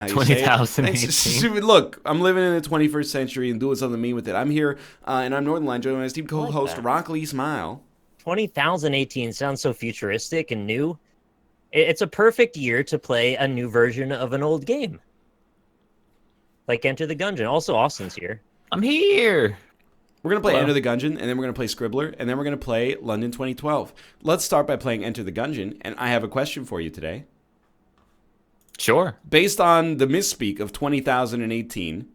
how you say it. 20,018. Look, I'm living in the 21st century and doing something mean with it. I'm here, and I'm Northernlion, joined by my esteemed co-host, Rock Lee Smile. 20,018 sounds so futuristic and new. It's a perfect year to play a new version of an old game. Like Enter the Gungeon. Also, Austin's here. I'm here. We're going to play Enter the Gungeon, and then we're going to play Scribbler, and then we're going to play London 2012. Let's start by playing Enter the Gungeon, and I have a question for you today. Sure. Based on the misspeak of 20,018,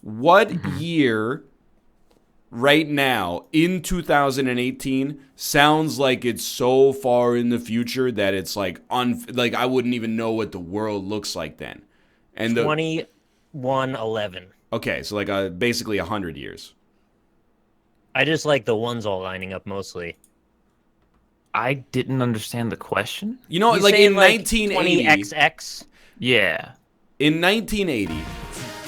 what year right now in 2018 sounds like it's so far in the future that it's like I wouldn't even know what the world looks like then? And 2111. Okay, so like basically 100 years. I just like the ones all lining up mostly. I didn't understand the question. You know, like in 1980, 20XX. Yeah. In 1980,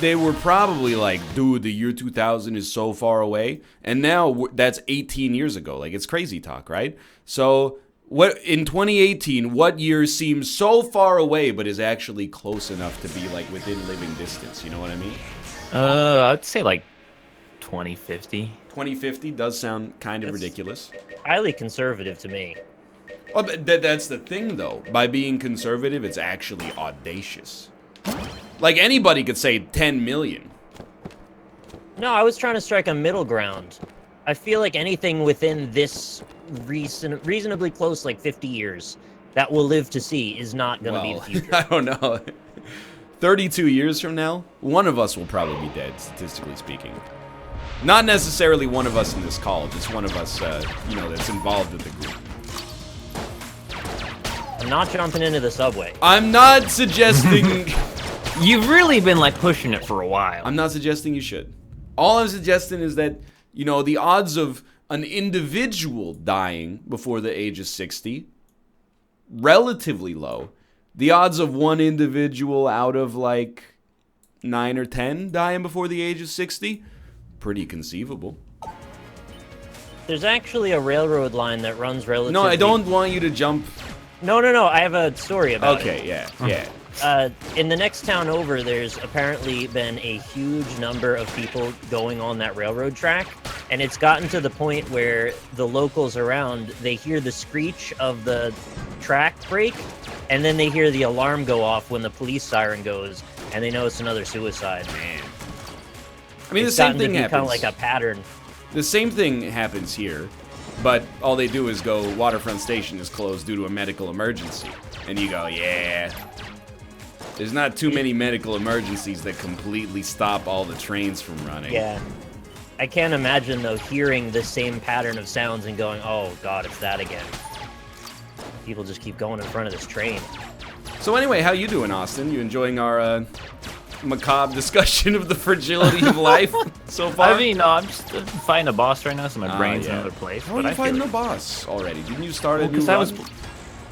they were probably like, dude, the year 2000 is so far away. And now that's 18 years ago. Like, it's crazy talk, right? So what in 2018, what year seems so far away but is actually close enough to be like within living distance? You know what I mean? I'd say like 2050. 2050 does sound kind of ridiculous. Highly conservative to me. Oh, but that's the thing, though. By being conservative, it's actually audacious. Like, anybody could say 10 million. No, I was trying to strike a middle ground. I feel like anything within this reasonably close, like 50 years, that we'll live to see is not going to be the future. I don't know. 32 years from now, one of us will probably be dead, statistically speaking. Not necessarily one of us in this call, just one of us, that's involved in the group. I'm not jumping into the subway. I'm not suggesting... You've really been, like, pushing it for a while. I'm not suggesting you should. All I'm suggesting is that, the odds of an individual dying before the age of 60, relatively low. The odds of one individual out of, like, 9 or 10 dying before the age of 60, pretty conceivable. There's actually a railroad line that runs relatively... No, I don't want you to jump... No, I have a story about it. Okay, yeah. In the next town over, there's apparently been a huge number of people going on that railroad track, and it's gotten to the point where the locals around, they hear the screech of the track break, and then they hear the alarm go off when the police siren goes, and they know it's another suicide. Man. I mean, It's the same gotten to thing be happens. kind of like a pattern. The same thing happens here, but all they do is go, Waterfront Station is closed due to a medical emergency. And you go, yeah. There's not too many medical emergencies that completely stop all the trains from running. Yeah. I can't imagine, though, hearing the same pattern of sounds and going, oh, God, it's that again. People just keep going in front of this train. So anyway, how you doing, Austin? You enjoying our macabre discussion of the fragility of life so far? I mean, no, I'm just fighting a boss right now, so my brain's in another place. How are you fighting the boss already? Didn't you start a new run?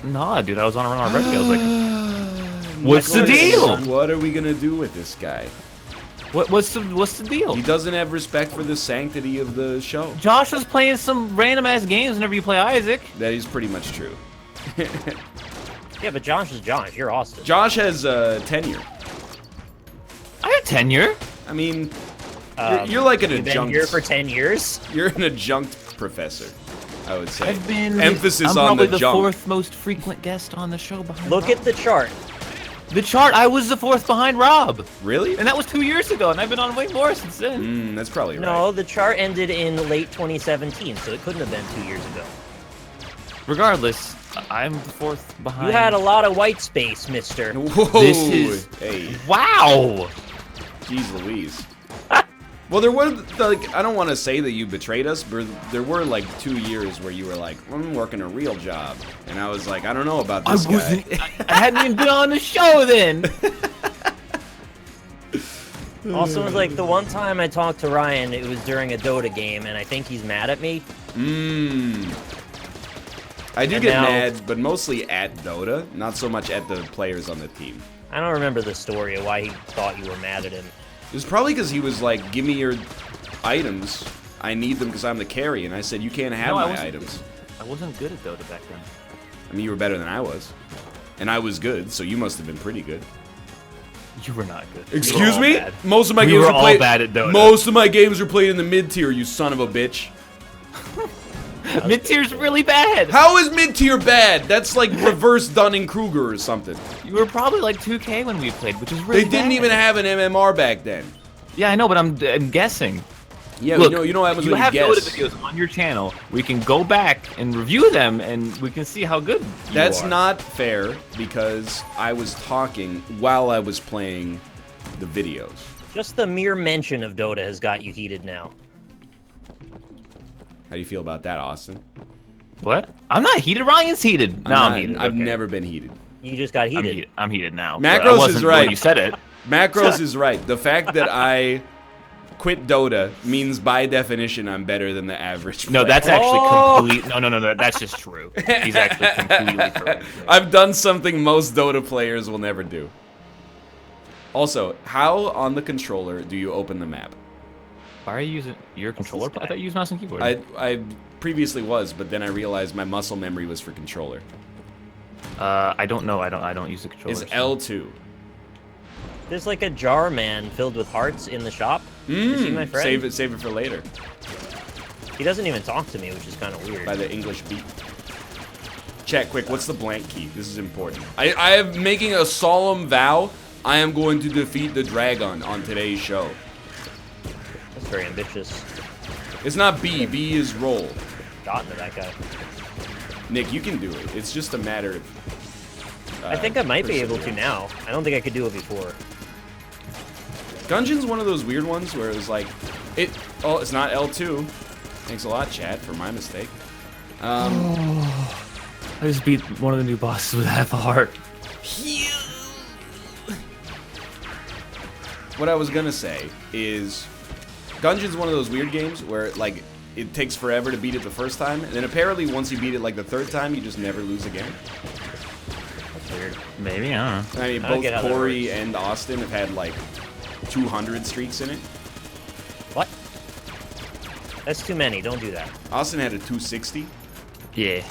Nah, dude, I was on a run already. I was like, what's the deal? What are we gonna do with this guy? What's the deal? He doesn't have respect for the sanctity of the show. Josh was playing some random ass games whenever you play Isaac. That is pretty much true. Yeah, but Josh is Josh. You're Austin. Josh has tenure. I have tenure. I mean, you're like an adjunct. You've been here for 10 years? You're an adjunct professor, I would say. I've been... Emphasis I'm on probably the the junk. fourth most frequent guest on the show behind Look Rob. at the chart. The chart, I was the fourth behind Rob. Really? And that was 2 years ago, and I've been on way more since then. That's probably right. No, the chart ended in late 2017, so it couldn't have been 2 years ago. Regardless, I'm the fourth behind. You had a lot of white space, mister. Whoa! This is... Hey, Wow! jeez Louise. Well, there were, like, I don't want to say that you betrayed us, but there were, like, 2 years where you were like, I'm working a real job. And I was like, I don't know about this guy. I hadn't even been on the show then. Also, it was like the one time I talked to Ryan, it was during a Dota game, and I think he's mad at me. I do And get now- mad, but mostly at Dota, not so much at the players on the team. I don't remember the story of why he thought you were mad at him. It was probably because he was like, give me your items. I need them because I'm the carry. And I said, you can't have my items. I wasn't good at Dota back then. I mean, you were better than I was. And I was good, so you must have been pretty good. You were not good. Excuse me? Bad. Most of my We games were are all played. bad at Dota. Most of my games are played in the mid tier. You son of a bitch. Mid tier's really bad. How is mid tier bad? That's like reverse Dunning-Kruger or something. You were probably like 2K when we played, which is really They didn't bad. even have an MMR back then. Yeah, I know, but I'm guessing. Yeah, Look, you know what happens you when have you Dota guess. videos on your channel. We can go back and review them, and we can see how good you That's are. not fair because I was talking while I was playing the videos. Just the mere mention of Dota has got you heated now. How do you feel about that, Austin? What? I'm not heated. Ryan's heated. No, I'm heated. I've Okay. never been heated. You just got I'm heated. heated. I'm heated now. but I Macros wasn't is right. when you said it. Macros is right. The fact that I quit Dota means by definition I'm better than the average No, player. that's actually Oh! complete. No. That's just true. He's actually completely correct. I've done something most Dota players will never do. Also, how on the controller do you open the map? Why are you using your controller? I thought you used mouse and keyboard. I previously was, but then I realized my muscle memory was for controller. I don't know. I don't use the controller. It's so- L2. There's like a jar man filled with hearts in the shop. Is he my friend? Save it for later. He doesn't even talk to me, which is kind of weird. By the English beat. Chat quick, what's the blank key? This is important. I am making a solemn vow. I am going to defeat the dragon on today's show. That's very ambitious. It's not B. B is roll. Gotten to that guy. Nick, you can do it. It's just a matter of... I think I might be able to perseverance. now. I don't think I could do it before. Gungeon's one of those weird ones where it was like... Oh, it's not L2. Thanks a lot, chat, for my mistake. I just beat one of the new bosses with half a heart. What I was gonna say is... Gungeon's one of those weird games where, like, it takes forever to beat it the first time, and then apparently once you beat it, like, the third time, you just never lose again. That's weird. Maybe, I don't know. I mean, I don't both get how that Cory works. and Austin have had, like, 200 streaks in it. What? That's too many. Don't do that. Austin had a 260. Yeah.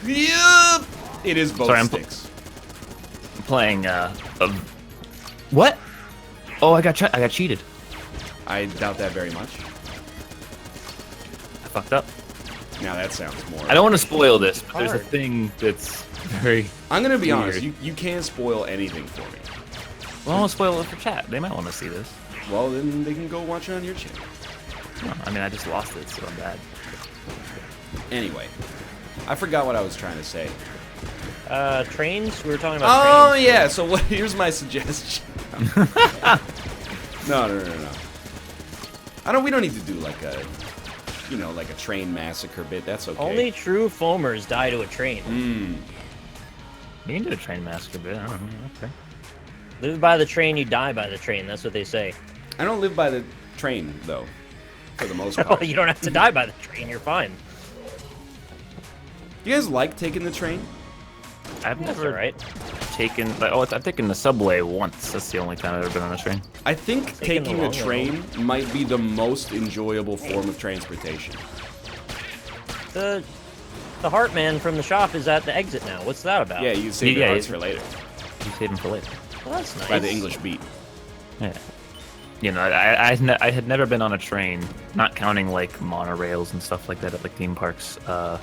Yep! It is both Sorry, I'm sticks. Playing what? Oh, I got cheated. I doubt that very much. I fucked up. Now that sounds more... I don't want to spoil this, but there's a Hard. thing that's very. I'm gonna be Weird. honest, you can't spoil anything for me. Well, I want to spoil it for chat. They might want to see this. Well, then they can go watch it on your channel. No, I mean, I just lost it, so I'm bad. Anyway, I forgot what I was trying to say. Trains? We were talking about Oh, trains. yeah, so here's my suggestion. No. We don't need to do like a, like a train massacre bit. That's okay. Only true foamers die to a train. We can do a train massacre bit. I don't know. Okay. Live by the train, you die by the train. That's what they say. I don't live by the train, though, for the most Well, part. you don't have to die by the train. You're fine. You guys like taking the train? I've That's never alright. taken. I've taken the subway once. That's the only time I've ever been on a train. I think Taking taking the a long train might be the most enjoyable form of transportation. The Heartman from the shop is at the exit now. What's that about? Yeah, you save your Yeah, hearts yeah. for later. You save them for later. Well, that's nice. By the English beat. Yeah. You know, I had never been on a train, not counting like monorails and stuff like that at like theme parks, That's a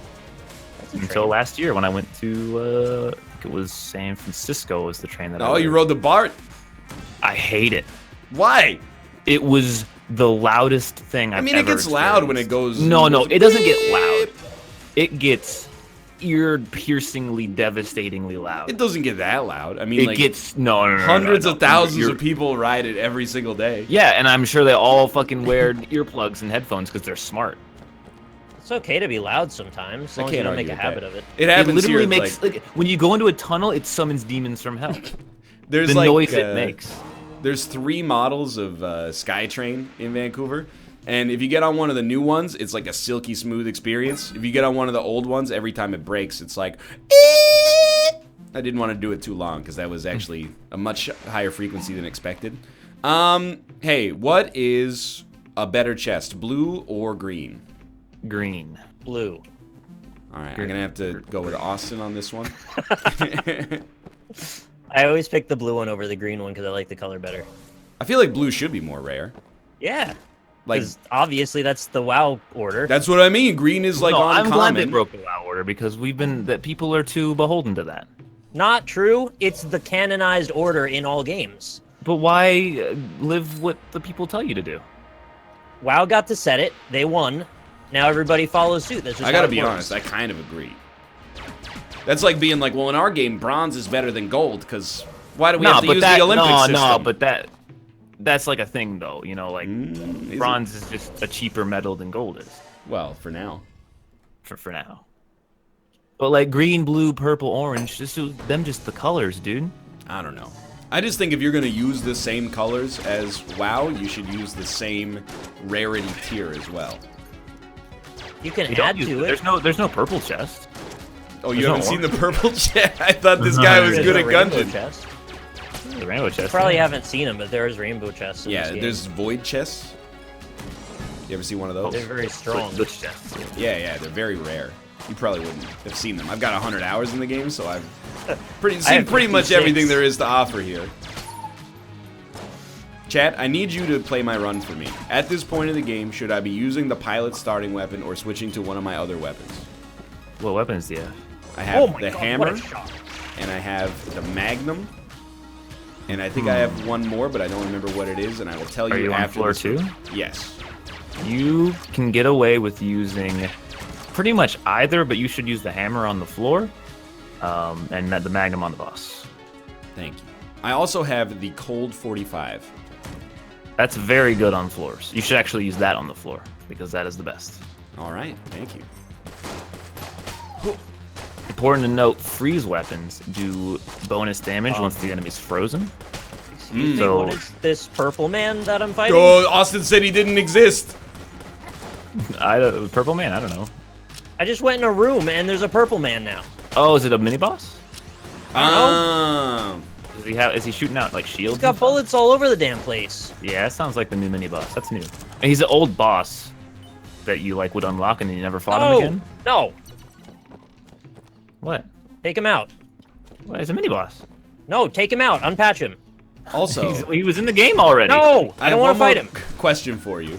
until train. last year when I went to I think it was San Francisco was the train that I Oh, you rode. rode the BART? I hate it. Why? It was the loudest thing I've I mean, it ever gets loud when it experienced. goes... No, it doesn't get loud. It gets ear-piercingly, devastatingly loud. It doesn't get that loud. I mean, It like, gets no. hundreds of thousands You're- of people ride it every single day. Yeah, and I'm sure they all fucking wear earplugs and headphones because they're smart. It's okay to be loud sometimes, as long as you can't don't make argue a with habit that. of it. It It happens literally here, makes like, like when you go into a tunnel, it summons demons from hell. there's The like, noise it makes. There's 3 models of Skytrain in Vancouver, and if you get on one of the new ones, it's like a silky smooth experience. If you get on one of the old ones, every time it breaks, it's like... I didn't want to do it too long because that was actually a much higher frequency than expected. Hey, what is a better chest, blue or green? Green. Blue. All right, I'm gonna have to go with Austin on this one. I always pick the blue one over the green one because I like the color better. I feel like blue should be more rare. Yeah. Like, Because obviously that's the WoW order. that's what I mean. Green is like no, I'm glad they uncommon. broke the WoW order because that people are too beholden to that. Not true. It's the canonized order in all games. But why live what the people tell you to do? WoW got to set it. They won. Now everybody follows suit. That's just I gotta how it be works. honest, I kind of agree. That's like being like, well, in our game, bronze is better than gold, because why do we have to use the Olympic system? No, but that's like a thing, though. You know, like Is bronze is just a cheaper metal than gold is. Well, for now. For now. But like green, blue, purple, orange, just the colors, dude. I don't know. I just think if you're gonna use the same colors as WoW, you should use the same rarity tier as well. You can You don't add use to it. it. There's no purple chest. Oh, you There's no haven't seen the orange. purple chest? I thought this guy was There's good a at rainbow Gungeon. chest. The rainbow chest. Probably yeah. haven't seen them, but there's rainbow chests. In Yeah, this game. there's void chests. You ever see one of those? They're very strong. Glitch chests. Yeah, they're very rare. You probably wouldn't have seen them. I've got 100 hours in the game, so I've seen have pretty much 56. everything there is to offer here. Chat, I need you to play my run for me. At this point in the game, should I be using the pilot starting weapon or switching to one of my other weapons? What weapons do you have? I have Oh my the God, hammer, what a shot. and I have the magnum, and I think I have one more, but I don't remember what it is, and I will tell you Are you on after floor this. 2? Yes. You can get away with using pretty much either, but you should use the hammer on the floor, and the magnum on the boss. Thank you. I also have the cold 45. That's very good on floors. You should actually use that on the floor because that is the best. All right, thank you. Important to note, freeze weapons do bonus damage once the enemy's frozen. Excuse me, So- what is this purple man that I'm fighting? Oh, Austin said he didn't exist. Purple man, I don't know. I just went in a room and there's a purple man now. Oh, is it a mini boss? Um, Is he shooting out like shields? He's got and stuff? bullets all over the damn place. Yeah, that sounds like the new mini boss. That's new. And he's an old boss that you like would unlock and then you never fought him again. No, What? take him out. What? He's a mini boss. No, take him out. Unpatch him. also, He was in the game already. No, I have don't want one to fight more him. question for you.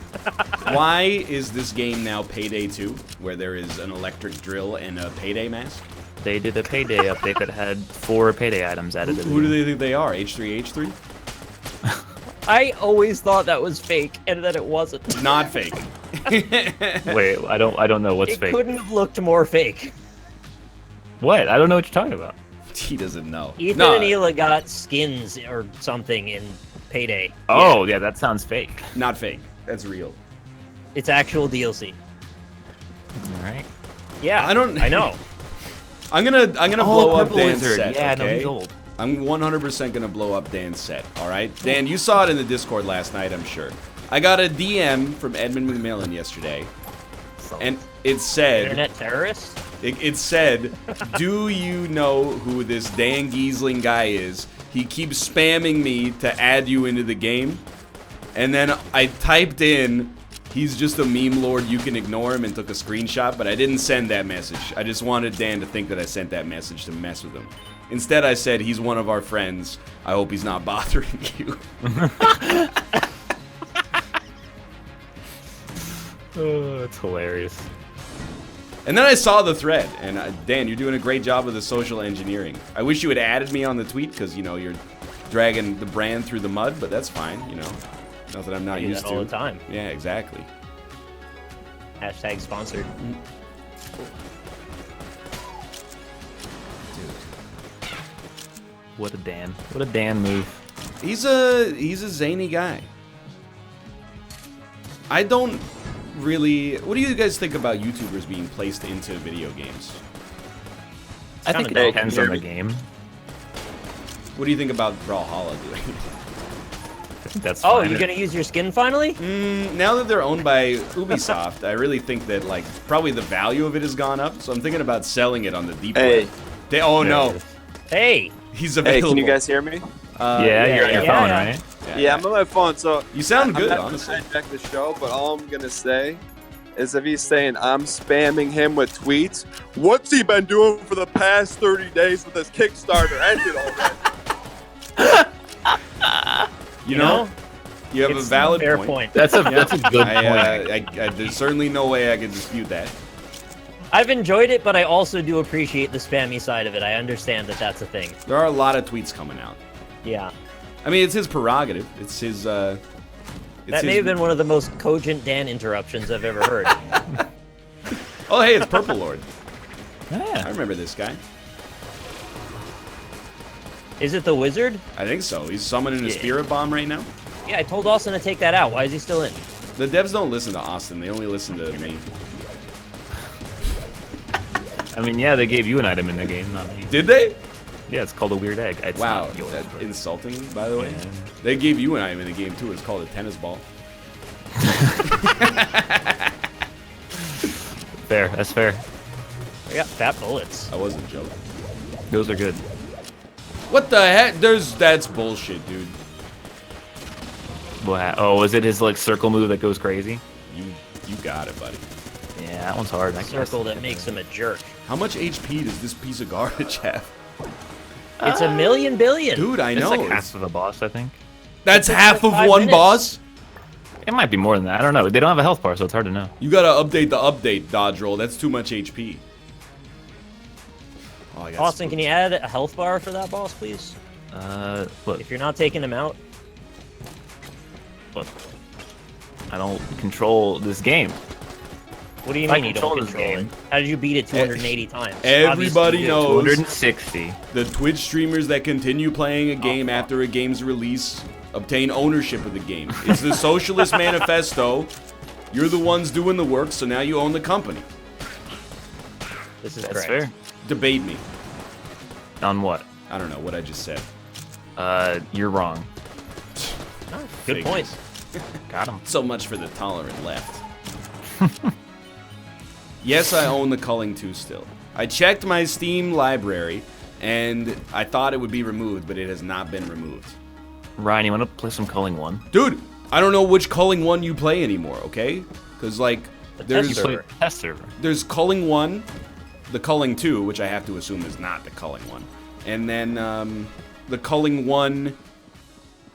Why is this game now Payday 2, where there is an electric drill and a Payday mask? They did a Payday update that had 4 Payday items added. to the Who do game. they think they are? H3H3? I always thought that was fake, and that it wasn't. Not fake. Wait, I don't know what's It fake. couldn't have looked more fake. What? I don't know what you're talking about. He doesn't know. Ethan No, and Hila got skins or something in Payday. Oh, yeah, that sounds fake. not fake. That's real. It's actual DLC. All right. Yeah, I don't- I know. I'm gonna blow up Purple Dan's Lizard. set. Yeah, okay? no, he's old. I'm 100% gonna blow up Dan's set. All right, Dan, you saw it in the Discord last night, I'm sure. I got a DM from Edmund McMillan yesterday, and it said, Internet terrorist? it said, "Do you know who this Dan Giesling guy is? He keeps spamming me to add you into the game." And then I typed in, "He's just a meme lord, you can ignore him," and took a screenshot, but I didn't send that message. I just wanted Dan to think that I sent that message to mess with him. Instead, I said, "He's one of our friends. I hope he's not bothering you." Oh, that's hilarious. And then I saw the thread, and Dan, you're doing a great job with the social engineering. I wish you had added me on the tweet, because, you know, you're dragging the brand through the mud, but that's fine, you know. Nothing I'm not I do used that to. all the time. Yeah, exactly. Hashtag sponsored. What a Dan. What a Dan move. He's a zany guy. I don't really. What do you guys think about YouTubers being placed into video games? I think it kinda depends dope. on the game. What do you think about Brawlhalla doing? I think that's Oh, fine. you're gonna use your skin finally? Now that they're owned by Ubisoft, I really think that like probably the value of it has gone up. So I'm thinking about selling it on the deep Hey. web. Oh no, Hey, he's Hey, available. can you guys hear me? Yeah, you're on your yeah, phone, yeah. right? Yeah, I'm on my phone, so You sound good, I'm not honestly. gonna hijack the show, but all I'm gonna say is if he's saying I'm spamming him with tweets, what's he been doing for the past 30 days with his Kickstarter? End it already. You know? You have a It's valid fair point. That's a good point. There's certainly no way I can dispute that. I've enjoyed it, but I also do appreciate the spammy side of it. I understand that that's a thing. There are a lot of tweets coming out. Yeah. I mean, it's his prerogative. It's his. That may have been one of the most cogent Dan interruptions I've ever heard. Oh, hey, it's Purple Lord. I Yeah. remember this guy. Is it the wizard? I think so. He's summoning a spirit bomb right now. Yeah, I told Austin to take that out. Why is he still in? The devs don't listen to Austin. They only listen to me. I mean, yeah, they gave you an item in the game, not me. Did they? Yeah, it's called a weird egg. It's Wow, not yours, that's but- insulting, by the way. Yeah. They gave you an item in the game, too. It's called a tennis ball. Fair, that's fair. I got fat bullets. That wasn't a joke. Those are good. What the heck? That's bullshit, dude. Oh, is it his like circle move that goes crazy? You got it, buddy. Yeah, that one's hard. I Circle guess. that makes him a jerk. How much HP does this piece of garbage have? It's a million billion. Dude, I It's know. like half of a boss, I think. That's It takes half like of 5 one minutes. boss? It might be more than that. I don't know. They don't have a health bar, so it's hard to know. You gotta update the update, dodge roll. That's too much HP. Oh, I got Austin, can spooked. you add a health bar for that boss, please? Look, If you're not taking him out. look. I don't control this game. What do you I mean you don't control this control it? game. How did you beat it 280 times? Everybody Obviously you did. knows 260. the Twitch streamers that continue playing a game after a game's release obtain ownership of the game. It's the Socialist Manifesto. You're the ones doing the work, so now you own the company. This is That's correct. fair. Debate me. On what? I don't know what I just said. You're wrong. Good Figures. point. Got him. So much for the tolerant left. Yes, I own the Culling 2 still. I checked my Steam library, and I thought it would be removed, but it has not been removed. Ryan, you want to play some Culling 1? Dude, I don't know which Culling 1 you play anymore, okay? Because, like, The there's test You play server. test server. there's Culling 1, the Culling 2, which I have to assume is not the Culling 1, and then the Culling 1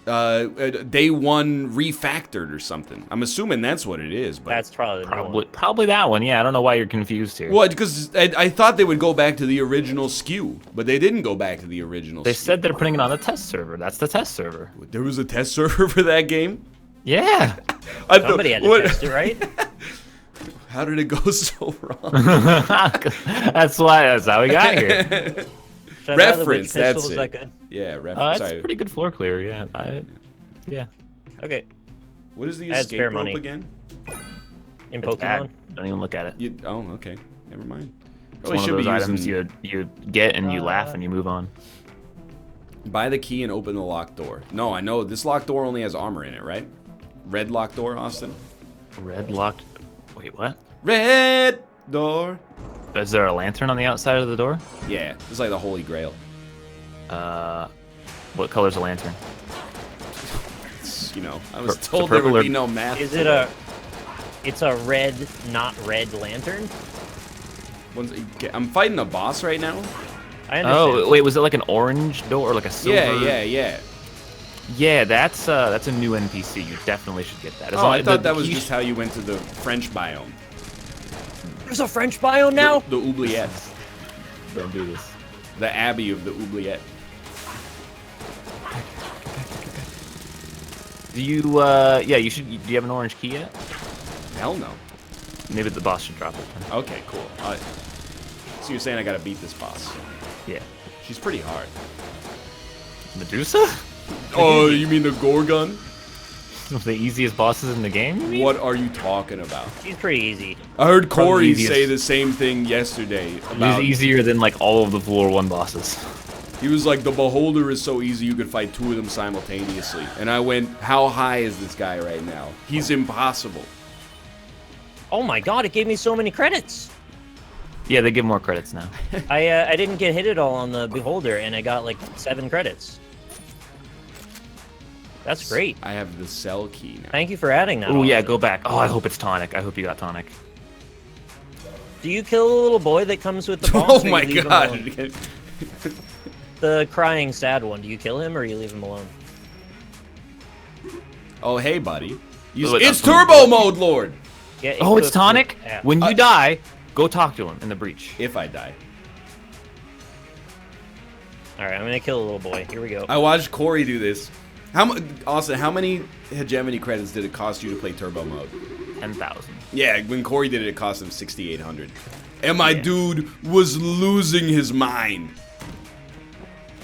Day 1 refactored or something. I'm assuming that's what it is, but... That's probably the new one. Probably that one. Yeah, I don't know why you're confused here. What? Because I thought they would go back to the original SKU, but they didn't go back to the original They SKU. said they're putting it on the test server. That's the test server. There was a test server for that game? Yeah. I thought- Somebody had to what- test it, right? How did it go so wrong? That's how we got here. Should I buy the witch Reference, that's pistol? Is it. that good? Yeah, reference. That's Sorry. pretty good floor clear. Yeah. Yeah. Okay. What is the Adds escape fair rope money. again? In It's bad. Pokemon? Don't even look at it. Oh, okay. Never mind. It's Probably one of should be those items using- you get and you laugh and you move on. Buy the key and open the locked door. No, I know this locked door only has armor in it, right? Red locked door, Austin. Red locked. Wait, what? Red door. Is there a lantern on the outside of the door? Yeah, it's like the Holy Grail. What color's the lantern? It's, you know, I was Pur- told so there purple would or- be no math. Is to it it. It's a red, not red lantern? I'm fighting a boss right now. I understand. Oh, wait, was it like an orange door or like a silver? Yeah. Yeah, that's a new NPC. You definitely should get that. As Oh, long- I thought the that was key- just how you went to the French biome. There's a French biome now? The oubliette. Don't do this. The abbey of the oubliette. Do you? Yeah, you should. Do you have an orange key yet? Hell no. Maybe the boss should drop it. Okay, cool. So you're saying I gotta beat this boss? Yeah. She's pretty hard. Medusa? Oh, you mean the Gorgon? The easiest bosses in the game? You mean? What are you talking about? She's pretty easy. I heard Probably Cory easiest. say the same thing yesterday about. It's easier than like all of the floor 1 bosses. He was like, the Beholder is so easy you could fight 2 of them simultaneously. And I went, how high is this guy right now? He's impossible. Oh my god, it gave me so many credits. Yeah, they give more credits now. I didn't get hit at all on the Beholder, and I got like 7 credits. That's great. I have the cell key now. Thank you for adding that. Oh yeah, Austin. go back. Oh, I hope it's Tonic. I hope you got Tonic. Do you kill the little boy that comes with the boss? Oh or you my leave him god. alone? The crying sad one. Do you kill him or you leave him alone? Oh, hey, buddy. Wait, It's that's from- turbo mode, Lord. Get Oh, it's equipped Tonic. with- yeah. When you die, go talk to him in the breach. If I die. All right, I'm gonna kill a little boy. Here we go. I watched Cory do this. Austin, how many hegemony credits did it cost you to play turbo mode? 10,000. Yeah, when Cory did it, it cost him 6,800. And my dude was losing his mind.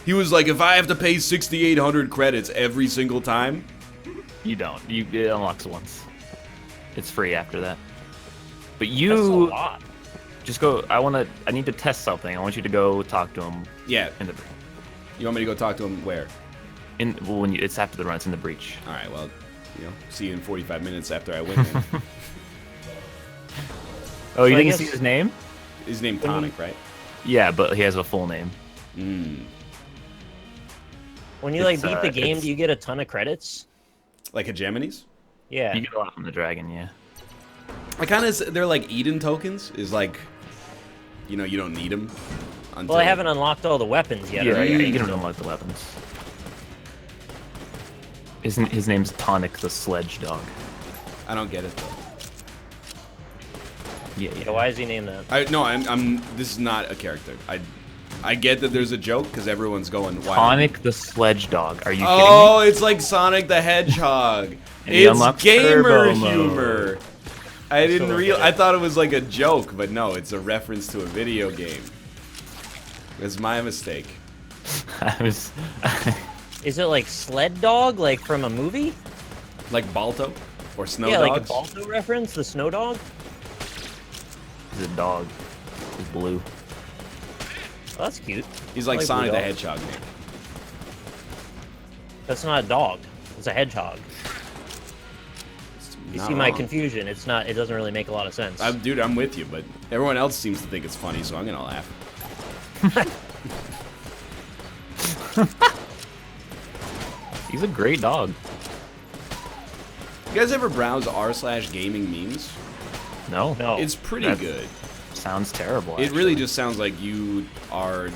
He was like, if I have to pay 6,800 credits every single time. You don't. It unlocks once. It's free after that. But That's a you lot. just go. I need to test something. I want you to go talk to him Yeah. in the You want me to go talk to him where? it's after the run. It's in the breach. All right, well, see you in 45 minutes after I win. Then. Oh, you So I didn't guess- see his name? His name Tonic, right? Yeah, but he has a full name. When you like It's, beat the game, it's- do you get a ton of credits? Like hegemonies? Yeah. You get a lot from the dragon, yeah. They're like Eden tokens. Is like, you don't need them. Until, Well, I haven't unlocked all the weapons yet. Yeah, right? you can unlock the weapons. His name's Tonic the Sledge Dog. I don't get it though. Yeah. So why is he named that? This is not a character. I get that there's a joke because everyone's going. Why? Tonic the Sledge Dog. Are you Oh, it's like Sonic the Hedgehog. And he It's unlocks gamer turbo mode. humor. I didn't still real. don't get I thought it was like a joke, but no, it's a reference to a video game. It's my mistake. kidding me? I was. Is it like Sled Dog, like from a movie? Like Balto or Snow yeah, Dogs. like a Balto reference, the Snow Dog. He's a dog. He's blue. Oh, that's cute. He's like I like Sonic Blue the Dog. Hedgehog. Man. That's not a dog. It's a hedgehog. You Not see my wrong. confusion? It's not. It doesn't really make a lot of sense. Dude, I'm with you, but everyone else seems to think it's funny, so I'm gonna laugh. He's a great dog. You guys ever browse r/gaming memes? No. No. It's pretty That good. sounds terrible. It really actually. just sounds like you are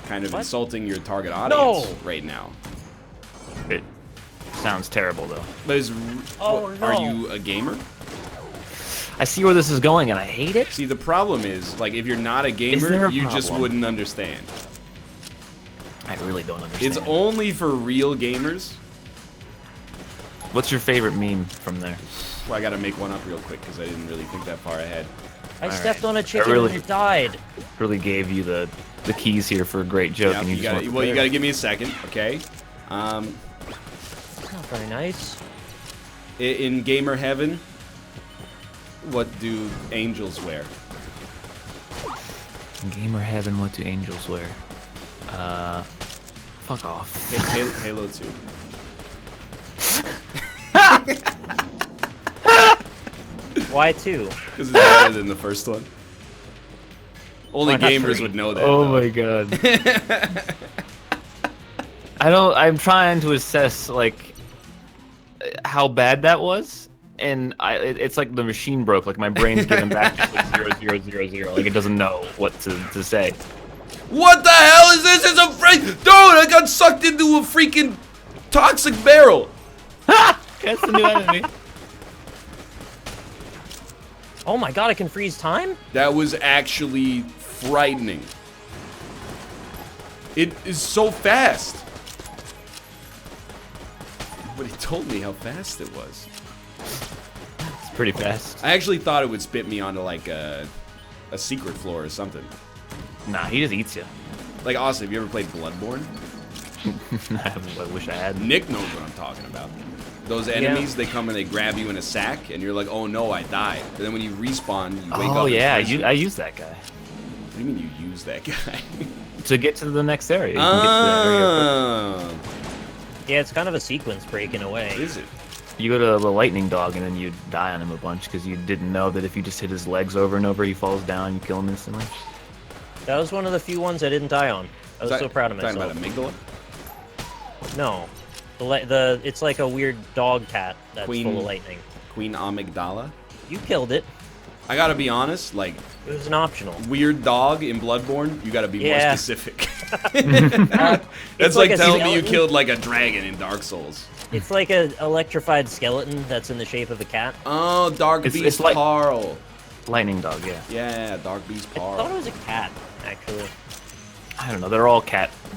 kind of What? insulting your target audience No. right now. It sounds terrible though. But Oh, are no. you a gamer? I see where this is going, and I hate it. See, the problem is, like, if you're not a there gamer, a you just problem? wouldn't understand. I really don't understand. It's only for real gamers. What's your favorite meme from there? Well, I gotta make one up real quick because I didn't really think that far ahead. I All stepped right. on a chicken really- and it died. Really gave you the keys here for a great joke, Yeah, and you, you just gotta, went well, you there. gotta give me a second, okay? It's not very nice. In gamer heaven, what do angels wear? In gamer heaven, what do angels wear? Fuck off. Halo 2. Why two? Because it's better than the first one. Only Why not gamers three? would know that. Oh though. my god. I'm trying to assess like how bad that was, and it's like the machine broke. Like my brain's giving back just like 0, 0, 0, 0. Like it doesn't know what to say. What the hell is this? It's a dude! I got sucked into a freaking toxic barrel. That's the new enemy. Oh my god, I can freeze time? That was actually frightening. It is so fast. But he told me how fast it was. It's pretty fast. I actually thought it would spit me onto like a secret floor or something. Nah, he just eats you. Like Austin, have you ever played Bloodborne? I wish I had. Nick knows what I'm talking about. Those enemies, they come and they grab you in a sack, and you're like, oh no, I died. But then when you respawn, you wake up. Oh yeah, and I use that guy What do you mean you use that guy? to get to the next area. You can get to that area quick. Oh, Yeah, it's kind of a sequence breaking away. is it? You go to the lightning dog and then you die on him a bunch because you didn't know that if you just hit his legs over and over, he falls down, you kill him instantly. That was one of the few ones I didn't die on. I was so proud of myself. Talking about amygdala? No. It's like a weird dog cat that's Queen- full of lightning. Queen Amygdala? You killed it. I gotta be honest, like, It was an optional. weird dog in Bloodborne, you gotta be more Yeah. specific. It's That's like a telling me you skeleton. killed like a dragon in Dark Souls. It's like an electrified skeleton that's in the shape of a cat. Oh, Dark It's Beast like- Parl. Lightning dog, yeah. Yeah, Dark Beast I thought it Parl. was a cat, actually. I don't know. They're all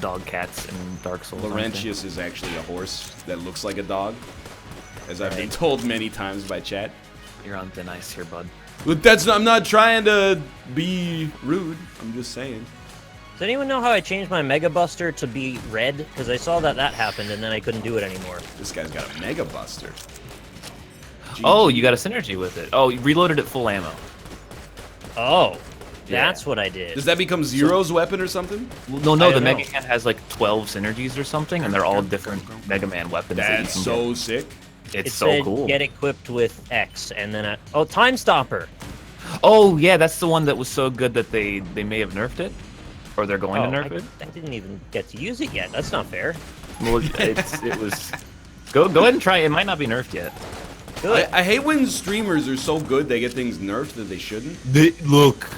dog cats in Dark Souls. aren't they? Laurentius is actually a horse that looks like a dog, as I've been told many times by chat. You're on thin ice here, bud. But I'm not trying to be rude. I'm just saying. Does anyone know how I changed my Mega Buster to be red? Because I saw that happened and then I couldn't do it anymore. This guy's got a Mega Buster. Oh, you got a synergy with it. Oh, you reloaded at full ammo. Oh, Yeah. that's what I did. Does that become Zero's weapon or something? Well, no, I the don't know. Mega Man has like 12 synergies or something, and they're all different Mega Man weapons. that you That's can so sick. get. It's It so said cool. get equipped with X, and then oh, Time Stopper. Oh yeah, that's the one that was so good that they may have nerfed it, or they're going to nerf it. I didn't even get to use it yet. That's not fair. Well, it was. Go ahead and try it. It might not be nerfed yet. Good. I hate when streamers are so good they get things nerfed that they shouldn't. Look,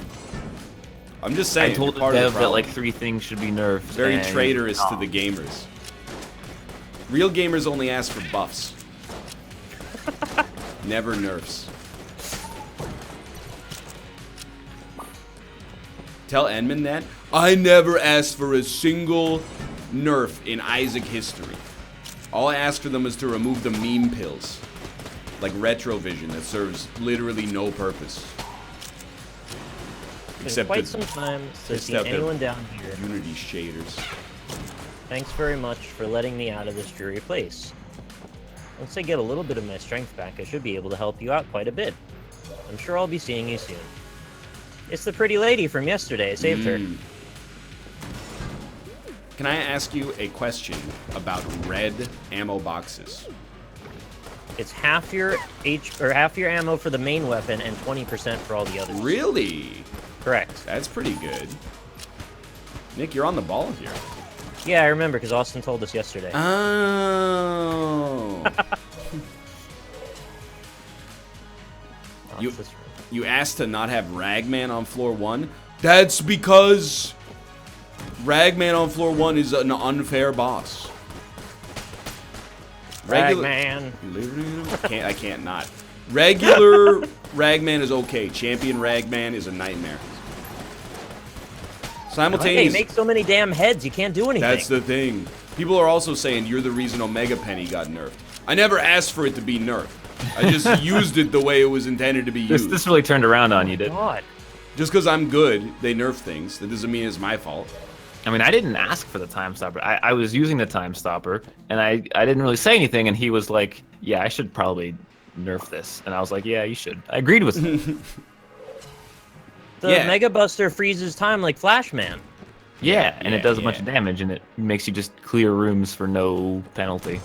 I'm just I saying. told the part of dev the that problem. like 3 things should be nerfed. Very and- traitorous to Oh. the gamers. Real gamers only ask for buffs. Never nerfs. Tell Enman that. I never asked for a single nerf in Isaac history. All I asked for them was to remove the meme pills. Like Retrovision that serves literally no purpose. Been Except quite the some time to except see the- anyone down here. Unity shaders. Thanks very much for letting me out of this dreary place. Once I get a little bit of my strength back, I should be able to help you out quite a bit. I'm sure I'll be seeing you soon. It's the pretty lady from yesterday. I saved her. Mm. Can I ask you a question about red ammo boxes? It's half your half your ammo for the main weapon and 20% for all the others. Really? Correct. That's pretty good. Nick, you're on the ball here. Yeah, I remember because Austin told us yesterday. Oh. Oh, you- it's this room. You asked to not have Ragman on floor 1? That's because Ragman on floor 1 is an unfair boss. Ragman. I can't not. Regular Ragman is okay. Champion Ragman is a nightmare. Hey, Simultaneous. make so many damn heads, you can't do anything. That's the thing. People are also saying you're the reason Omega Penny got nerfed. I never asked for it to be nerfed. I just used it the way it was intended to be used. This really turned around on you, did? God. Just because I'm good, they nerf things. That doesn't mean it's my fault. I mean, I didn't ask for the time stopper. I was using the time stopper, and I didn't really say anything, and he was like, yeah, I should probably nerf this. And I was like, yeah, you should. I agreed with him. The Yeah. Mega Buster freezes time like Flashman. Yeah, and it does a bunch yeah. of damage, and it makes you just clear rooms for no penalty.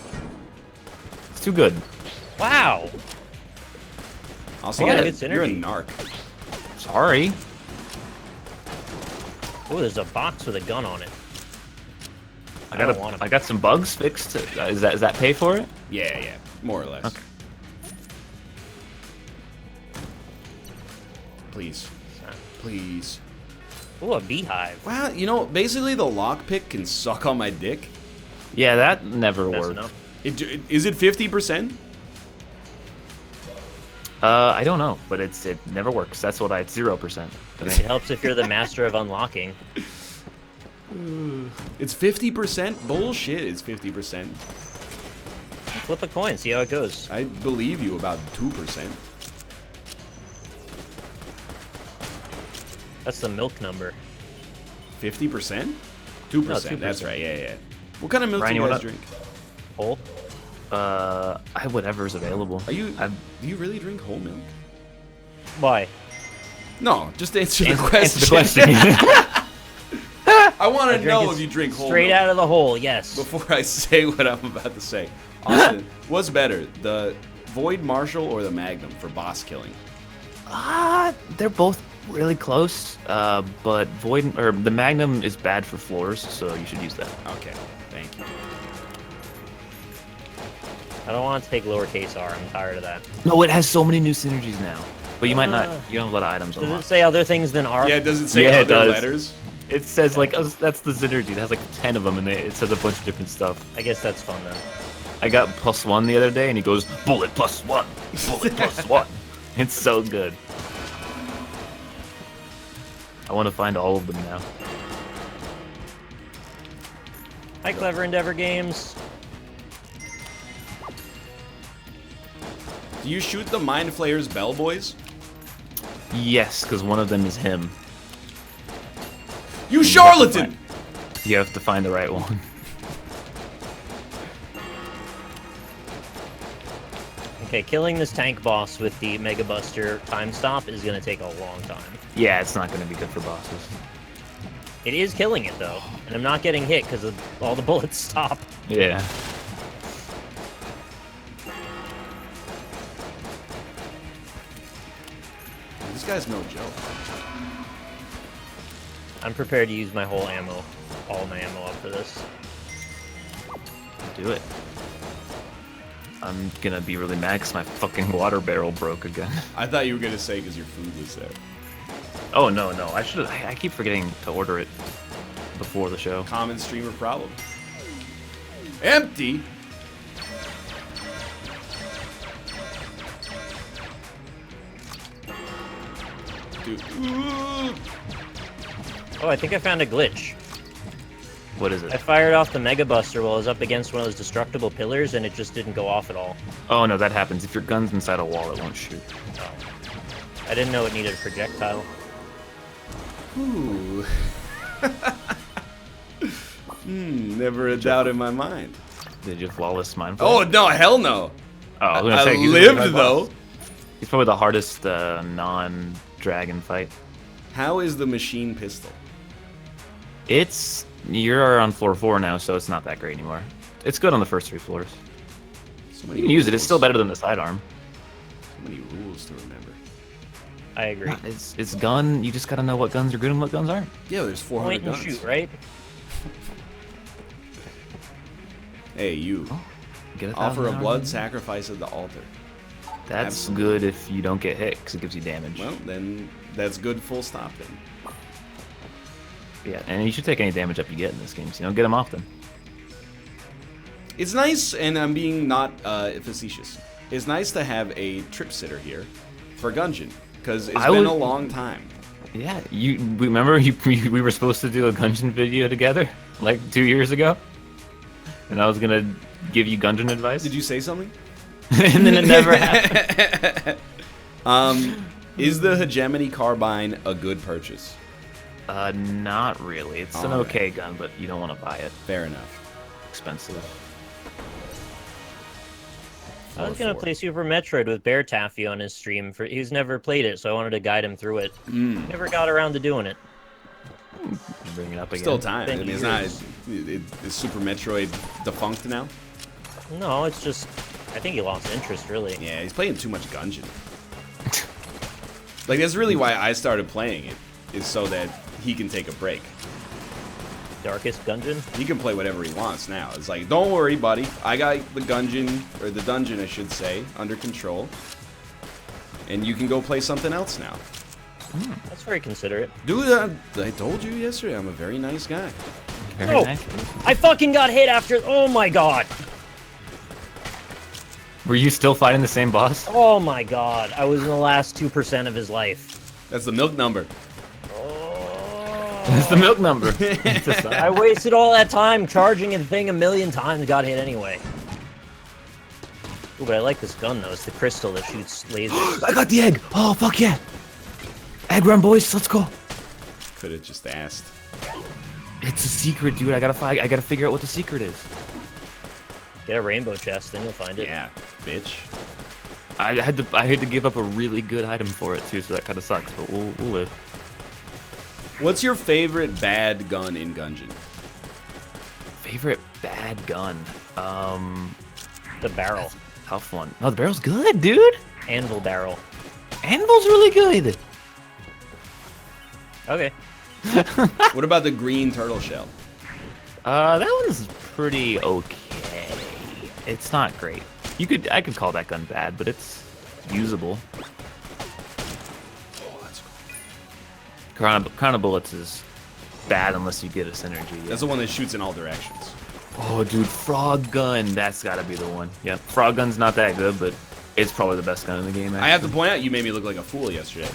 It's too good. Wow. Also, Yeah, you're, good you're a synergy. narc. Sorry. Oh, there's a box with a gun on it. I don't want 'em. got some bugs fixed. Is that pay for it? Yeah, more or less. Okay. Please. Please. Oh, a beehive. Wow, you know, basically the lockpick can suck on my dick. Yeah, that never Messing worked. up. Is it 50%? I don't know, but it never works. That's what it's 0%. It helps if you're the master of unlocking. It's 50%? Bullshit, it's 50%. Flip a coin, see how it goes. I believe you about 2%. That's the milk number. 50%? 2%, 2%. that's right, yeah. What kind of milk Ryan, do you you wanna- guys drink? Whole? Whatever's available. Do I'm- you really drink whole milk? Why? No, just answer the Answer question. the question. I want I to drink know it if you drink whole straight milk out of the hole, yes. before I say what I'm about to say. Austin, what's better, the Void Marshal or the Magnum for boss killing? They're both really close, but the Magnum is bad for floors, so you should use that. Okay, thank you. I don't want to take lowercase r. I'm tired of that. No, it has so many new synergies now. But you might not. You don't have a lot of items Does it unlocked. say other things than R? Yeah, does it say Yeah, it other does. letters? It says like that's the Zitter dude. It has like 10 of them, and it says a bunch of different stuff. I guess that's fun then. I got +1 the other day, and he goes bullet +1, bullet +1. It's so good. I want to find all of them now. Hi, Clever Endeavor Games. Do you shoot the Mind Flayer's bellboys? Yes, because one of them is him. You charlatan! You have to find the right one. Okay, killing this tank boss with the Mega Buster time stop is gonna take a long time. Yeah, it's not going to be good for bosses. It is killing it though, and I'm not getting hit because all the bullets stop. Yeah. This guy's no joke. I'm prepared to use my whole ammo, all my ammo up for this. Do it. I'm gonna be really mad because my fucking water barrel broke again. I thought you were gonna say because your food was there. Oh no, no, I should. I keep forgetting to order it before the show. Common streamer problem. Empty? Dude. Oh, I think I found a glitch. What is I it? fired off the Mega Buster while I was up against one of those destructible pillars, and it just didn't go off at all. Oh no, that happens. If your gun's inside a wall, it won't shoot. Oh. I didn't know it needed a projectile. Ooh. Never a doubt in my mind. Did you flawless mind? Oh, no, hell no. Oh, I was gonna say, I he's a really hard lived, boss. though. He's probably the hardest non-dragon fight. How is the machine pistol? You're on floor 4 now, so it's not that great anymore. It's good on the first 3 floors. So many You can use it. It's rules. still better than the sidearm. So many rules to remember. I agree. It's gun. You just gotta know what guns are good and what guns aren't. Yeah, there's 400 Point and guns. shoot, right? Hey, you. Get a Offer a 1,000 blood hours. sacrifice at the altar. That's Absolutely. good if you don't get hit, because it gives you damage. Well, then that's good full stop then. Yeah, and you should take any damage up you get in this game, so you don't get them often. It's nice, and I'm being not facetious. It's nice to have a trip sitter here for Gungeon, because it's been a long time. Yeah, we remember we were supposed to do a Gungeon video together, like 2 years ago? And I was gonna give you Gungeon advice? Did you say something? And then it never happened. Is the Hegemony Carbine a good purchase? Not really. It's an Alright. okay gun, but you don't want to buy it. Fair enough. Expensive. I was gonna play Super Metroid with Bear Taffy on his stream. He's never played it, so I wanted to guide him through it. Never got around to doing it. Bring it up again. Still time. I Been mean, it's not. years. Is Super Metroid defunct now? No, it's just I think he lost interest, really. Yeah, he's playing too much Gungeon. Like, that's really why I started playing it, is so that he can take a break. Darkest Gungeon? He can play whatever he wants now. It's like, don't worry, buddy. I got the Gungeon, or the dungeon, I should say, under control. And you can go play something else now. That's very considerate. Dude, I told you yesterday, I'm a very nice guy. Very Oh. nice. I fucking got hit after. Oh my god. Were you still fighting the same boss? Oh my god. I was in the last 2% of his life. That's the milk number. That's the milk number. It's a sign. I wasted all that time charging the thing 1,000,000 times and got hit anyway. Ooh, but I like this gun though. It's the crystal that shoots lasers. I got the egg. Oh fuck yeah! Egg run, boys. Let's go. Could have just asked. It's a secret, dude. I gotta figure out what the secret is. Get a rainbow chest, then you'll find it. Yeah, bitch. I had to give up a really good item for it too, so that kind of sucks. But we'll live. What's your favorite bad gun in Gungeon? Favorite bad gun? The barrel. Tough one. Oh, the barrel's good, dude. Anvil barrel. Anvil's really good. Okay. What about the green turtle shell? That one's pretty okay. It's not great. I could call that gun bad, but it's usable. Crown of Bullets is bad unless you get a synergy. Yeah. That's the one that shoots in all directions. Oh, dude, Frog Gun. That's got to be the one. Yeah, Frog Gun's not that good, but it's probably the best gun in the game. Actually. I have to point out, you made me look like a fool yesterday.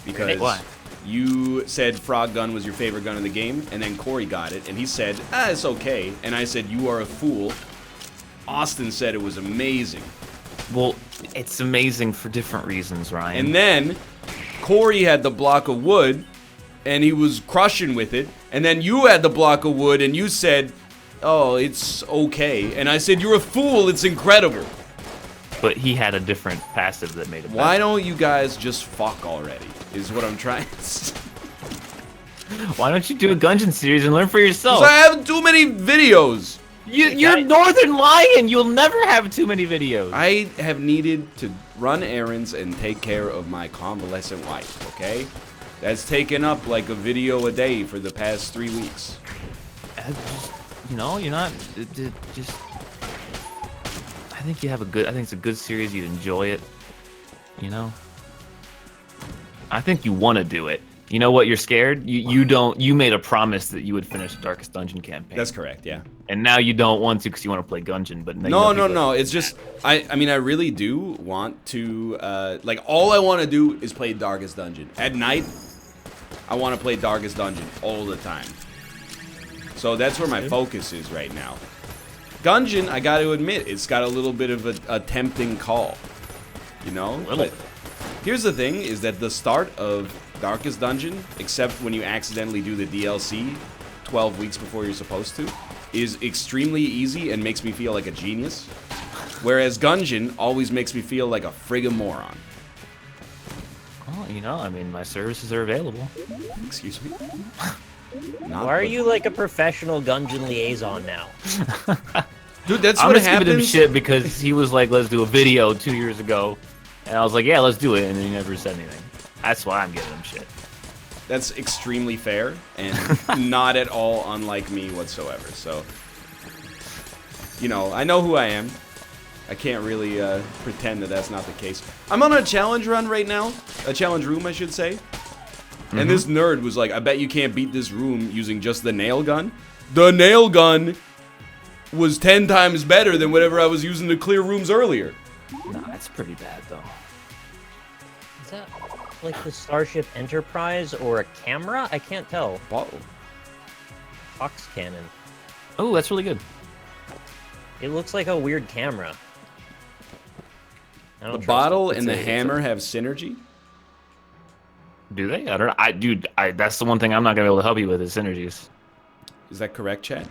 Because Why? you said Frog Gun was your favorite gun in the game, and then Cory got it, and he said, it's okay. And I said, you are a fool. Austin said it was amazing. Well, it's amazing for different reasons, Ryan. And then Cory had the block of wood, and he was crushing with it. And then you had the block of wood, and you said, oh, it's okay. And I said, you're a fool, it's incredible. But he had a different passive that made it Why better. don't you guys just fuck already, is what I'm trying to say. Why don't you do a Gungeon series and learn for yourself? 'Cause I have too many videos. You're Northernlion. You'll never have too many videos. I have needed to run errands and take care of my convalescent wife, okay? That's taken up like a video a day for the past 3 weeks. You're not. Just. I think you have a good. I think it's a good series. You'd enjoy it. You know. I think you want to do it. You know what? You're scared. You don't. You made a promise that you would finish the Darkest Dungeon campaign. That's correct, yeah. And now you don't want to because you want to play Gungeon. But now No. It's just I mean I really do want to like all I want to do is play Darkest Dungeon at night. I want to play Darkest Dungeon all the time. So that's where my focus is right now. Gungeon, I got to admit, it's got a little bit of a tempting call. You know? But here's the thing, is that the start of Darkest Dungeon, except when you accidentally do the DLC 12 weeks before you're supposed to, is extremely easy and makes me feel like a genius. Whereas Gungeon always makes me feel like a friggin' moron. Well, I mean, my services are available. Excuse me? Why are you like a professional Gungeon liaison now? Dude, that's I'm what just happens. giving him shit because he was like, let's do a video 2 years ago. And I was like, yeah, let's do it. And he never said anything. That's why I'm giving him shit. That's extremely fair and not at all unlike me whatsoever. So, I know who I am. I can't really pretend that that's not the case. I'm on a challenge run right now. A challenge room, I should say. And this nerd was like, I bet you can't beat this room using just the nail gun. The nail gun was 10 times better than whatever I was using to clear rooms earlier. Nah, that's pretty bad, though. Is that like the Starship Enterprise or a camera? I can't tell. Whoa. Fox cannon. Oh, that's really good. It looks like a weird camera. I don't The trust bottle it. and the hammer have synergy? Do they? I don't know. Dude, that's the one thing I'm not gonna be able to help you with is synergies. Is that correct, Chad?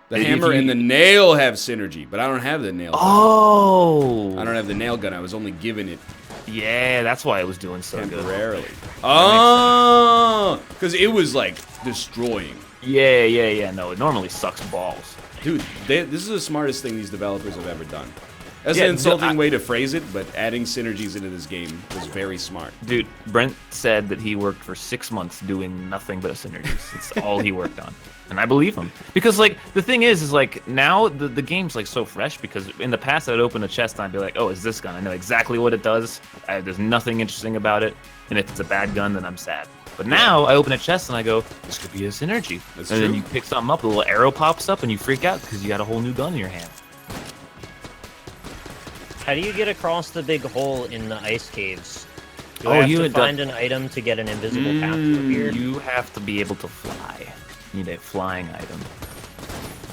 The If hammer you- and the nail have synergy, but I don't have the nail gun. Oh! I don't have the nail gun. I was only given it Yeah, that's why it was doing so good. temporarily. Oh! Because it was, like, destroying. Yeah. No, it normally sucks balls. Dude, this is the smartest thing these developers have ever done. That's Yeah, an insulting way to phrase it, but adding synergies into this game was very smart. Dude, Brent said that he worked for 6 months doing nothing but synergies. It's all he worked on. And I believe him. Because, like, the thing is like, now the game's, like, so fresh because in the past I'd open a chest and I'd be like, oh, it's this gun. I know exactly what it does. There's nothing interesting about it. And if it's a bad gun, then I'm sad. But now I open a chest and I go, this could be a synergy. That's and true. then you pick something up, a little arrow pops up, and you freak out because you got a whole new gun in your hand. How do you get across the big hole in the ice caves? Do Oh, I have you to had done- find an item to get an invisible path to appear? You have to be able to fly. You need a flying item.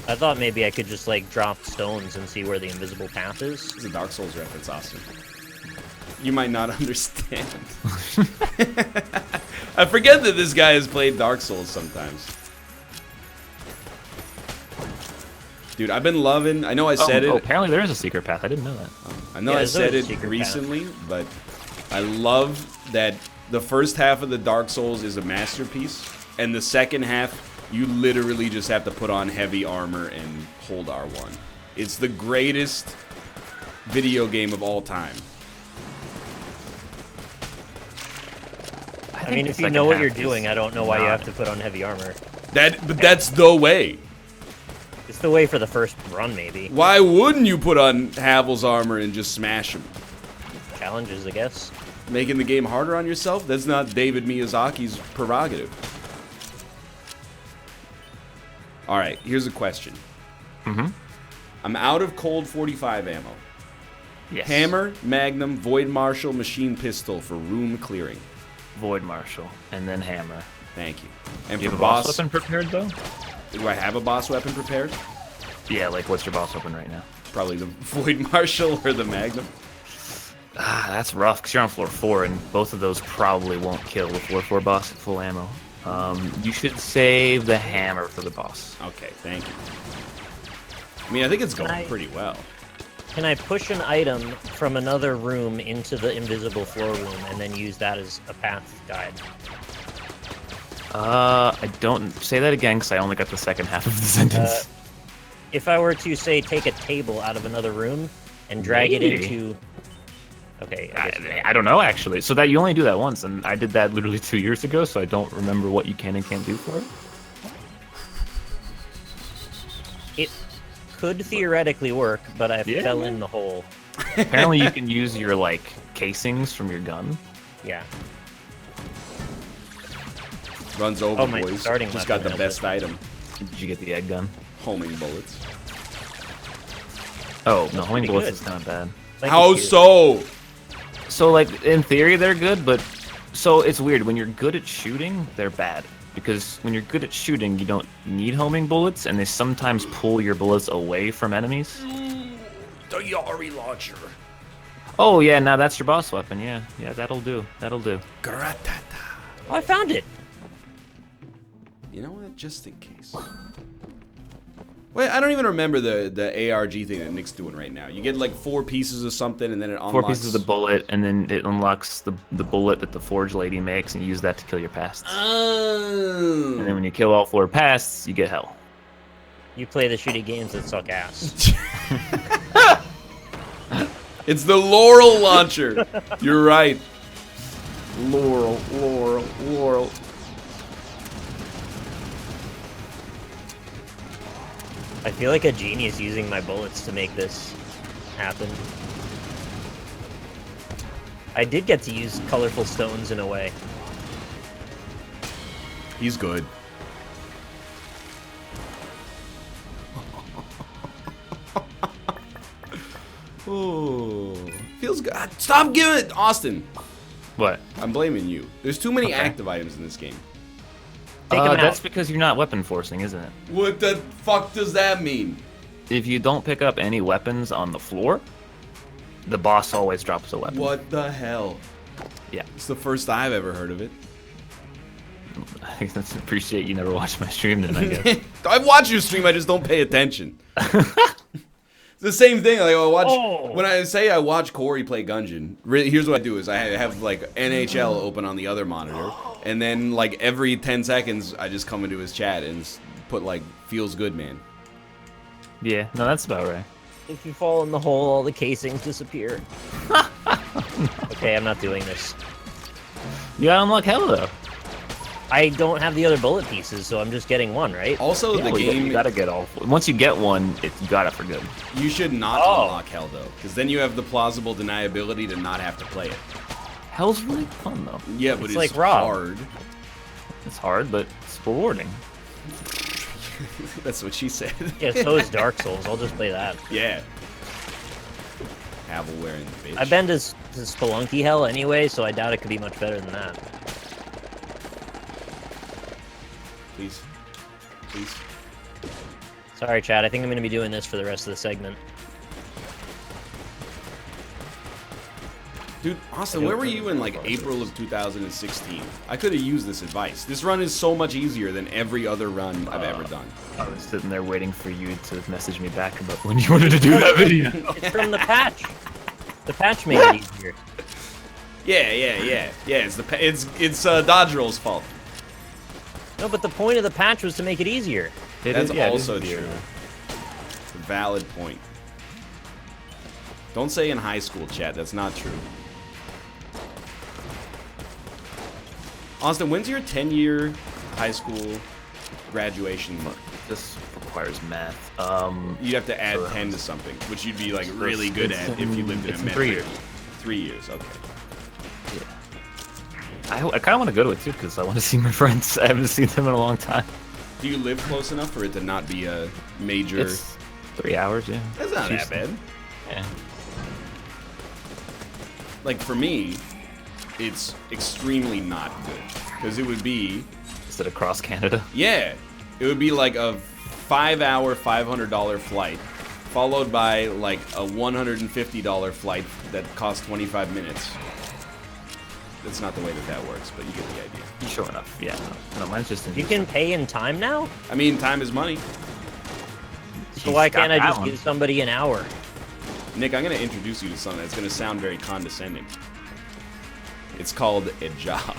I thought maybe I could just like drop stones and see where the invisible path is. It's a Dark Souls reference, Austin. You might not understand. I forget that this guy has played Dark Souls sometimes. Dude, I've been loving... I know I said it. Apparently there is a secret path. I didn't know that. I know Yeah, I there's said always it a secret recently, but I love that the first half of the Dark Souls is a masterpiece, and the second half, you literally just have to put on heavy armor and hold R1. It's the greatest video game of all time. I mean, if you know what you're doing, I don't know why you have to put on heavy armor. But that's the way. It's the way for the first run, maybe. Why wouldn't you put on Havel's armor and just smash him? Challenges, I guess. Making the game harder on yourself? That's not David Miyazaki's prerogative. All right, here's a question. Mm-hmm. I'm out of cold 45 ammo. Yes. Hammer, Magnum, Void Marshal, Machine Pistol for room clearing. Void Marshal, and then Hammer. Thank you. And Do you for have a boss weapon prepared, though? Do I have a boss weapon prepared? Yeah, like, what's your boss weapon right now? Probably the Void Marshal or the Magnum. Ah, that's rough, because you're on floor 4, and both of those probably won't kill the floor 4 boss at full ammo. You should save the Hammer for the boss. Okay, thank you. I mean, I think it's going pretty well. Can I push an item from another room into the invisible floor room and then use that as a path guide? I don't... Say that again, because I only got the second half of the sentence. If I were to, say, take a table out of another room and drag it into... Okay, I don't know, actually. So that you only do that once, and I did that literally 2 years ago, so I don't remember what you can and can't do for it. It could theoretically work, but I fell in the hole. Apparently you can use your, like, casings from your gun. Yeah. Runs over, my boys. starting Just got weapon the best item. Did you get the egg gun? Homing bullets. Oh, no, homing pretty bullets good. is not bad. How so? So, like, in theory, they're good, but... So, it's weird. When you're good at shooting, they're bad. Because when you're good at shooting, you don't need homing bullets, and they sometimes pull your bullets away from enemies. The Yari launcher. Oh, yeah, now that's your boss weapon. Yeah, that'll do. That'll do. Gratata. Oh, I found it! You know what? Just in case. Wait, I don't even remember the ARG thing that Nick's doing right now. You get like 4 pieces of something, and then it unlocks... 4 pieces of the bullet, and then it unlocks the bullet that the Forge Lady makes, and you use that to kill your pasts. Oh. And then when you kill all 4 pasts, you get hell. You play the shitty games that suck ass. It's the Laurel launcher. You're right. Laurel. I feel like a genius using my bullets to make this happen. I did get to use colorful stones in a way. He's good. Oh, feels good. Stop giving it, Austin. What? I'm blaming you. There's too many active items in this game. Take 'em out. That's because you're not weapon forcing, isn't it? What the fuck does that mean? If you don't pick up any weapons on the floor, the boss always drops a weapon. What the hell? Yeah. It's the first I've ever heard of it. I appreciate you never watched my stream then, I guess. I've watched your stream, I just don't pay attention. It's the same thing. Like when I say I watch Cory play Gungeon, here's what I do: is I have like NHL open on the other monitor, and then like every 10 seconds I just come into his chat and put like "feels good, man." Yeah, no, that's about right. If you fall in the hole, all the casings disappear. Okay, I'm not doing this. You gotta unlock hell though. I don't have the other bullet pieces, so I'm just getting one, right? Also, the game you gotta get all. Once you get one, you got it for good. You should not unlock hell though, because then you have the plausible deniability to not have to play it. Hell's really fun though. Yeah, but It's it's like Rob. hard. It's hard, but it's rewarding. That's what she said. Yeah, so is Dark Souls. I'll just play that. Yeah. Havel wearing the bitch. I've been to Spelunky Hell anyway, so I doubt it could be much better than that. Please. Please. Sorry, Chad. I think I'm going to be doing this for the rest of the segment. Dude, Austin, where were you in like April of 2016? I could have used this advice. This run is so much easier than every other run I've ever done. I was sitting there waiting for you to message me back about when you wanted to do that video. It's from the patch. The patch made it easier. Yeah. It's Dodge Roll's fault. No, but the point of the patch was to make it easier. That's also true. Valid point. Don't say in high school, chat. That's not true. Austin, when's your 10-year high school graduation? This requires math. You'd have to add 10 to something, which you'd be like really good at if you lived in a metro. 3 years. 3 years, okay. Yeah. I kind of want to go to it too because I want to see my friends. I haven't seen them in a long time. Do you live close enough for it to not be a major? It's 3 hours, yeah. That's not that bad. Yeah. Like for me, it's extremely not good because it would be. Is it across Canada? Yeah, it would be like a 5-hour, $500 flight, followed by like a $150 flight that costs 25 minutes. That's not the way that works, but you get the idea. Sure enough, yeah. No, mine's just in You can pay in time now? I mean, time is money. So why can't I just give somebody an hour? Nick, I'm going to introduce you to something that's going to sound very condescending. It's called a job.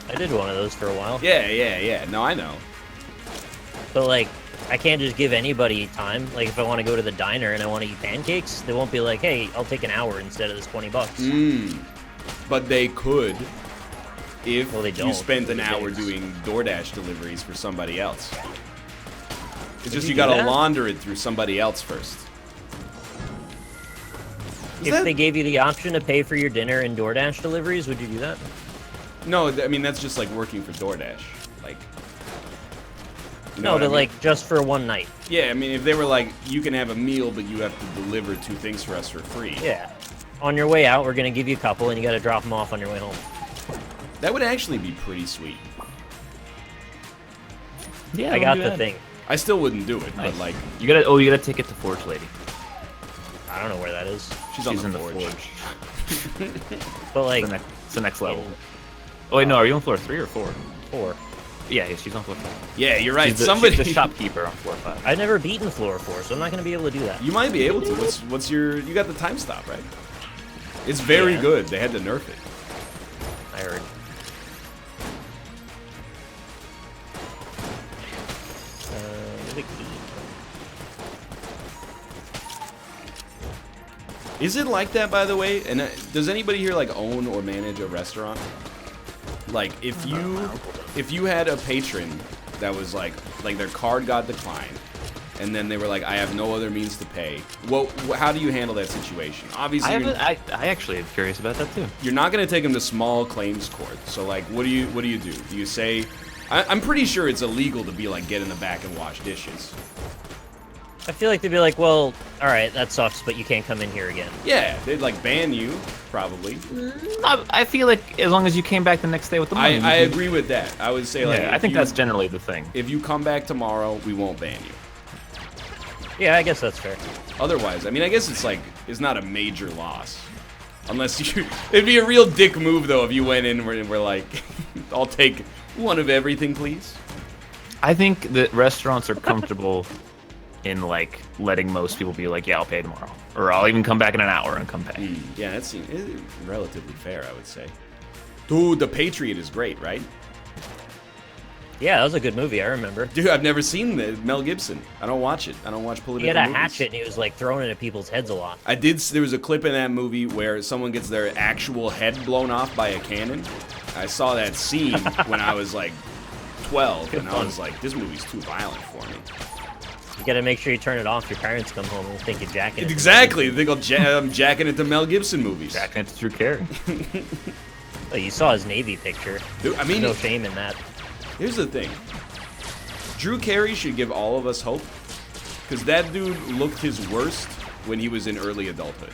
I did one of those for a while. Yeah. No, I know. But, like, I can't just give anybody time. Like, if I want to go to the diner and I want to eat pancakes, they won't be like, hey, I'll take an hour instead of this $20. But they could if Well, they you don't. spent an They're hour dicks. doing DoorDash deliveries for somebody else. It's just you you do gotta that? launder it through somebody else first. If they gave you the option to pay for your dinner in DoorDash deliveries, would you do that? No, I mean that's just like working for DoorDash. Like, you know No, what but I mean? like just for one night. Yeah, I mean if they were like, you can have a meal, but you have to deliver 2 things for us for free. Yeah. On your way out, we're gonna give you a couple, and you gotta drop them off on your way home. That would actually be pretty sweet. Yeah, I got the thing. I still wouldn't do it, Nice. but like, You gotta take it to Forge Lady. I don't know where that is. she's on She's the in the forge. But like It's the next level. Oh wait, no, are you on floor 3 or 4? 4. Yeah, she's on floor 5. Yeah, you're right. She's the, Somebody, she's the shopkeeper on floor 5. I've never beaten floor 4, so I'm not gonna be able to do that. you might be able to. What's your? You got the time stop, right? It's very Yeah. good. They had to nerf it. I heard. The key. Is it like that, by the way? And does anybody here like own or manage a restaurant? Like, if you had a patron that was like their card got declined, and then they were like, I have no other means to pay. How do you handle that situation? Obviously, I actually am curious about that too. you're not going to take them to small claims court. So like, what do you do? Do you say? I'm pretty sure it's illegal to be like, get in the back and wash dishes. I feel like they'd be like, well, all right, that sucks, but you can't come in here again. Yeah, they'd like ban you, probably. I feel like as long as you came back the next day with the money. I agree with that. I would say like, Yeah, I if think you- that's generally the thing. if you come back tomorrow, we won't ban you. Yeah, I guess that's fair. Otherwise, I mean, I guess it's not a major loss. Unless you, it'd be a real dick move though if you went in and were like, I'll take one of everything, please. I think that restaurants are comfortable in like letting most people be like, yeah, I'll pay tomorrow, or I'll even come back in an hour and come pay. Yeah, that seems relatively fair, I would say. Dude, The Patriot is great, right? Yeah, that was a good movie, I remember. Dude, I've never seen the Mel Gibson. I don't watch it. I don't watch political He had a movies. hatchet and he was like throwing it at people's heads a lot. There was a clip in that movie where someone gets their actual head blown off by a cannon. I saw that scene when I was like 12, and I was like, this movie's too violent for me. You gotta make sure you turn it off. Your parents come home and think you're jacking it. Exactly. They go, I'm jacking it to Mel Gibson movies. Jacking it through Cory. Oh, you saw his Navy picture. Dude, I mean, No shame in that. here's the thing. Drew Carey should give all of us hope, because that dude looked his worst when he was in early adulthood.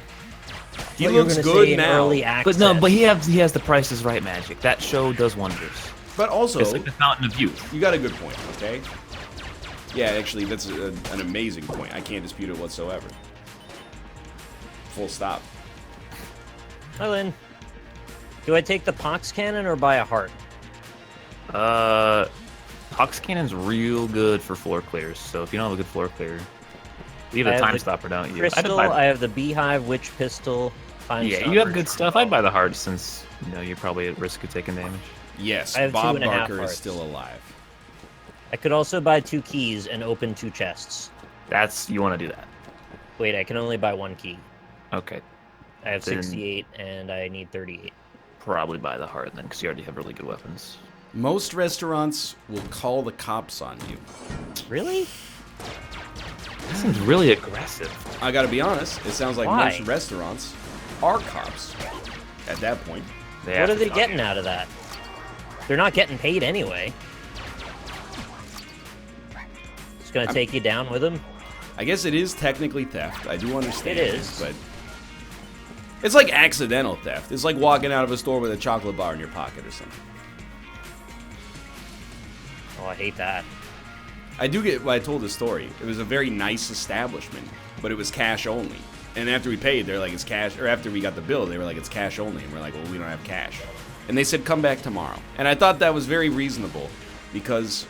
He Well, you were looks gonna good say in now, Early access. But no, but he has the Price is Right magic. That show does wonders. but also, It's like the Fountain of Youth. you got a good point, okay? Yeah, actually, that's an amazing point. I can't dispute it whatsoever. Full stop. Hi, Lynn. Do I take the pox cannon or buy a heart? Pox Cannon's real good for floor clears. So if you don't have a good floor clear, leave I a have time the stopper, don't you? Crystal, I have the Beehive Witch Pistol. Time Yeah, stopper. you have good stuff. I'd buy the heart since you're probably at risk of taking damage. Yes, I have Bob 2.5 Barker is hearts. still alive. I could also buy 2 keys and open 2 chests. You want to do that. Wait, I can only buy 1 key. Okay, I have Then- 68 and I need 38. probably buy the heart then, because you already have really good weapons. Most restaurants will call the cops on you. Really? That seems really aggressive. I gotta be honest, it sounds like Why? most restaurants are cops. at that point. What are they getting out of that? They're not getting paid anyway. It's gonna take you down with them. I guess it is technically theft. I do understand It is. but it's like accidental theft. It's like walking out of a store with a chocolate bar in your pocket or something. Oh, I hate that. I do get. Well, I told the story. It was a very nice establishment, but it was cash only. And after we paid, they're like, it's cash. Or after we got the bill, they were like, it's cash only. And we're like, well, we don't have cash. And they said, come back tomorrow. And I thought that was very reasonable, because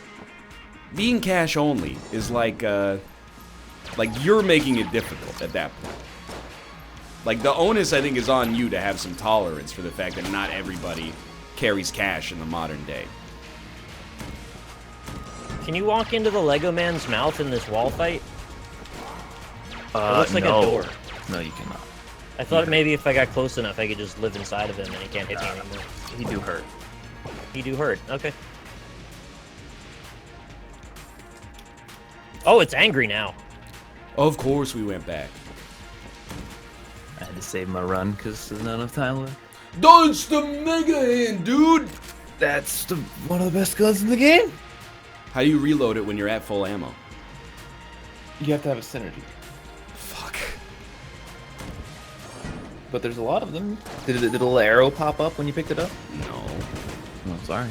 being cash only is like you're making it difficult at that point. Like, the onus, I think, is on you to have some tolerance for the fact that not everybody carries cash in the modern day. Can you walk into the Lego man's mouth in this wall fight? It looks like no. a door. No, you cannot. I thought maybe if I got close enough, I could just live inside of him and he can't hit me anymore. He do hurt. He do hurt. Okay. Oh, it's angry now. Of course we went back. I had to save my run because there's not enough time left. That's the Mega Hand, dude! That's one of the best guns in the game. How do you reload it when you're at full ammo? You have to have a synergy. Fuck. But there's a lot of them. Did a little arrow pop up when you picked it up? No. Oh, sorry.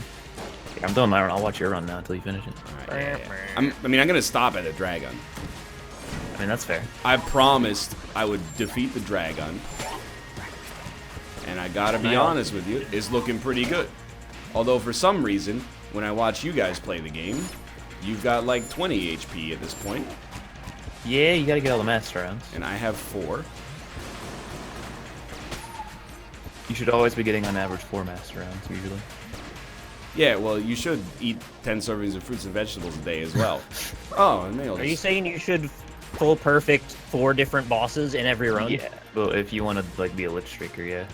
Yeah, I'm doing my run. I'll watch your run now until you finish it. Alright, yeah. I'm gonna stop at the Dragon. I mean, that's fair. I promised I would defeat the Dragon. And I gotta be honest with you, it's looking pretty good. Although for some reason, when I watch you guys play the game, you've got like 20 HP at this point. Yeah, you gotta get all the master rounds. And I have 4. You should always be getting on average 4 master rounds, usually. Yeah, well, you should eat 10 servings of fruits and vegetables a day as well. Oh, I nailed it. Are you saying you should full perfect 4 different bosses in every run? Yeah, but if you want to like be a lich streaker, yeah.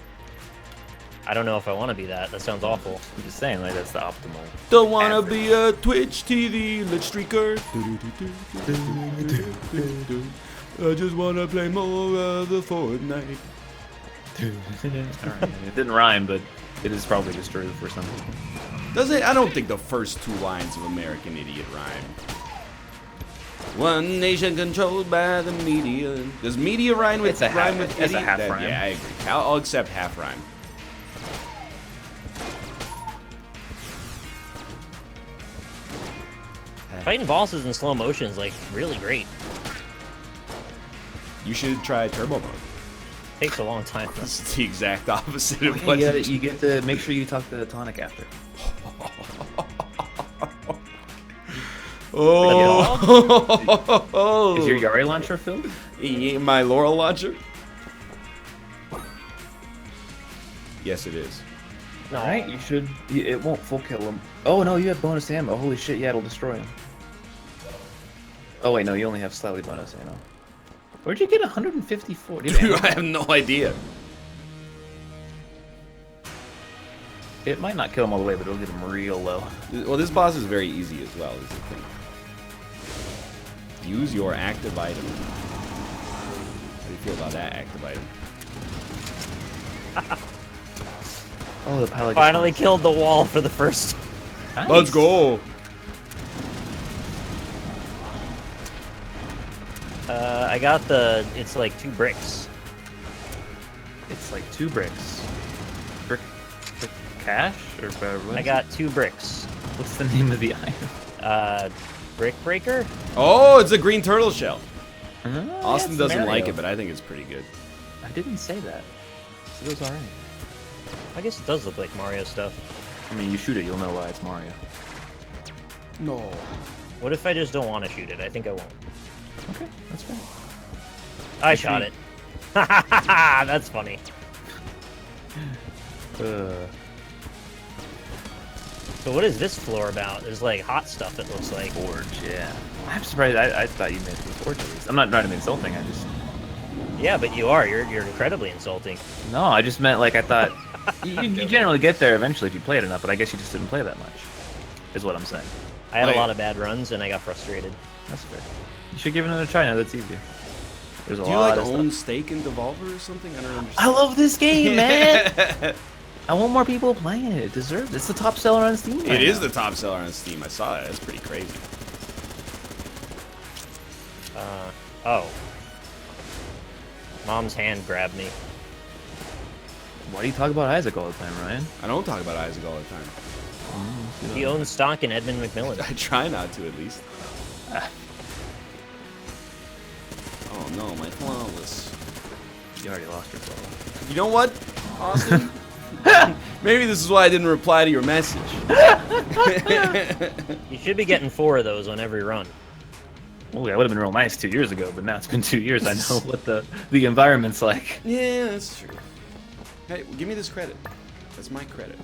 I don't know if I want to be that. That sounds awful. I'm just saying, like, that's the optimal. Don't wanna be a Twitch TV lit streaker. I just wanna play more of the Fortnite. Alright, it didn't rhyme, but it is probably just true for some people. Does it? I don't think the first 2 lines of American Idiot rhyme. One nation controlled by the media. Does media rhyme with It's a rhyme half- with it's a idiot? half That- rhyme. Yeah, I agree. I'll accept half rhyme. Fighting bosses in slow motion is like really great. You should try turbo mode. Takes a long time. This is the exact opposite of Okay, what you get to make sure you talk to Tonic after. Oh, Is your Yari launcher filled? my Laurel launcher? Yes, it is. Alright, you should. It won't full kill him. Oh no, you have bonus ammo. Holy shit, yeah, it'll destroy him. Oh wait, no, you only have slightly bonus ammo. Where'd you get 154? Do you have Dude, ammo? I have no idea. It might not kill him all the way, but it'll get him real low. Well, this boss is very easy as well, is the thing. Use your active item. How do you feel about that active item? Oh, the pilot Finally killed the wall for the first. Nice. Let's go! I got the. It's like 2 bricks. It's like 2 bricks. Brick cash? Or what? I got 2 bricks. What's the name of the item? Brick breaker. Oh, it's a green turtle shell. Oh, Austin yeah, doesn't Mario. like it, but I think it's pretty good. I didn't say that. It was alright. I guess it does look like Mario stuff. I mean, you shoot it, you'll know why it's Mario. No. What if I just don't want to shoot it? I think I won't. Okay, that's fine. I shot it. That's funny. So what is this floor about? There's like hot stuff, it looks like. Forge, yeah. I'm surprised. I thought you meant the Forge at least. I'm not trying to be insulting. I just. Yeah, but you are. You're incredibly insulting. No, I just meant like I thought. you generally get there eventually if you play it enough, but I guess you just didn't play that much. Is what I'm saying. I had Wait. a lot of bad runs and I got frustrated. That's fair. You should give it another try now. That's easier. There's a Do you lot like of own stuff. stake in Devolver or something? I don't understand. I love this game, man. I want more people playing it. It deserves it. It's the top seller on Steam. It is the top seller on Steam. I saw it. That's pretty crazy. Oh. Mom's hand grabbed me. Why do you talk about Isaac all the time, Ryan? I don't talk about Isaac all the time. He owns stock in Edmund McMillan. I try not to, at least. Oh no, my flawless. You already lost your ball. You know what, Austin? Maybe this is why I didn't reply to your message. You should be getting 4 of those on every run. Oh, that would have been real nice 2 years ago, but now it's been 2 years. I know what the environment's like. Yeah, that's true. Hey, give me this credit. That's my credit.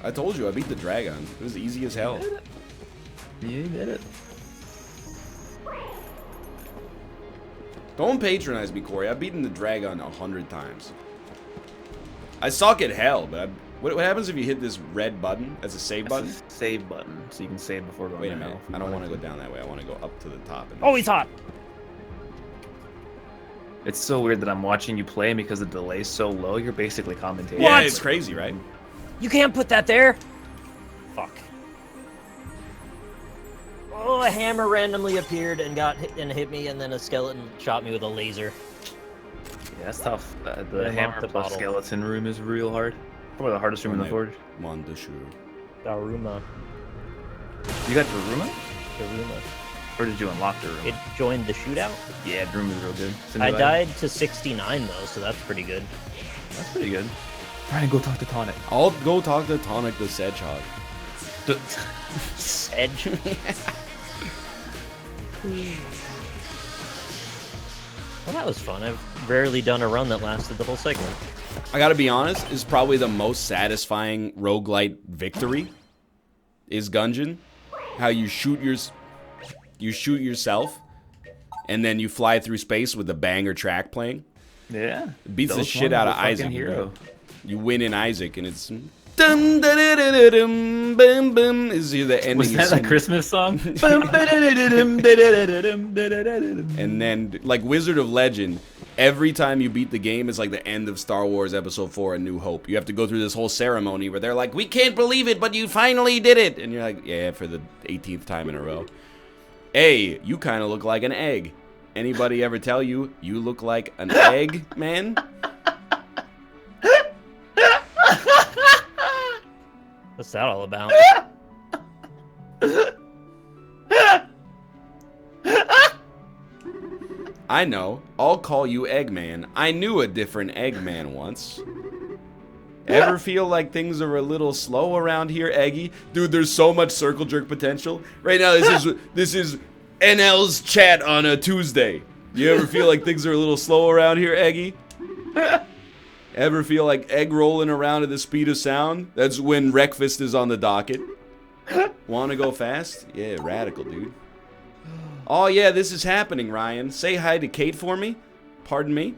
I told you, I beat the dragon. It was easy as hell. You did it. Don't patronize me, Cory. I've beaten the dragon 100 times. I suck at hell, but what happens if you hit this red button as a save button? That's a save button, so you can save before going Wait a to minute. hell. I don't want to go down that way. I want to go up to the top. And Oh, he's hot. It's so weird that I'm watching you play, and because the delay's so low, you're basically commentating. yeah, What? it's crazy, right? You can't put that there. Fuck. Oh, a hammer randomly appeared and hit me, and then a skeleton shot me with a laser. Yeah, that's tough. I The want hammer the plus bottle. skeleton room is real hard. Probably the hardest room in the forge. Mondashu. Daruma. You got Daruma? Daruma. Or did you unlock the room? It joined the shootout. Yeah, Daruma's real good. I died to 69 though, so that's pretty good. That's pretty good. Ryan, go talk to Tonic. I'll go talk to Tonic the Sedgehog. Edge. Well, that was fun. I've rarely done a run that lasted the whole segment. I gotta be honest, is probably the most satisfying roguelite victory is Gungeon. How you shoot yourself and then you fly through space with a banger track playing. Yeah. It beats the Those shit ones out are of fucking Isaac. hero. You win in Isaac and it's dum da da da da dum bum bum is the ending. Was you that sing. a Christmas song? And then, like Wizard of Legend, every time you beat the game, it's like the end of Star Wars Episode 4, A New Hope. You have to go through this whole ceremony where they're like, we can't believe it, but you finally did it. And you're like, yeah, for the 18th time in a row. Hey, you kind of look like an egg. Anybody ever tell you you look like an egg, man? What's that all about? I know. I'll call you Eggman. I knew a different Eggman once. Ever feel like things are a little slow around here, Eggy? Dude, there's so much circle jerk potential. Right now, this is NL's chat on a Tuesday. You ever feel like things are a little slow around here, Eggy? Ever feel like egg rolling around at the speed of sound? That's when breakfast is on the docket. Want to go fast? Yeah, radical, dude. Oh, yeah, this is happening, Ryan. Say hi to Kate for me. Pardon me?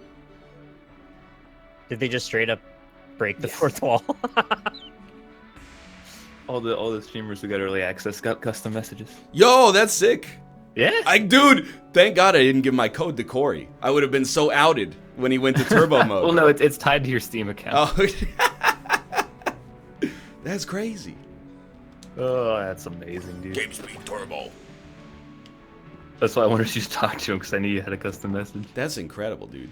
Did they just straight up break the fourth wall? all the streamers who got early access got custom messages. Yo, that's sick. Yeah. Dude, thank God I didn't give my code to Cory. I would have been so outed when he went to turbo mode. Well, no, it's tied to your Steam account. Oh, that's crazy. Oh, that's amazing, dude. GameSpeed Turbo. That's why I wanted you to talk to him, because I knew you had a custom message. That's incredible, dude.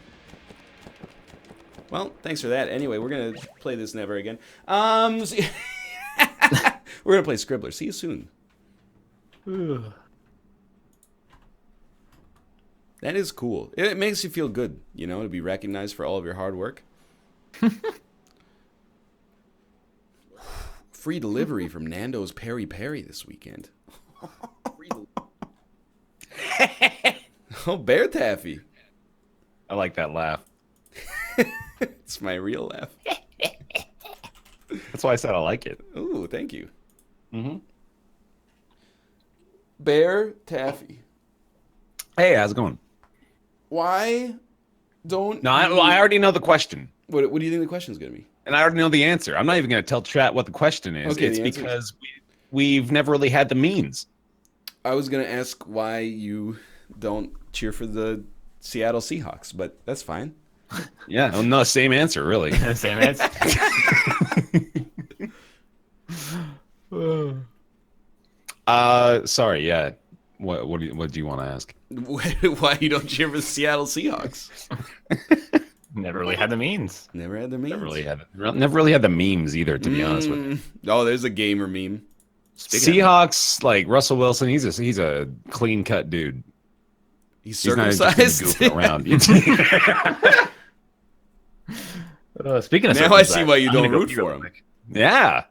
Well, thanks for that. Anyway, we're gonna play this never again. We're gonna play Scribbler. See you soon. That is cool. It makes you feel good, you know, to be recognized for all of your hard work. Free delivery from Nando's Peri Peri this weekend. Oh, Bear Taffy. I like that laugh. It's my real laugh. That's why I said I like it. Ooh, thank you. Mm-hmm. Bear Taffy. Hey, how's it going? Why don't No, I already know the question. What do you think the question's going to be? And I already know the answer. I'm not even going to tell chat what the question is. Okay, it's the answer is- because we've never really had the means. I was going to ask why you don't cheer for the Seattle Seahawks, but that's fine. Yeah, no, same answer, really. Same answer. Sorry, yeah. What do you want to ask? Why you don't cheer for the Seattle Seahawks? Never really had the means. Never had the memes. Never really had the memes either, to be honest with you. Oh, there's a gamer meme. Seahawks, like Russell Wilson, he's a clean cut dude. He's He's not circumcised. just goofing around. Speaking of Now I see circumcised, why you I'm don't gonna go root pee for real him. quick. Yeah.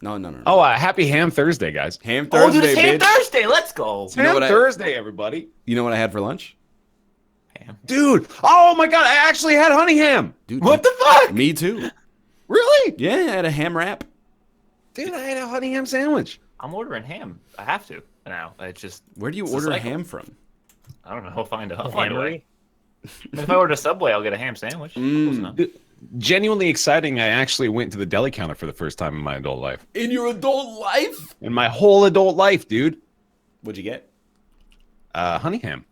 No. Oh, happy Ham Thursday, guys. Ham Oh, dude, Thursday, it's Ham bitch. Thursday. Let's go. You know Ham what Thursday, everybody. You know what I had for lunch? Ham. Dude, oh my God, I actually had honey ham. Dude, What the fuck? Me too. Really? Yeah, I had a ham wrap. Dude, I had a honey ham sandwich. I'm ordering ham. I have to now. It's just Where do you It's a order a cycle. ham from? I don't know. I'll find out. I'll find a way. Hammery? If I order a Subway, I'll get a ham sandwich. Close enough. Genuinely exciting. I actually went to the deli counter for the first time in my adult life. In your adult life? In my whole adult life, dude. What'd you get? Honey ham.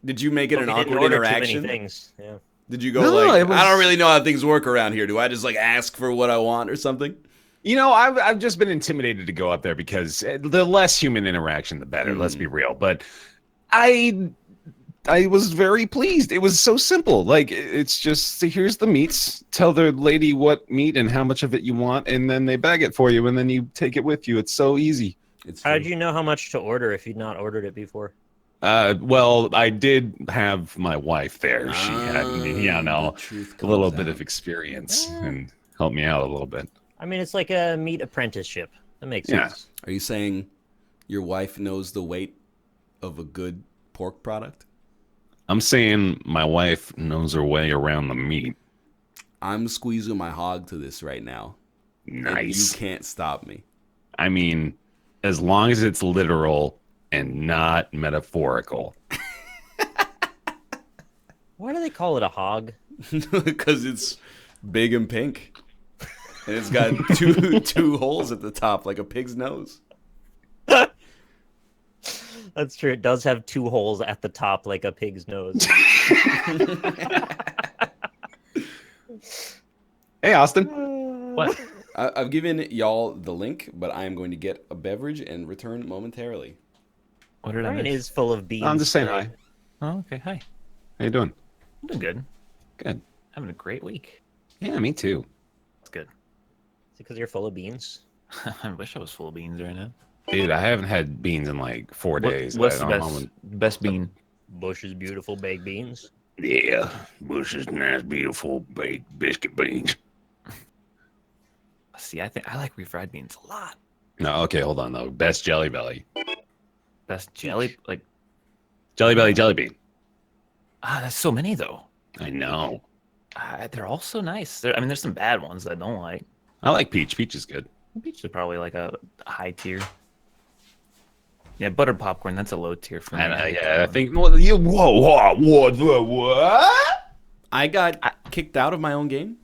Did you make it Hope an you didn't awkward order too interaction? many things. Yeah. Did you go No, like, it was- I don't really know how things work around here. Do I just like ask for what I want or something? You know, I've just been intimidated to go up there because the less human interaction, the better. Let's be real. But I was very pleased. It was so simple. Like, it's just, here's the meats. Tell the lady what meat and how much of it you want, and then they bag it for you, and then you take it with you. It's so easy. It's How true. did you know how much to order if you'd not ordered it before? Well, I did have my wife there. She had, the truth a little comes bit out. of experience and helped me out a little bit. I mean, it's like a meat apprenticeship. That makes Yeah. sense. Are you saying your wife knows the weight of a good pork product? I'm saying my wife knows her way around the meat. I'm squeezing my hog to this right now. and Nice. you can't stop me. I mean, as long as it's literal and not metaphorical. Why do they call it a hog? Because it's big and pink. And it's got two holes at the top like a pig's nose. That's true. It does have two holes at the top like a pig's nose. Hey, Austin. What? I've given y'all the link, but I am going to get a beverage and return momentarily. What did I Ryan miss? is full of beans. I'm just saying hi. Oh, okay. Hi. How you doing? I'm doing good. Good. Having a great week. Yeah, me too. It's good. Is it because you're full of beans? I wish I was full of beans right now. Dude, I haven't had beans in like 4 days. What's I the don't know best bean? Bush's beautiful baked beans. Yeah, Bush's nice, beautiful baked biscuit beans. See, I think I like refried beans a lot. No, okay, hold on though. Best Jelly Belly. Best jelly, like Jelly Belly jelly bean. that's so many though. I know. They're all so nice. There's some bad ones that I don't like. I like peach. Peach is good. Peach is probably like a high tier. Yeah, buttered popcorn. That's a low tier for me. I think. Whoa, what? I got kicked out of my own game.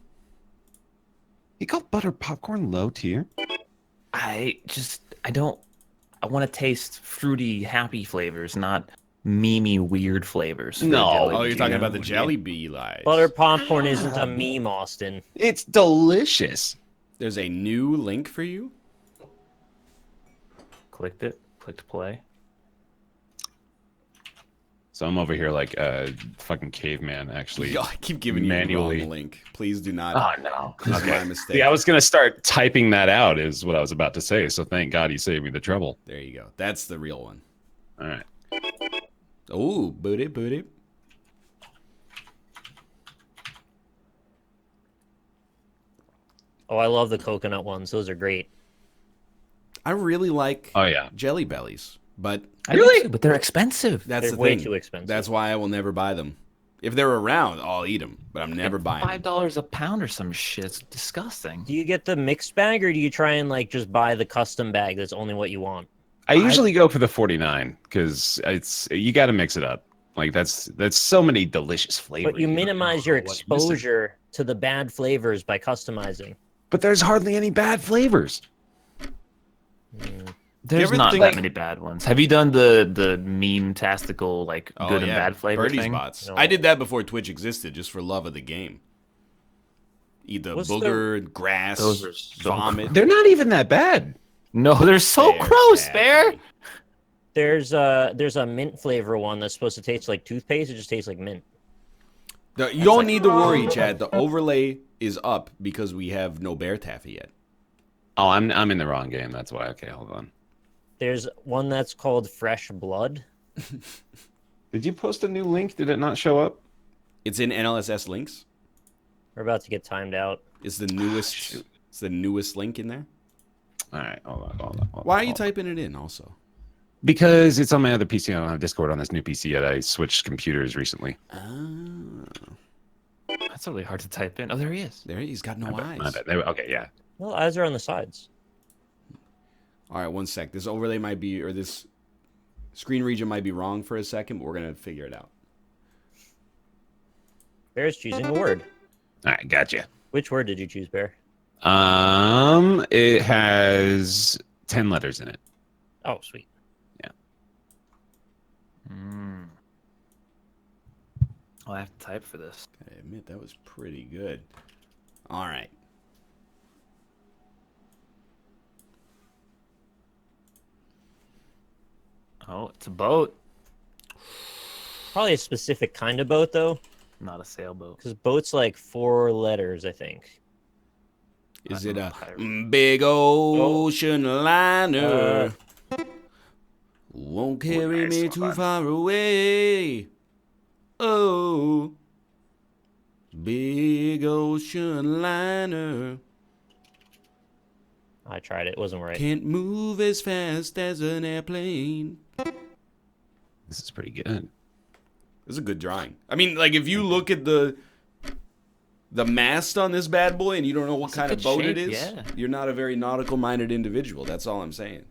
You call buttered popcorn low tier? I want to taste fruity, happy flavors, not memey, weird flavors. for No. jelly Oh, you're bean. talking about the jelly bee lies. Butter popcorn isn't a meme, Austin. It's delicious. There's a new link for you. Clicked play. So I'm over here like a fucking caveman, actually. Yo, I keep giving you Manually. the wrong link. Please do not. Oh no. This is my mistake. See, I was gonna start typing that out, is what I was about to say. So thank God he saved me the trouble. There you go. That's the real one. All right. Oh, booty. Oh, I love the coconut ones. Those are great. I really like Oh yeah. Jelly Bellies, but Really? But they're expensive. that's They're the way thing. too expensive. That's why I will never buy them. If they're around, I'll eat them, but I'm never buying them. $5 a pound or some shit. It's disgusting. Do you get the mixed bag or do you try and like just buy the custom bag that's only what you want? I usually go for the 49 because you got to mix it up. Like that's so many delicious flavors. But you don't minimize know your what you're missing. exposure to the bad flavors by customizing. But there's hardly any bad flavors. There's ever not think- that many bad ones. Have you done the meme-tastical, like, good and bad flavor Birdie thing? spots. No. I did that before Twitch existed, just for love of the game. Eat the What's booger, grass, Those are so vomit. They're not even that bad. No, they're so They're gross, bad. Bear. There's a mint flavor one that's supposed to taste like toothpaste. It just tastes like mint. You don't need to worry, Chad. The overlay is up because we have no bear taffy yet. Oh, I'm in the wrong game. That's why. Okay, hold on. There's one that's called Fresh Blood. Did you post a new link? Did it not show up? It's in NLSS links. We're about to get timed out. It's the newest. Shoot. It's the newest link in there. All right, hold on. Why are you typing it in? Also. Because it's on my other PC. I don't have Discord on this new PC yet. I switched computers recently. Oh, That's really hard to type in. Oh, there he is. there he's got no eyes. My bad. Okay, yeah. Well, eyes are on the sides. All right, one sec. This overlay might be, or this screen region might be wrong for a second, but we're gonna figure it out. Bear's choosing a word. All right, gotcha. Which word did you choose, Bear? It has 10 letters in it. Oh, sweet. Oh, I have to type for this. I admit that was pretty good. All right. Oh, it's a boat, Probably a specific kind of boat, though, not a sailboat. because boat's like 4 letters, I think. Is it a pirate. big ocean liner? Uh, Won't carry nice. me Hold too on. far away. Oh, big ocean liner I tried it. It wasn't right. can't move as fast as an airplane. This is pretty good. It's a good drawing. I mean, like if you look at the mast on this bad boy and you don't know what It's a kind of good boat it shape, is, yeah. you're not a very nautical-minded individual. That's all I'm saying.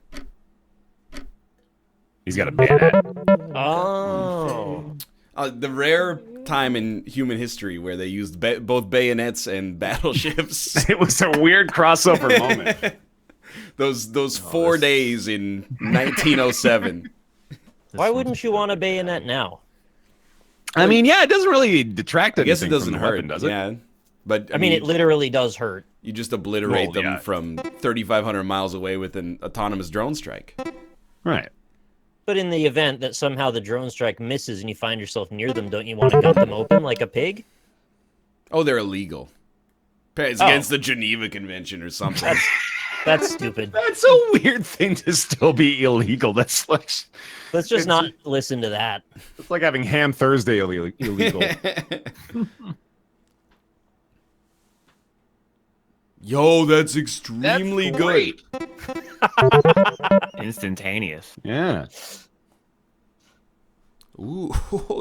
He's got a bayonet. Oh. The rare time in human history where they used both bayonets and battleships. It was a weird crossover moment. those 4 days in 1907. Why wouldn't you want a bayonet now? I mean, yeah, it doesn't really detract I anything guess it doesn't from the hurt, weapon, does it? Yeah, but I mean, it literally does hurt. you just obliterate Well, them yeah. from 3,500 miles away with an autonomous drone strike. Right. But in the event that somehow the drone strike misses and you find yourself near them, don't you want to gut them open like a pig? Oh, they're illegal. It's Oh. against the Geneva Convention or something. That's stupid. That's a weird thing to still be illegal. That's like Let's just not listen to that. it's like having Ham Thursday illegal. Yo, that's extremely good. Instantaneous. Yeah. Ooh,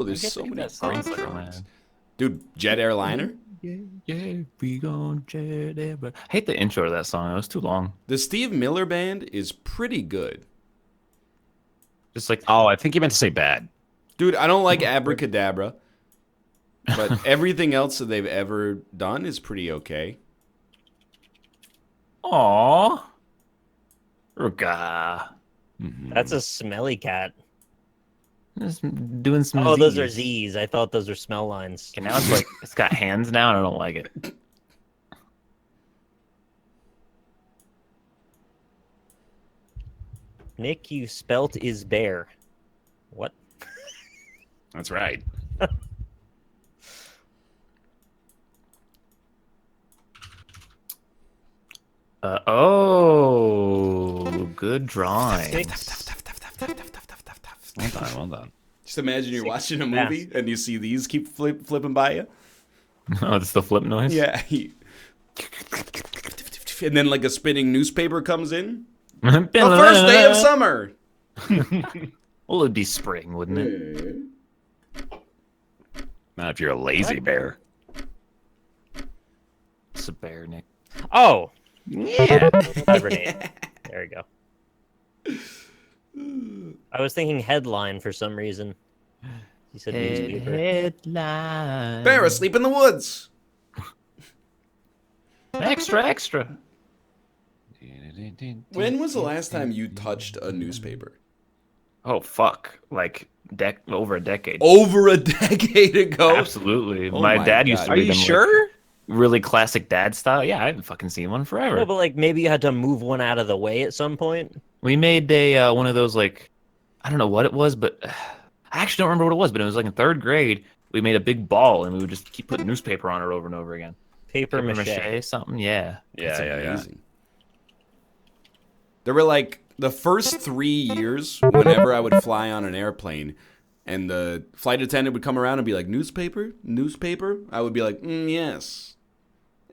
there's so many That great sounds like a drawings. man. Dude, jet airliner. Yeah, we gon' jet it, but I hate the intro to that song. It was too long. The Steve Miller Band is pretty good. Just like Oh, I think you meant to say bad. Dude, I don't like Abracadabra, but everything else that they've ever done is pretty okay. Aww. Ruga. That's a smelly cat. Just doing some Oh, those are Z's. Z's. I thought those were smell lines. Okay, now it's like it's got hands now and I don't like it. Nick, you spelt is bear. What? That's right. Good drawing. Well done. Just imagine you're watching a Fast. movie and you see these keep flipping by you. Oh, it's the flip noise. Yeah. And then like a spinning newspaper comes in. The The first day of summer. Well, it'd be spring, wouldn't it? Not if you're a lazy bear. It's a bear, Nick. Oh, Yeah. hibernate. There we go. I was thinking headline for some reason. He said newspaper. Headline. Bear asleep in the woods. Extra, extra. When was the last time you touched a newspaper? Oh fuck! Like over a decade. Over a decade ago? Absolutely. Oh my my dad used God. to Are read you them, like, sure? really classic dad style. Yeah, I haven't fucking seen one forever. No, but like maybe you had to move one out of the way at some point. We made a one of those, like, I don't know what it was, but I actually don't remember what it was. But it was like in third grade. We made a big ball and we would just keep putting newspaper on it over and over again. Paper mache. Something. Yeah. That's amazing. There were like the first 3 years, whenever I would fly on an airplane, and the flight attendant would come around and be like, "Newspaper, newspaper." I would be like, "Yes."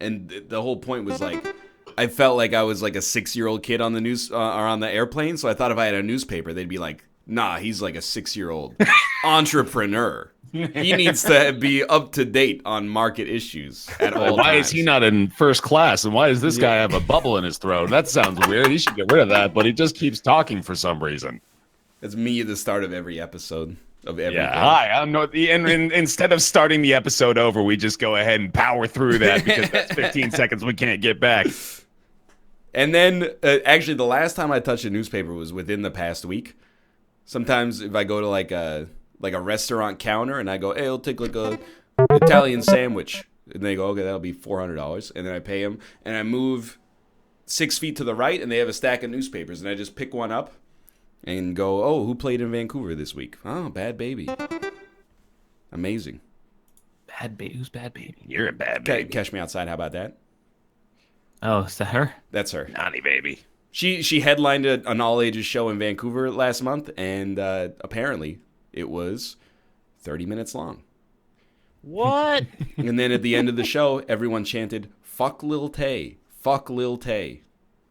And the whole point was like, I felt like I was like a 6-year-old kid on the news or on the airplane. So I thought if I had a newspaper, they'd be like, "Nah, he's like a 6-year-old entrepreneur. He needs to be up to date on market issues at all Why times." is he not in first class? And why does this guy have a bubble in his throat? That sounds weird. He should get rid of that, but he just keeps talking for some reason. That's me at the start of every episode of everything. Yeah, hi, I'm North. And instead of starting the episode over, we just go ahead and power through that because that's 15 seconds we can't get back. And then, actually, the last time I touched a newspaper was within the past week. Sometimes if I go to like a restaurant counter and I go, "Hey, I'll take like a Italian sandwich," and they go, "Okay, that'll be $400," and then I pay them, and I move 6 feet to the right, and they have a stack of newspapers, and I just pick one up and go, "Oh, who played in Vancouver this week? Oh, Bad Baby." Amazing. Bad baby. Who's bad baby? You're a bad baby. Catch Me Outside. How about that? Oh, is that her? That's her. Naughty baby. She headlined an all ages show in Vancouver last month, and apparently it was 30 minutes long. What? And then at the end of the show, everyone chanted, "Fuck Lil Tay, fuck Lil Tay."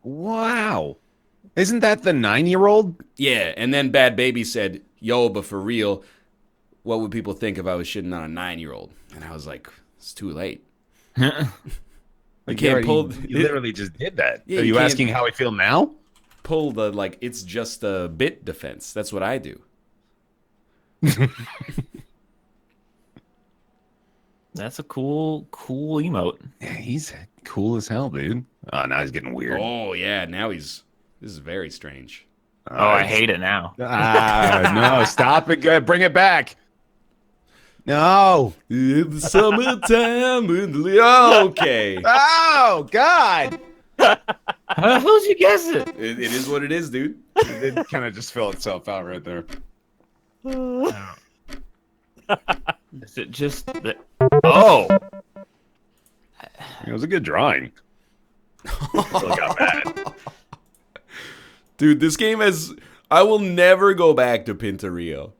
Wow. Isn't that the 9-year-old? Yeah, and then Bad Baby said, "Yo, but for real, what would people think if I was shitting on a 9-year-old?" And I was like, it's too late. Like can't pull- you literally just did that. Yeah, Are you you can't- asking how I feel now? Pull the, like, it's just a bit defense. That's what I do. That's a cool emote. Yeah, he's cool as hell, dude. Oh, now he's getting weird. Oh, yeah, now this is very strange. Oh, I hate it now. No, stop it. Bring it back. No. In the summertime. Okay. Oh, God. How the hell did you guess it? It is what it is, dude. It did kind of just fill itself out right there. Is it just that? Oh, It was a good drawing. Still got mad. Dude, this game has... I will never go back to Pinta-Rio.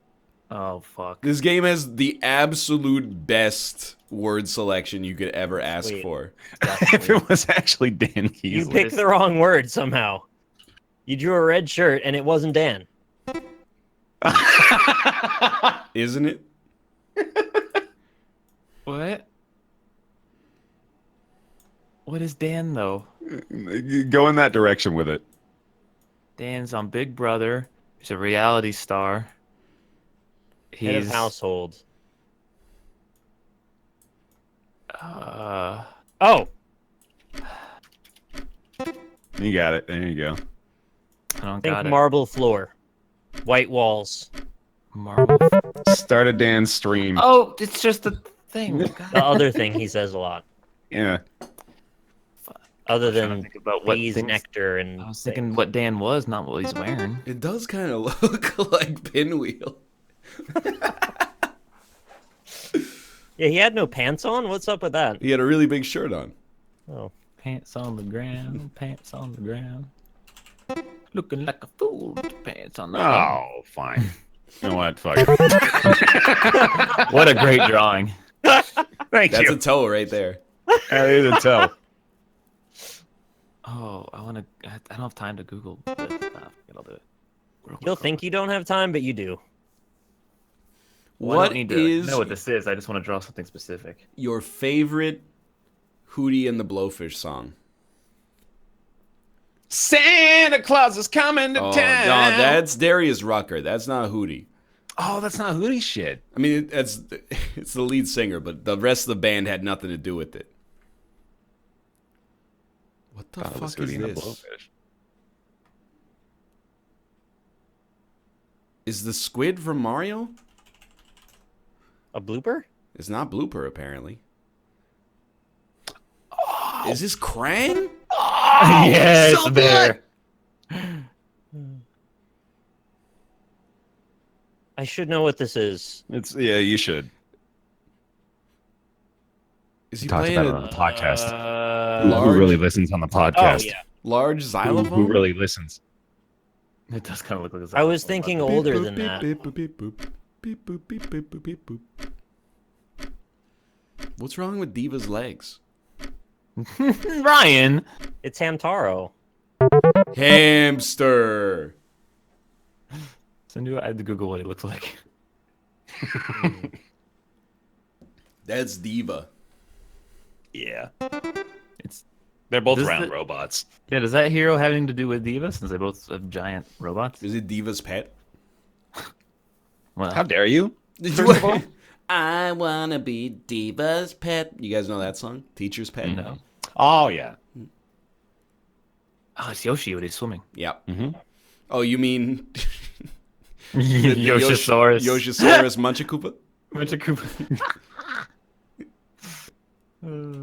oh fuck. This game has the absolute best word selection you could ever ask Sweet. for. If it was actually Dan You Keesley. picked the wrong word somehow. You drew a red shirt and it wasn't Dan. Isn't it? What? What is Dan though? Go in that direction with it. Dan's on Big Brother. He's a reality star. Head of He's household. uh Oh, You got it. There you go. I don't think got it. marble floor. White walls. Marble. Start a Dan stream. Oh, it's just a thing. The other thing he says a lot. Yeah. Other I'm trying than to think about what bees, things- nectar, and I was thinking what Dan was, not what he's wearing. It does kind of look like Pinwheel. Yeah, he had no pants on? What's up with that? He had a really big shirt on. Oh. Pants on the ground, pants on the ground. Looking like a fool with your pants on the ground. Oh, fine. You know what? Fuck it. What a great drawing. Thank That's you. a toe right there. That is a toe. Oh, I don't have time to Google this. I'll do it. Real quick, You'll think you don't have time, but you do. Well, I What don't need to is know what this is. I just want to draw something specific. your favorite Hootie and the Blowfish song? Santa Claus is coming to Oh, no, town. that's Darius Rucker. That's not Hootie. Oh, that's not Hootie shit. I mean, it's the lead singer, but the rest of the band had nothing to do with it. What the Thought it was fuck is eating a this? blowfish. Is the squid from Mario? A blooper? It's not Blooper, apparently. Is this Krang? Yes, so there. I should know what this is. It's you should. Is he Talked playing about it on a the podcast. large- Who really listens on the Oh podcast? yeah. large Who xylophone? really listens? It does kind of look like a I was xylophone, thinking but- older Beep, than boop, that. beep, boop, beep, boop. Beep, boop, beep, boop, boop, beep, boop. What's wrong with Diva's legs? Ryan. It's Hamtaro. Hamster. So I had to Google what he looks like. That's Diva. Yeah. It's They're both Does round the- robots. yeah. Does that hero having to do with Diva since they both have giant robots? Is it Diva's pet? Well, How dare you? Did First of all- I wanna be Diva's pet. You guys know that song? Teacher's Pet? no. Oh yeah. Oh, it's Yoshi when he's swimming. Yep. Mm-hmm. Oh, you mean Yoshisaurus. Yoshisaurus Munchakoopa? Munchakoopa.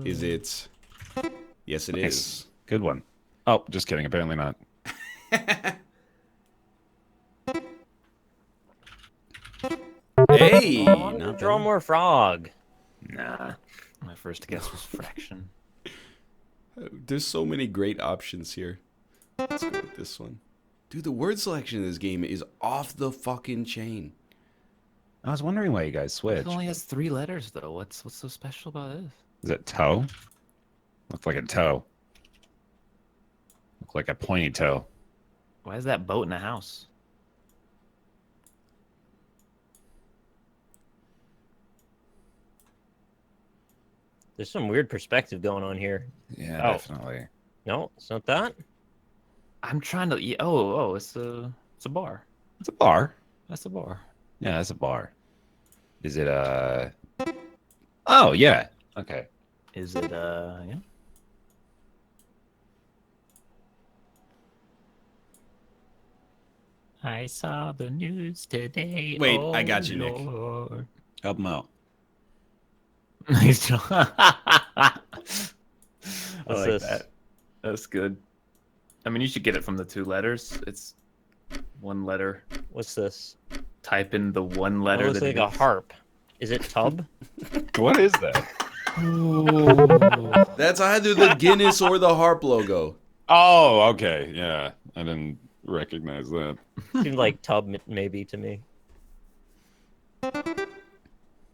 Is it? Yes, it is. Nice. Good one. Oh, just kidding. Apparently not. Hey, Oh, not draw bad. more frog. Nah. My first guess was fraction. There's so many great options here. Let's go with this one. Dude, the word selection in this game is off the fucking chain. I was wondering why you guys It switched. only has 3 letters though. What's so special about this? Is it toe? Looks like a toe. Look like a pointy toe. Why is that boat in a house? There's some weird perspective going on here. Yeah, Oh. definitely. No, it's not that. I'm trying to. Oh, it's a bar. It's a bar. That's a bar. Yeah, it's a bar. Is it Oh yeah. Okay. Is it yeah? I saw the news today. Wait, oh I got you, Nick. Lord. Help him out. Nice job. I What's like this? that. That's good. I mean, you should get it from the 2 letters. It's 1 letter. What's this? Type in the 1 It letter. looks that like it a is. harp. Is it tub? What is that? That's either the Guinness or the Harp logo. Oh, okay. Yeah. I didn't recognize that. Seemed like tub maybe to me.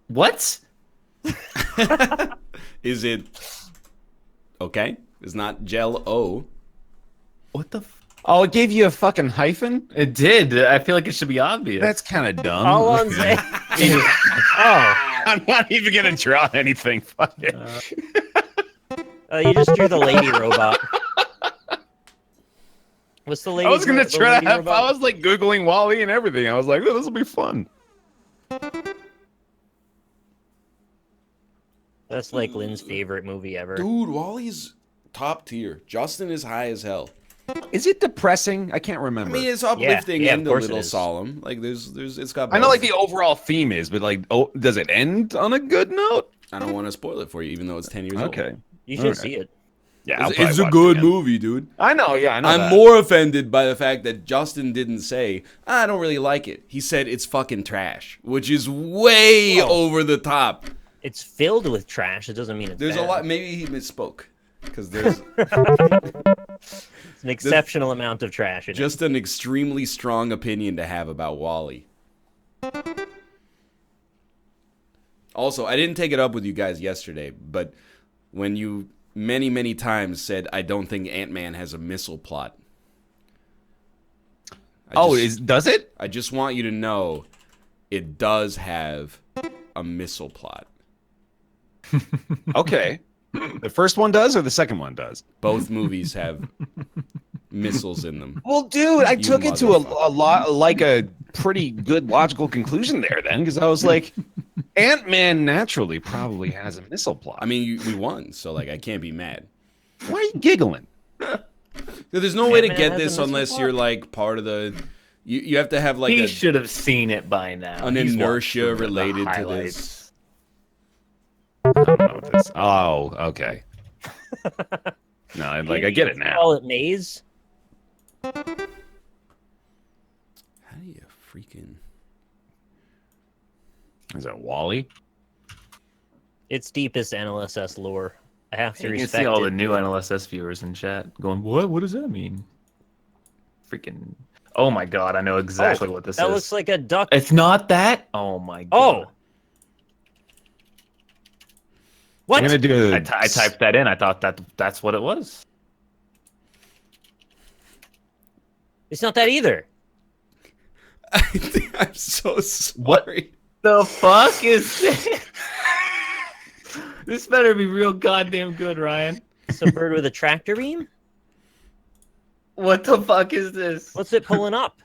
What? Is it okay? It's not Gel O. What the? Oh, it gave you a fucking hyphen? It did. I feel like it should be obvious. That's kind of dumb. All I'm saying. Oh, I'm not even gonna draw anything. Fuck it. you just drew the lady robot. What's the lady? I was gonna the try lady to have. robot? I was like googling Wally and everything. I was like, oh, this will be fun. That's like Lynn's favorite movie ever. Dude, Wally's top tier. Justin is high as hell. Is it depressing? I can't I remember. mean, it's uplifting yeah, of and a course it little is. solemn. Like it's got. I know, both. like the overall theme is, but like, oh, does it end on a good note? I don't want to spoil it for you, even though it's 10 years old. Okay. You should Alright. see it. Yeah, I'll It's probably a watch it good again. movie, dude. I know. Yeah, I know. I'm that. more offended by the fact that Justin didn't say, I don't really like it. He said it's fucking trash, which is way over the top. It's filled with trash. It doesn't mean it's There's a bad. lot. Maybe he misspoke. Because there's It's an exceptional amount of trash in it. just an extremely strong opinion to have about Wally. Also, I didn't take it up with you guys yesterday, but when you many, many times said, I don't think Ant-Man has a missile plot. Does it? I just want you to know it does have a missile plot. Okay. The first one does, or the second one does? Both movies have missiles in them. Well, dude, I You took it to a motherfucker. lot like a pretty good logical conclusion there. Then, because I was like, Ant-Man naturally probably has a missile plot. I mean, we won, so like I can't be mad. Why are you giggling? There's no way to Ant-Man get has a this missile unless pod? you're like part of the. You have to have like He should have seen it by now. an He's watched inertia the related to highlights. this. I don't know what this. Oh, okay. No, I get it now. Call it maze. How do you freaking? Is that Wally? It's deepest NLSS lore. I have to You can respect see all it. the new NLSS viewers in chat going, "What? What does that mean?" Freaking! Oh my god, I know exactly what this That is. looks like a duck. It's not that. Oh my god. Oh. What? I'm gonna do. I typed that in. I thought that's what it was. It's not that either. I'm so sorry. The fuck is this? This better be real goddamn good, Ryan. It's a bird with a tractor beam? What the fuck is this? What's it pulling up?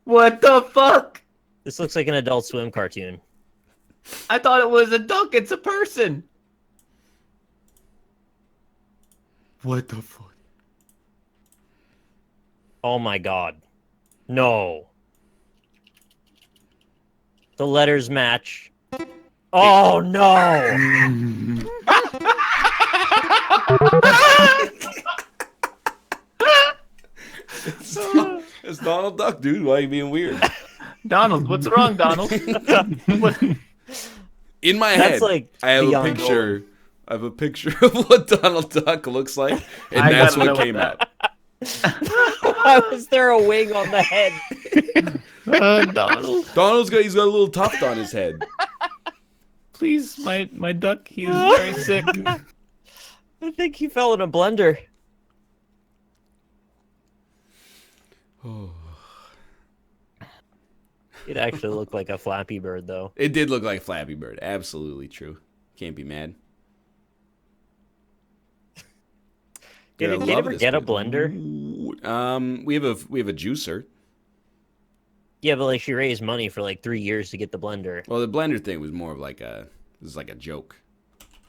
What the fuck? This looks like an Adult Swim cartoon. I thought it was a duck. It's a person. What the fuck? Oh my god. No. The letters match. Oh no! It's Donald Duck, dude. Why are you being weird? Donald, what's wrong, Donald? In my That's head, like I have a beyond picture. I have a picture of what Donald Duck looks like, and I that's gotta what know came out. Why was there a wing on the head? Donald, He's got a little tuft on his head. please, my duck, he is very sick. I think he fell in a blender. It actually looked like a Flappy Bird, though. It did look like Flappy Bird. Absolutely true. Can't be mad. Did Gotta it love ever this get a dude. blender? We have a juicer. Yeah, but like she raised money for like 3 years to get the blender. Well, the blender thing was more of like a joke.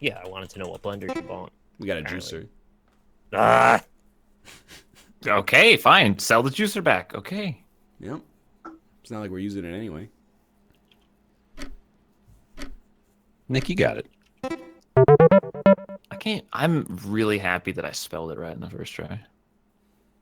Yeah, I wanted to know what blender she bought. We got a Apparently. juicer. Ah! Okay, fine. Sell the juicer back. Okay. Yep. It's not like we're using it anyway. Nick, you got it. I can't. I'm really happy that I spelled it right in the first try.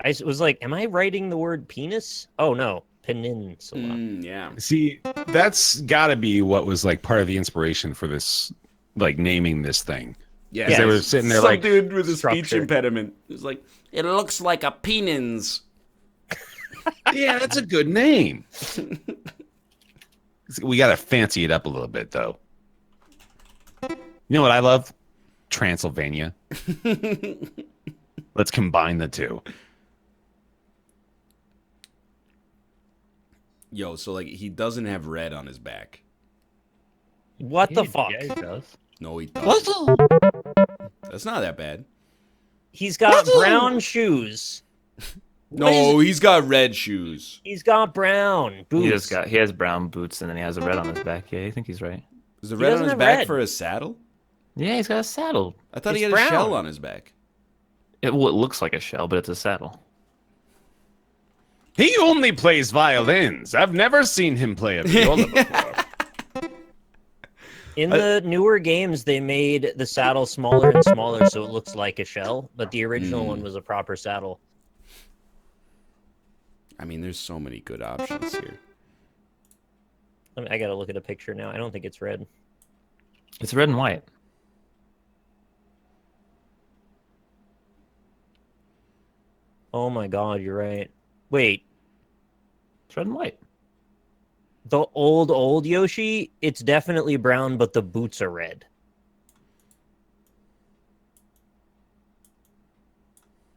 I was like, am I writing the word penis? Oh no, peninsula. Yeah. See, that's got to be what was like part of the inspiration for this, like naming this thing. Yeah. They were sitting there Some like, dude with a speech structure. impediment. It's like, it looks like a penins. yeah, that's a good name. We got to fancy it up a little bit, though. You know what I love? Transylvania. Let's combine the two. Yo, so like he doesn't have red on his back. What the fuck? Yeah, he does. No, he doesn't. That's not that bad. He's got brown shoes. No, he's got red shoes. He's got brown boots. He has brown boots and then he has a red on his back. Yeah, I think he's right. Is the He red on doesn't his have back red. for a saddle? Yeah, he's got a saddle. I thought he It's had a shell brown. on his back. It looks like a shell, but it's a saddle. He only plays violins. I've never seen him play a viola before. In the newer games, they made the saddle smaller and smaller so it looks like a shell, but the original one was a proper saddle. I mean, there's so many good options here. I gotta look at a picture now. I don't think it's red. It's red and white. Oh my god, you're right. Wait, It's red and white. the old Yoshi, it's definitely brown, but the boots are red.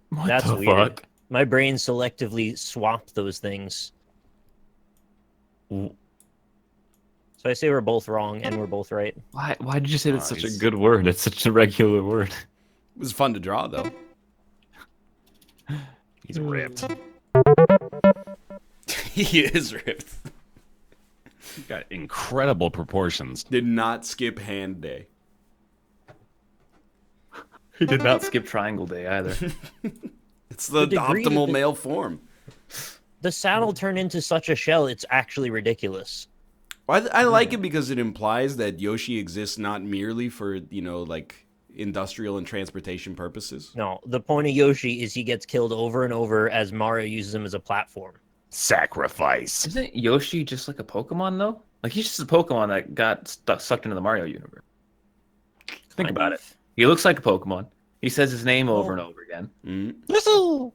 What That's the weird. fuck? My brain selectively swapped those things. So I say we're both wrong and we're both right. Why did you say that's such a Nice. good word? It's such a regular word. It was fun to draw, though. He's ripped. He is ripped. He's got incredible proportions. Did not skip hand day. He did not skip Triangle Day either. It's the degree optimal that- male form. The saddle turned into such a shell, it's actually ridiculous. Well, I like it because it implies that Yoshi exists not merely for, like industrial and transportation purposes. No, the point of Yoshi is he gets killed over and over as Mario uses him as a platform. Sacrifice. Isn't Yoshi just like a Pokemon though? Like he's just a Pokemon that got sucked into the Mario universe. Think about it. He looks like a Pokemon. He says his name over and over again. Mm.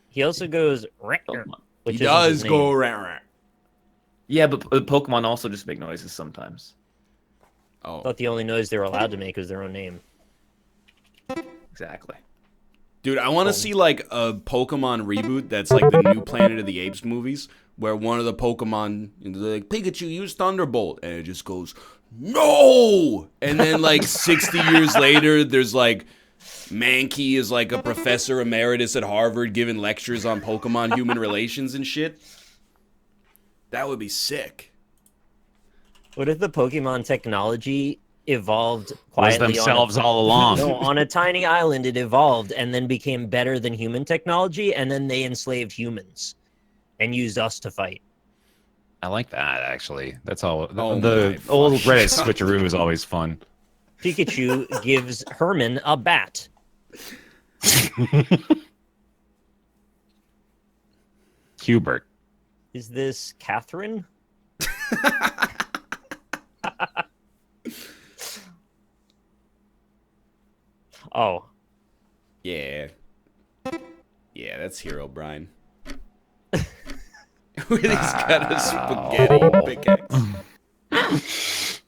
He also goes, Pokemon. which He isn't does his name. go around. Yeah, but Pokemon also just make noises sometimes. I Oh, thought the only noise they were allowed to make was their own name. Exactly. dude, I want to see like a Pokemon reboot that's like the new Planet of the Apes movies, where one of the Pokemon, they're like, Pikachu, use Thunderbolt, and it just goes, no! And then like 60 years later, there's like, Mankey is like a professor emeritus at Harvard giving lectures on Pokemon human relations and shit. That would be sick. What if the Pokemon technology evolved Was quietly themselves all along. No, on a tiny island, it evolved and then became better than human technology, and then they enslaved humans and used us to fight. I like that, actually. That's all. Oh The my old fucking Reddit God. switcheroo is always fun. Pikachu gives Herman a bat. Hubert. Is this Catherine? Oh, Yeah. Yeah, that's Hero Brian. He's got a spaghetti pickaxe.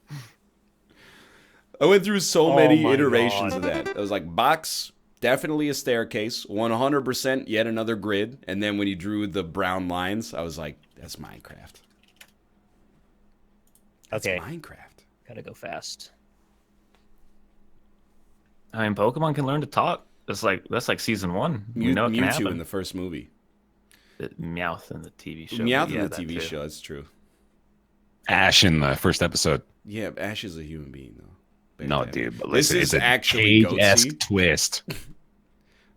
I went through so many my iterations God. of that. I was like, box, definitely a staircase, 100% yet another grid. And then when you drew the brown lines, I was like, that's Minecraft. That's okay. Minecraft. Gotta go fast. I mean, Pokemon can learn to talk. That's like season 1. We know it can Mewtwo happen. in the first movie. Meowth in the TV show. Meowth but yeah, in the that TV too. show, that's true. Ash in the first episode. Yeah, Ash is a human being, though. No, Damn. dude. But This listen, is it's a actually Cage-esque Goatsy. twist.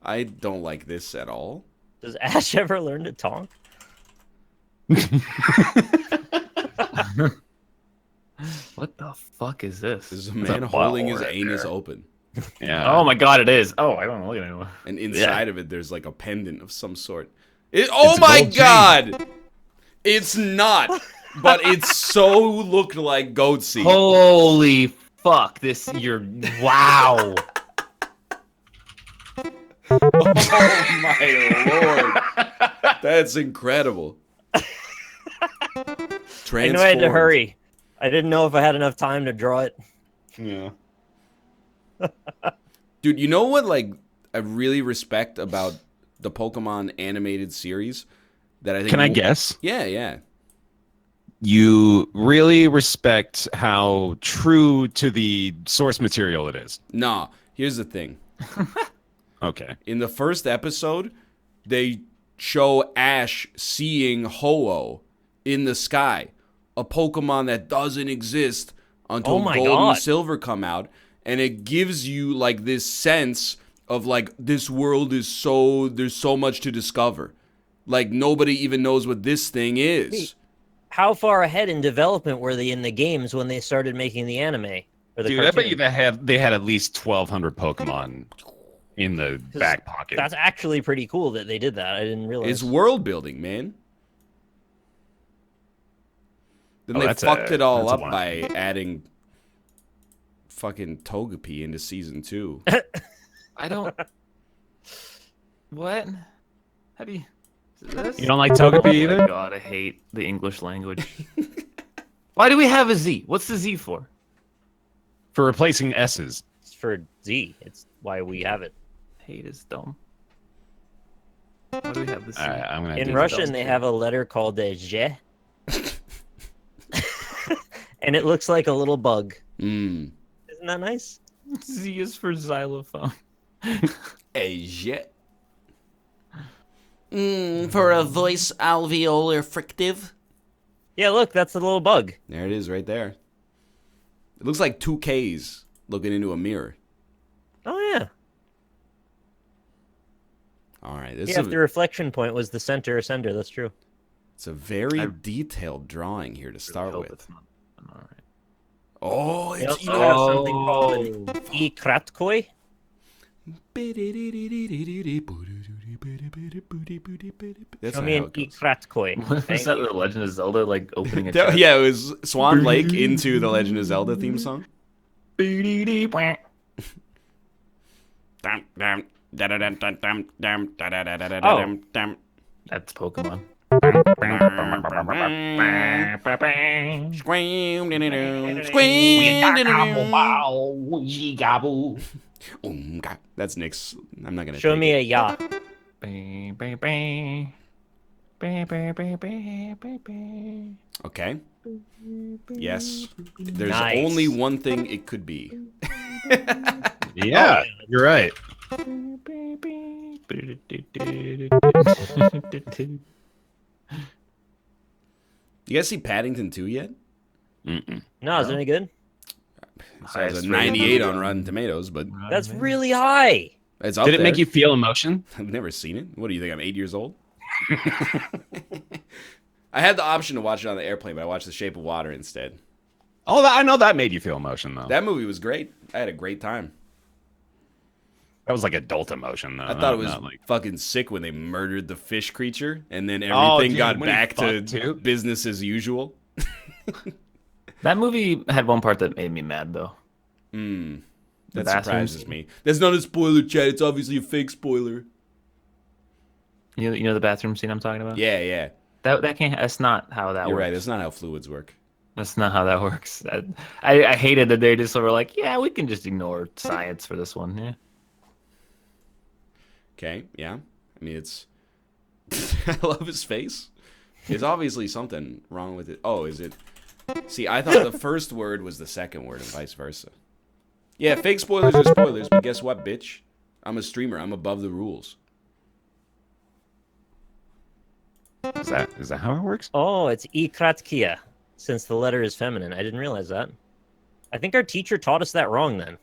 I don't like this at all. Does Ash ever learn to talk? What the fuck is this? This is a It's a man holding his butthole right anus there. open. Yeah. Oh my god, it is. Oh, I don't look at anyone. And inside of it, there's like a pendant of some sort. Oh It's a my gold chain. god! It's not, but it so looked like Goatsy. Holy fuck! Wow. Oh my lord. That's incredible. I knew I had to Transformed. hurry. I didn't know if I had enough time to draw it. Yeah. Dude, you know what like I really respect about the Pokemon animated series? That I think Can I guess? Yeah, yeah. You really respect how true to the source material it is. Nah, here's the thing. Okay. In the first episode, they show Ash seeing Ho-Oh in the sky, a Pokemon that doesn't exist until Oh my Gold God. and Silver come out, and it gives you like this sense of like this world is there's so much to discover. Like nobody even knows what this thing is. Wait. How far ahead in development were they in the games when they started making the anime? Or the Dude, I bet cartoon? you they had at least 1,200 Pokemon in the back pocket. That's actually pretty cool that they did that. I didn't realize. It's world building, man. Then Oh, they that's fucked it all that's a up one. by adding fucking Togepi into season 2. I don't. What? How do you? Is this? You don't like Togepi Oh my either? god, I hate the English language. Why do we have a Z? What's the Z for? For replacing S's. It's for Z. It's why we have it. Hate is dumb. Why do we have the Z? All right, I'm gonna In do Russian, those they two. have a letter called a Z. And it looks like a little bug. Mmm. Isn't that nice? Z is for xylophone. A jet. For a voice alveolar frictive. Yeah, look, that's the little bug. There it is right there. It looks like two Ks looking into a mirror. Oh yeah. All right, this Yeah, is if the reflection point was the center or center, that's true. it's a very I detailed drawing here to start hope with. it's not. All right. Oh, They it's also have something called an ikratkoi. That's Show not me how an it goes. ikratkoi. Was Thank that you. the Legend of Zelda like opening a That- chest? yeah, it was Swan Lake into the Legend of Zelda theme song. That's Pokemon. That's Nick's. I'm not gonna Show take me it. a ya. Okay. Yes. There's Nice. only one thing it could be. Yeah, you're right. You guys see Paddington 2 yet? Mm-mm. No, is it any good? It has Highest a rated 98 movie on Rotten Tomatoes, but That's really high. it's up Did it there. make you feel emotion? I've never seen it. What do you think? I'm 8 years old? I had the option to watch it on the airplane, but I watched The Shape of Water instead. Oh, I know that made you feel emotion though. That movie was great. I had a great time. That was like adult emotion though. I thought it was not like. fucking sick when they murdered the fish creature and then Oh, everything dude, got when he back to fucked too. business as usual. That movie had one part that made me mad though. That The bathroom surprises scene. me. That's not a spoiler, Chad. It's obviously a fake spoiler. You know the bathroom scene I'm talking about? Yeah, yeah. That can't. That's not how that You're works. right. That's not how fluids work. That's not how that works. I hated that they just were like, yeah, we can just ignore science for this one. Yeah. Okay, yeah. I mean, it's... I love his face. There's obviously something wrong with it. Oh, is it... See, I thought the first word was the second word and vice versa. Yeah, fake spoilers are spoilers, but guess what, bitch? I'm a streamer. I'm above the rules. Is that how it works? Oh, it's ikratkia, since the letter is feminine. I didn't realize that. I think our teacher taught us that wrong then.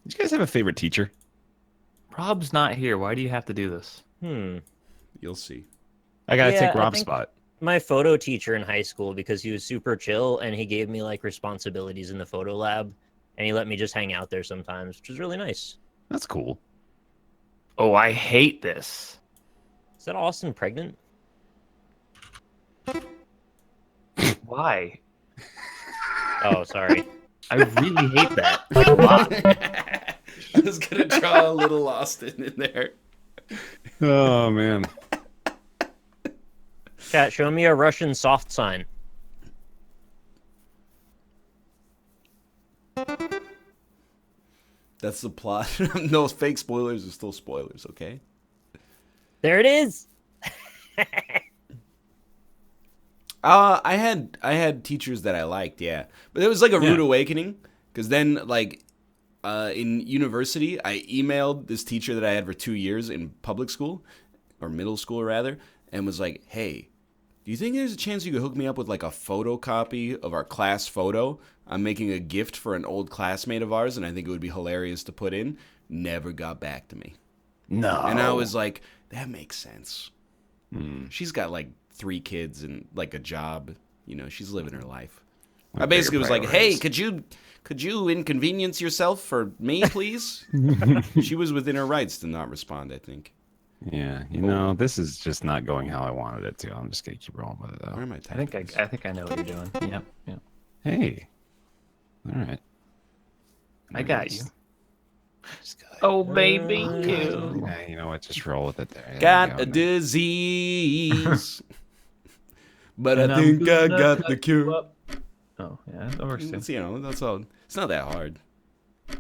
Did you guys have a favorite teacher? Rob's not here. Why do you have to do this? You'll see. I gotta Yeah, take I Rob's think- spot. My photo teacher in high school, because he was super chill and he gave me like responsibilities in the photo lab and he let me just hang out there sometimes, which was really nice. That's cool. Oh, I hate this. Is that Austin pregnant? Why? Oh, sorry. I really hate that. Like, a lot. I was going to draw a little Austin in there. Oh man. Chat, show me a Russian soft sign. That's the plot. No, fake spoilers are still spoilers, okay? There it is. I had teachers that I liked, yeah. But it was like a rude Yeah. awakening. Because then, like, in university, I emailed this teacher that I had for 2 years in public school, or middle school, rather, and was like, hey, do you think there's a chance you could hook me up with, like, a photocopy of our class photo? I'm making a gift for an old classmate of ours, and I think it would be hilarious to put in. Never got back to me. No. And I was like, that makes sense. She's got, like, 3 kids and, like, a job. You know, she's living her life. I basically was like, hey, could you inconvenience yourself for me, please? She was within her rights to not respond, I think. Yeah, you know, this is just not going how I wanted it to. I'm just gonna keep rolling with it Where though. am I I typing think this? I think I know what you're doing. Yep. Yep. Hey. All right. I got you. Just gotta- Oh, baby, you. Yeah, you know what? Just roll with it there. There you Got go. a disease. But And I I'm think I gonna got the cut you cure. up. Oh, yeah, that works too. It's, you know, that's all. It's not that hard. I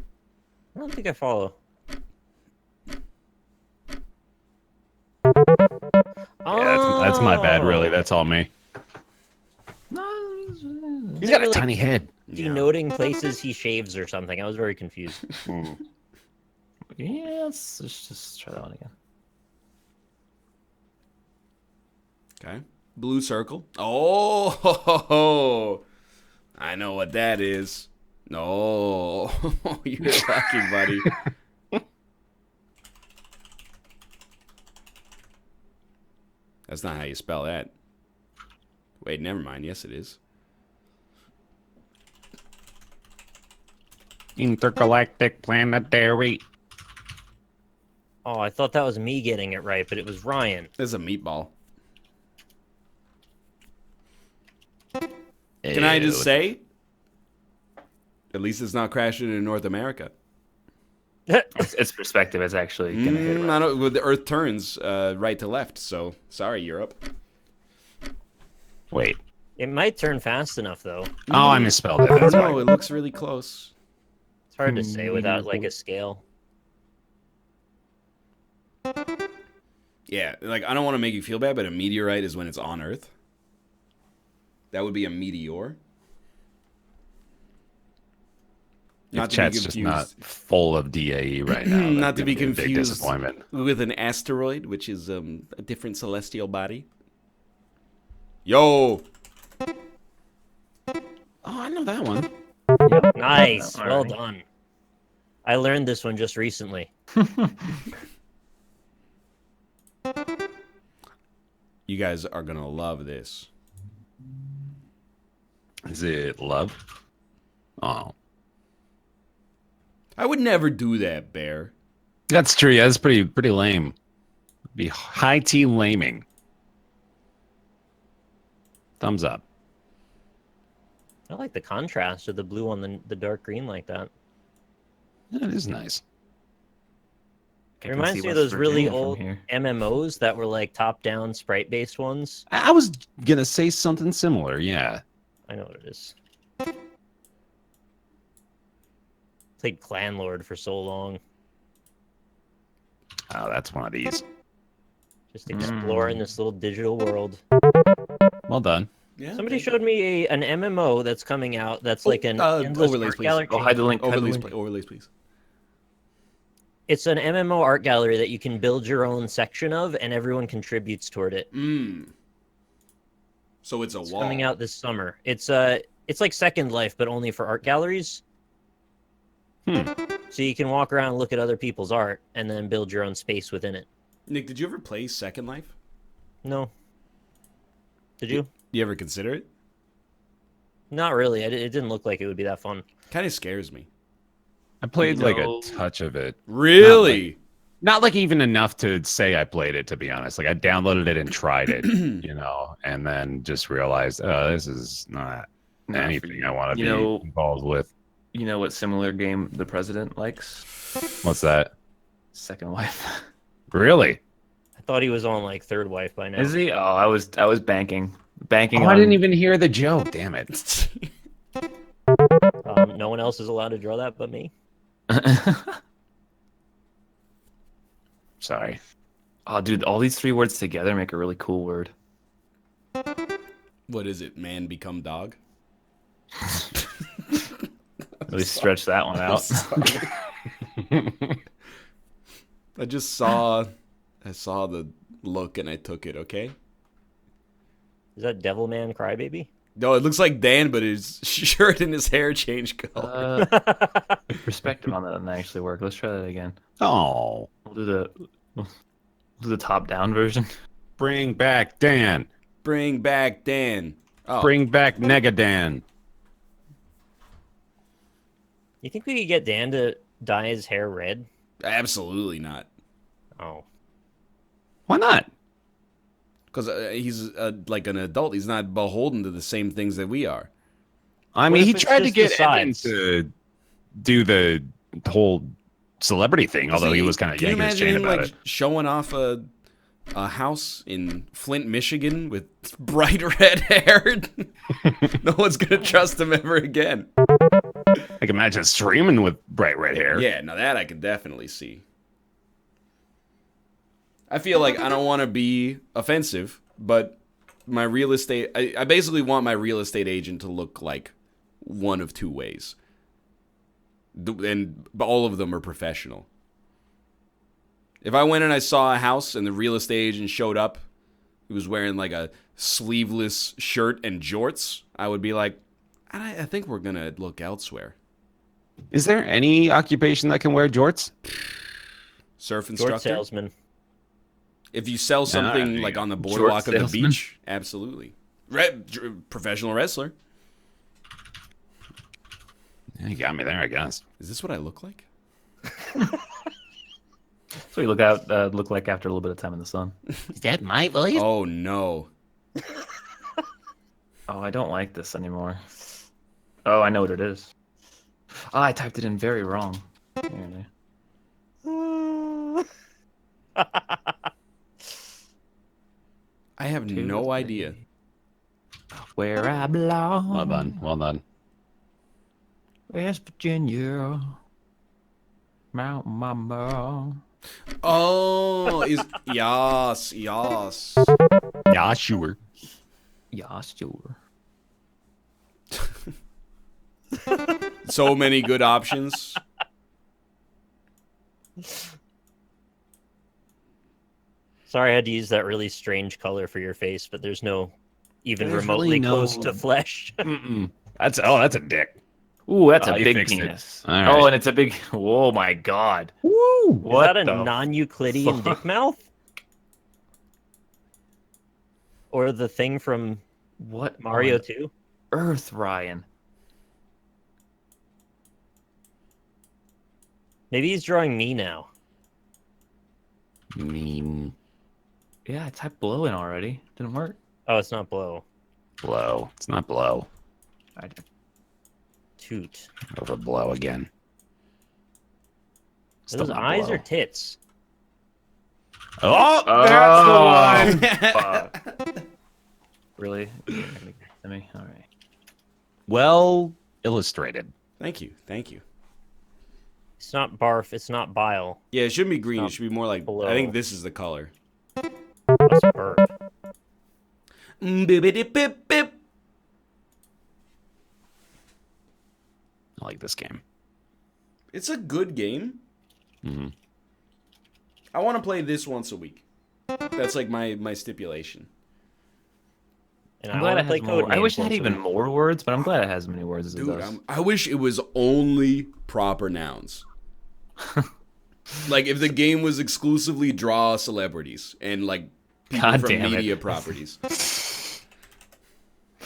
don't think I follow. Yeah, that's my bad, really. Oh. That's all me. Is He's it got a really tiny head. denoting places he shaves or something. I was very confused. Yeah, let's just try that one again. Okay. Blue circle. Oh, I know what that is. No, you're lucky, buddy. That's not how you spell that. Wait, never mind. Yes, it is. Intergalactic planetary. Oh, I thought that was me getting it right, but it was Ryan. There's a meatball. Can I just say? At least it's not crashing in North America. It's perspective. It's actually going to hit right. I don't, well, the Earth turns right to left, so sorry, Europe. Wait. It might turn fast enough, though. Oh, I misspelled it. I don't That's know. why. It looks really close. It's hard to say without, like, a scale. Yeah, like, I don't want to make you feel bad, but a meteorite is when it's on Earth. That would be a meteor. Your chat's just not full of DAE right now. Not to be Big confused disappointment. with an asteroid, which is a different celestial body. Yo! Oh, I know that one. Nice. All Well right. done. I learned this one just recently. You guys are gonna love this. Is it love? Oh. I would never do that, Bear. That's true. Yeah, that's pretty lame. Be high tea laming. Thumbs up. I like the contrast of the blue on the dark green like that. That is nice. It reminds me of those really old MMOs that were like top-down sprite-based ones. I was gonna say something similar. Yeah. I know what it is. Played Clanlord for so long. Oh, that's one of these. Just exploring this little digital world. Well done. Yeah. Somebody showed me an MMO that's coming out that's like an endless overlays, art please. gallery. Oh, hide the link. Overlays, overlays, please. It's an MMO art gallery that you can build your own section of, and everyone contributes toward it. So it's a It's wall. coming out this summer. It's like Second Life, but only for art galleries. So you can walk around and look at other people's art, and then build your own space within it. Nick, did you ever play Second Life? No. Did you? You ever consider it? Not really. It didn't look like it would be that fun. Kind of scares me. I played like No. a touch of it. Really? Not like even enough to say I played it, to be honest. Like I downloaded it and tried it, you know, and then just realized, oh, this is not Not for anything you. I want to You be know- involved with. You know what similar game the president likes? What's that? Second Life. Really? I thought he was on like Third Wife by now. Is he? Oh, I was banking Oh, on. I didn't even hear the joke. Damn it. No one else is allowed to draw that but me. Sorry. Oh, dude, all these three words together make a really cool word. What is it? Man become dog? Really stretch that one out. I just saw the look and I took it, okay? Is that Devilman Crybaby? No, it looks like Dan, but his shirt and his hair changed color. Perspective on that doesn't actually work. Let's try that again. Oh. We'll do the top-down version. Bring back Dan. Bring back Dan. Oh, Bring back Negadan. You think we could get Dan to dye his hair red? absolutely not. Oh. Why not? Because he's like an adult. He's not beholden to the same things that we are. I What mean, if he it's tried to just the get Evan sides? to do the whole celebrity thing, although he was kind of Can you yanking his imagine chain him about like it. showing off a house in Flint, Michigan, with bright red hair? No one's gonna trust him ever again. I can imagine streaming with bright red hair. Yeah, now that I can definitely see. I feel like I don't want to be offensive, but my real estate, I basically want my real estate agent to look like one of two ways. And all of them are professional. If I went and I saw a house and the real estate agent showed up, he was wearing like a sleeveless shirt and jorts, I would be like, I think we're gonna look elsewhere. Is there any occupation that can wear jorts? Surf Short instructor. salesman. If you sell something there like you on the Short boardwalk of the salesman. beach, absolutely. Professional wrestler. Yeah, you got me there, I guess. Is this what I look like? So you look like after a little bit of time in the sun. Is that my voice? Oh no. Oh, I don't like this anymore. Oh, I know what it is. Oh, I typed it in very wrong. Here, I have no idea. where I belong. Well done. Well done. West Virginia. Mount Mama. Oh, is yas. Yeah, sure. Yeah, sure. So many good options. Sorry, I had to use that really strange color for your face, but there's no even There's remotely really no- close to flesh. Mm-mm. That's a dick. Ooh, that's Oh, a you big fixed it. penis. All right. Oh, and it's a big. Oh my god. Woo! Is What that a the non-Euclidean fuck? dick mouth? Or the thing from What Mario on 2? Earth, Ryan? Maybe he's drawing me now. Meme. Yeah, I typed blow in already. Didn't work. Oh, it's not blow. Blow. It's not blow. I did. Toot. Over blow again. Are those not eyes blow. or tits? Oh, Oh, that's the one. fuck. Really? You're gonna give it to me? All right. Well illustrated. Thank you. Thank you. It's not barf. It's not bile. Yeah, it shouldn't be green. It Not should be more like. below. I think this is the color. What's burp? Bibbidi-bip-bip. I like this game. It's a good game. Mm-hmm. I want to play this once a week. That's like my stipulation. And I'm I glad want it to play has more. Codenames I wish it had once a even week. more words, but I'm glad it has as many words as it Dude, does. I wish it was only proper nouns. Like if the game was exclusively draw celebrities and like people God from damn it. media properties.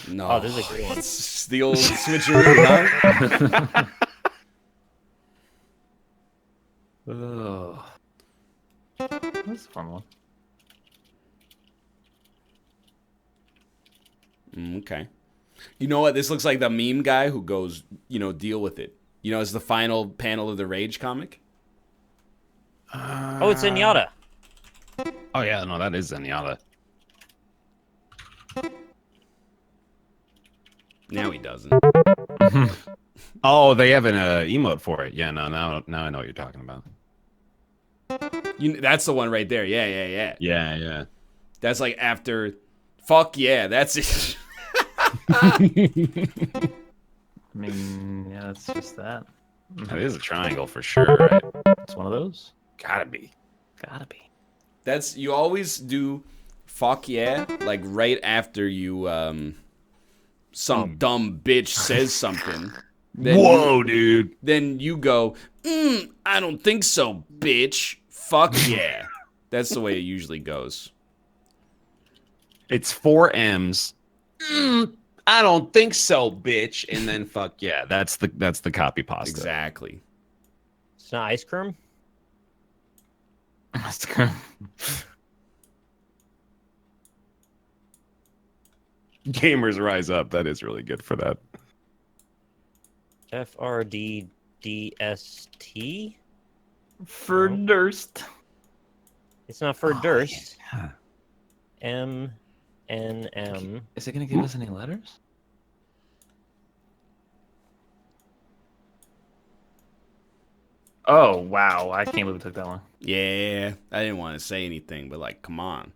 No. Oh, this is a great one. It's the old switcheroo, huh? Ugh. That's a fun one. Okay. You know what? This looks like the meme guy who goes, deal with it. It's the final panel of the Rage comic. Oh, it's Zenyatta. Oh yeah, no, that is Zenyatta. Now he doesn't. Oh, they have an emote for it. Yeah, no, now I know what you're talking about. That's the one right there. Yeah. Yeah, yeah. That's like after. Fuck yeah, that's it. I mean, yeah, it's just that. That is a triangle for sure, right? It's one of those. Gotta be. Gotta be. That's you always do. Fuck yeah, like right after you some dumb bitch says something. Then Whoa, dude. Then you go. I don't think so, bitch. Fuck yeah. That's the way it usually goes. It's 4 M's. I don't think so, bitch. And then fuck yeah. That's the copy pasta. Exactly. It's not ice cream. That's good. Gamers rise up. That is really good for that. FRDDST. For Durst. It's not for Durst. Yeah. MNM. Is it gonna give us any letters? Oh wow! I can't believe it took that long. Yeah, I didn't want to say anything, but like, come on.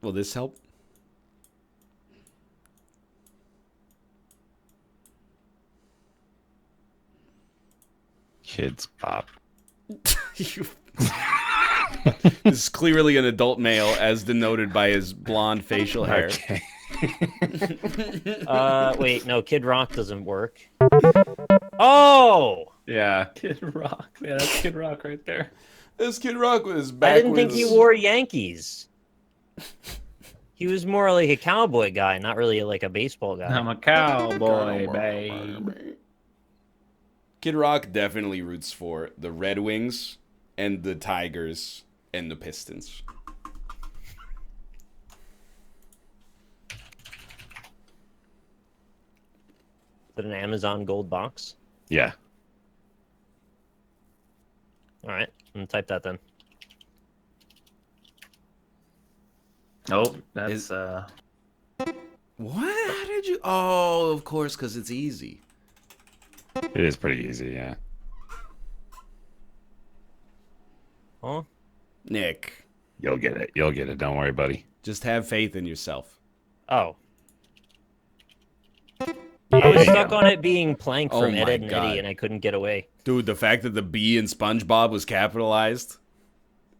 Will this help? Kids pop. You- this is clearly an adult male, as denoted by his blonde facial hair. Okay. Wait, no, Kid Rock doesn't work. Oh! Yeah. Kid Rock. Yeah, that's Kid Rock right there. This Kid Rock was I backwards. didn't think he wore Yankees. He was more like a cowboy guy, not really like a baseball guy. I'm a cowboy, babe. Kid Rock definitely roots for the Red Wings and the Tigers and the Pistons. Is it an Amazon Gold box? Yeah. All right, I'm gonna type that then. Oh, that's What? How did you? Oh, of course, because it's easy. It is pretty easy, yeah. Huh? Nick, You'll get it. You'll get it. Don't worry, buddy. just have faith in yourself. Oh. yeah. I was stuck on it being Plank Oh from my Ed, Edd and God. Eddie, and I couldn't get away. Dude, the fact that the B in SpongeBob was capitalized.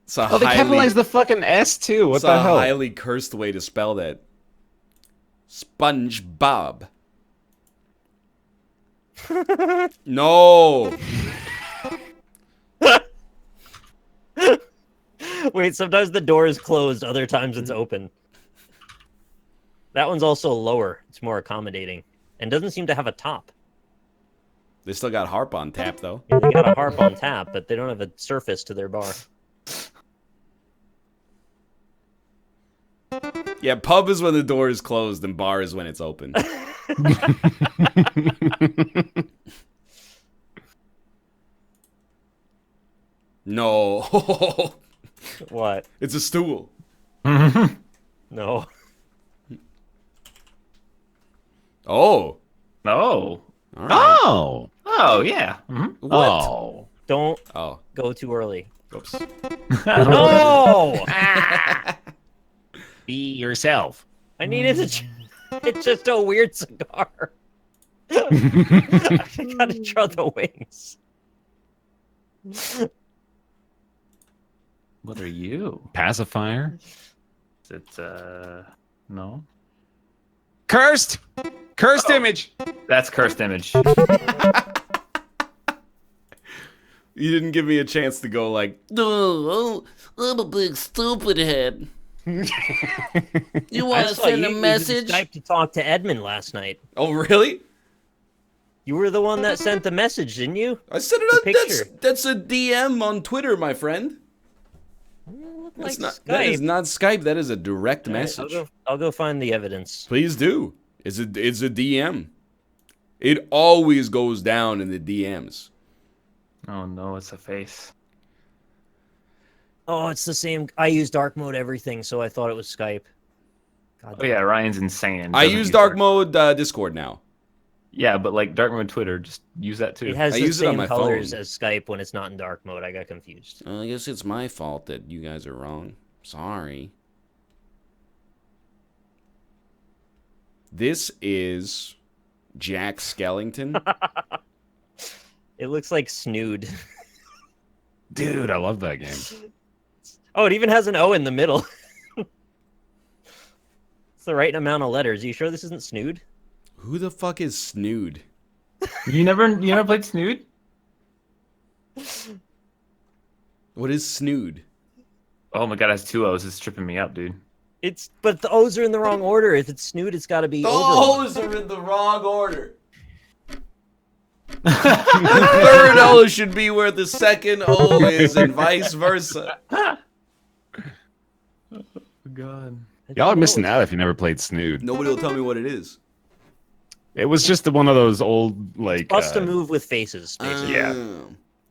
It's a Oh, they highly, capitalized the fucking S too. What it's the a hell? highly cursed way to spell that. SpongeBob. No. Wait, sometimes the door is closed, other times it's open. That one's also lower. It's more accommodating. And doesn't seem to have a top. They still got harp on tap though. Yeah, they got a harp on tap, but they don't have a surface to their bar. Yeah, pub is when the door is closed and bar is when it's open. No. What? It's a stool. No. Oh. oh. All right. Oh. Oh, yeah. What? Oh. Don't Oh. go too early. Oops. No! Be yourself. I needed to... It's just a weird cigar. I gotta draw the wings. What are you? Pacifier. Is it, no? Cursed. Cursed image. That's Cursed Image. You didn't give me a chance to go like, no, I'm a big stupid head. You want I to saw send you a using message? Skype to talk to Edmund last night. Oh, really? You were the one that sent the message, didn't you? I sent it The on. picture. That's a DM on Twitter, my friend. Like That's not. Skype. That is not Skype. That is a direct All right, message. I'll go find the evidence. Please do. It's a DM. It always goes down in the DMs. Oh, no, it's a face. Oh, it's the same. I use dark mode everything, so I thought it was Skype. God, Oh, yeah, Ryan's insane. I Doesn't use dark mode Discord now. Yeah, but like dark mode Twitter, just use that too. it has I the use it on same my colors phone. as Skype when it's not in dark mode. I got confused. I guess it's my fault that you guys are wrong. Sorry. This is Jack Skellington. It looks like Snood. Dude, I love that game. Oh, it even has an O in the middle. It's the right amount of letters. Are you sure this isn't Snood? Who the fuck is Snood? You never played Snood? What is Snood? Oh my god, it has two O's. It's tripping me up, dude. But the O's are in the wrong order. If it's Snood, it's got to be over. O's are in the wrong order. The third O should be where the second O is, and vice versa. Oh god. Y'all are missing out if you never played Snood. Nobody will tell me what it is. It was just one of those old, like... Bust a move with faces, basically. Yeah.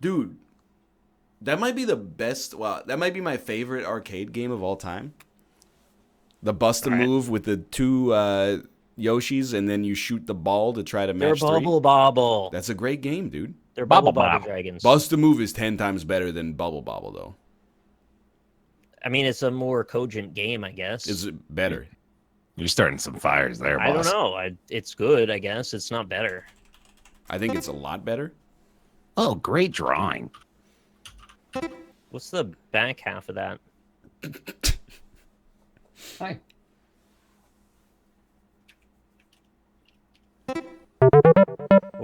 Dude, that might be the best. Wow, that might be my favorite arcade game of all time. The bust a move with the two Yoshis, and then you shoot the ball to try to They're match three. Bubble Bobble. That's a great game, dude. They're Bubble Bubble Bobble Bobble. dragons. Bust a move is 10 times better than Bubble Bobble, though. I mean, it's a more cogent game, I guess. Is it better? You're starting some fires there, boss. I don't know. It's good, I guess. It's not better. I think it's a lot better. Oh, great drawing. What's the back half of that? Hi.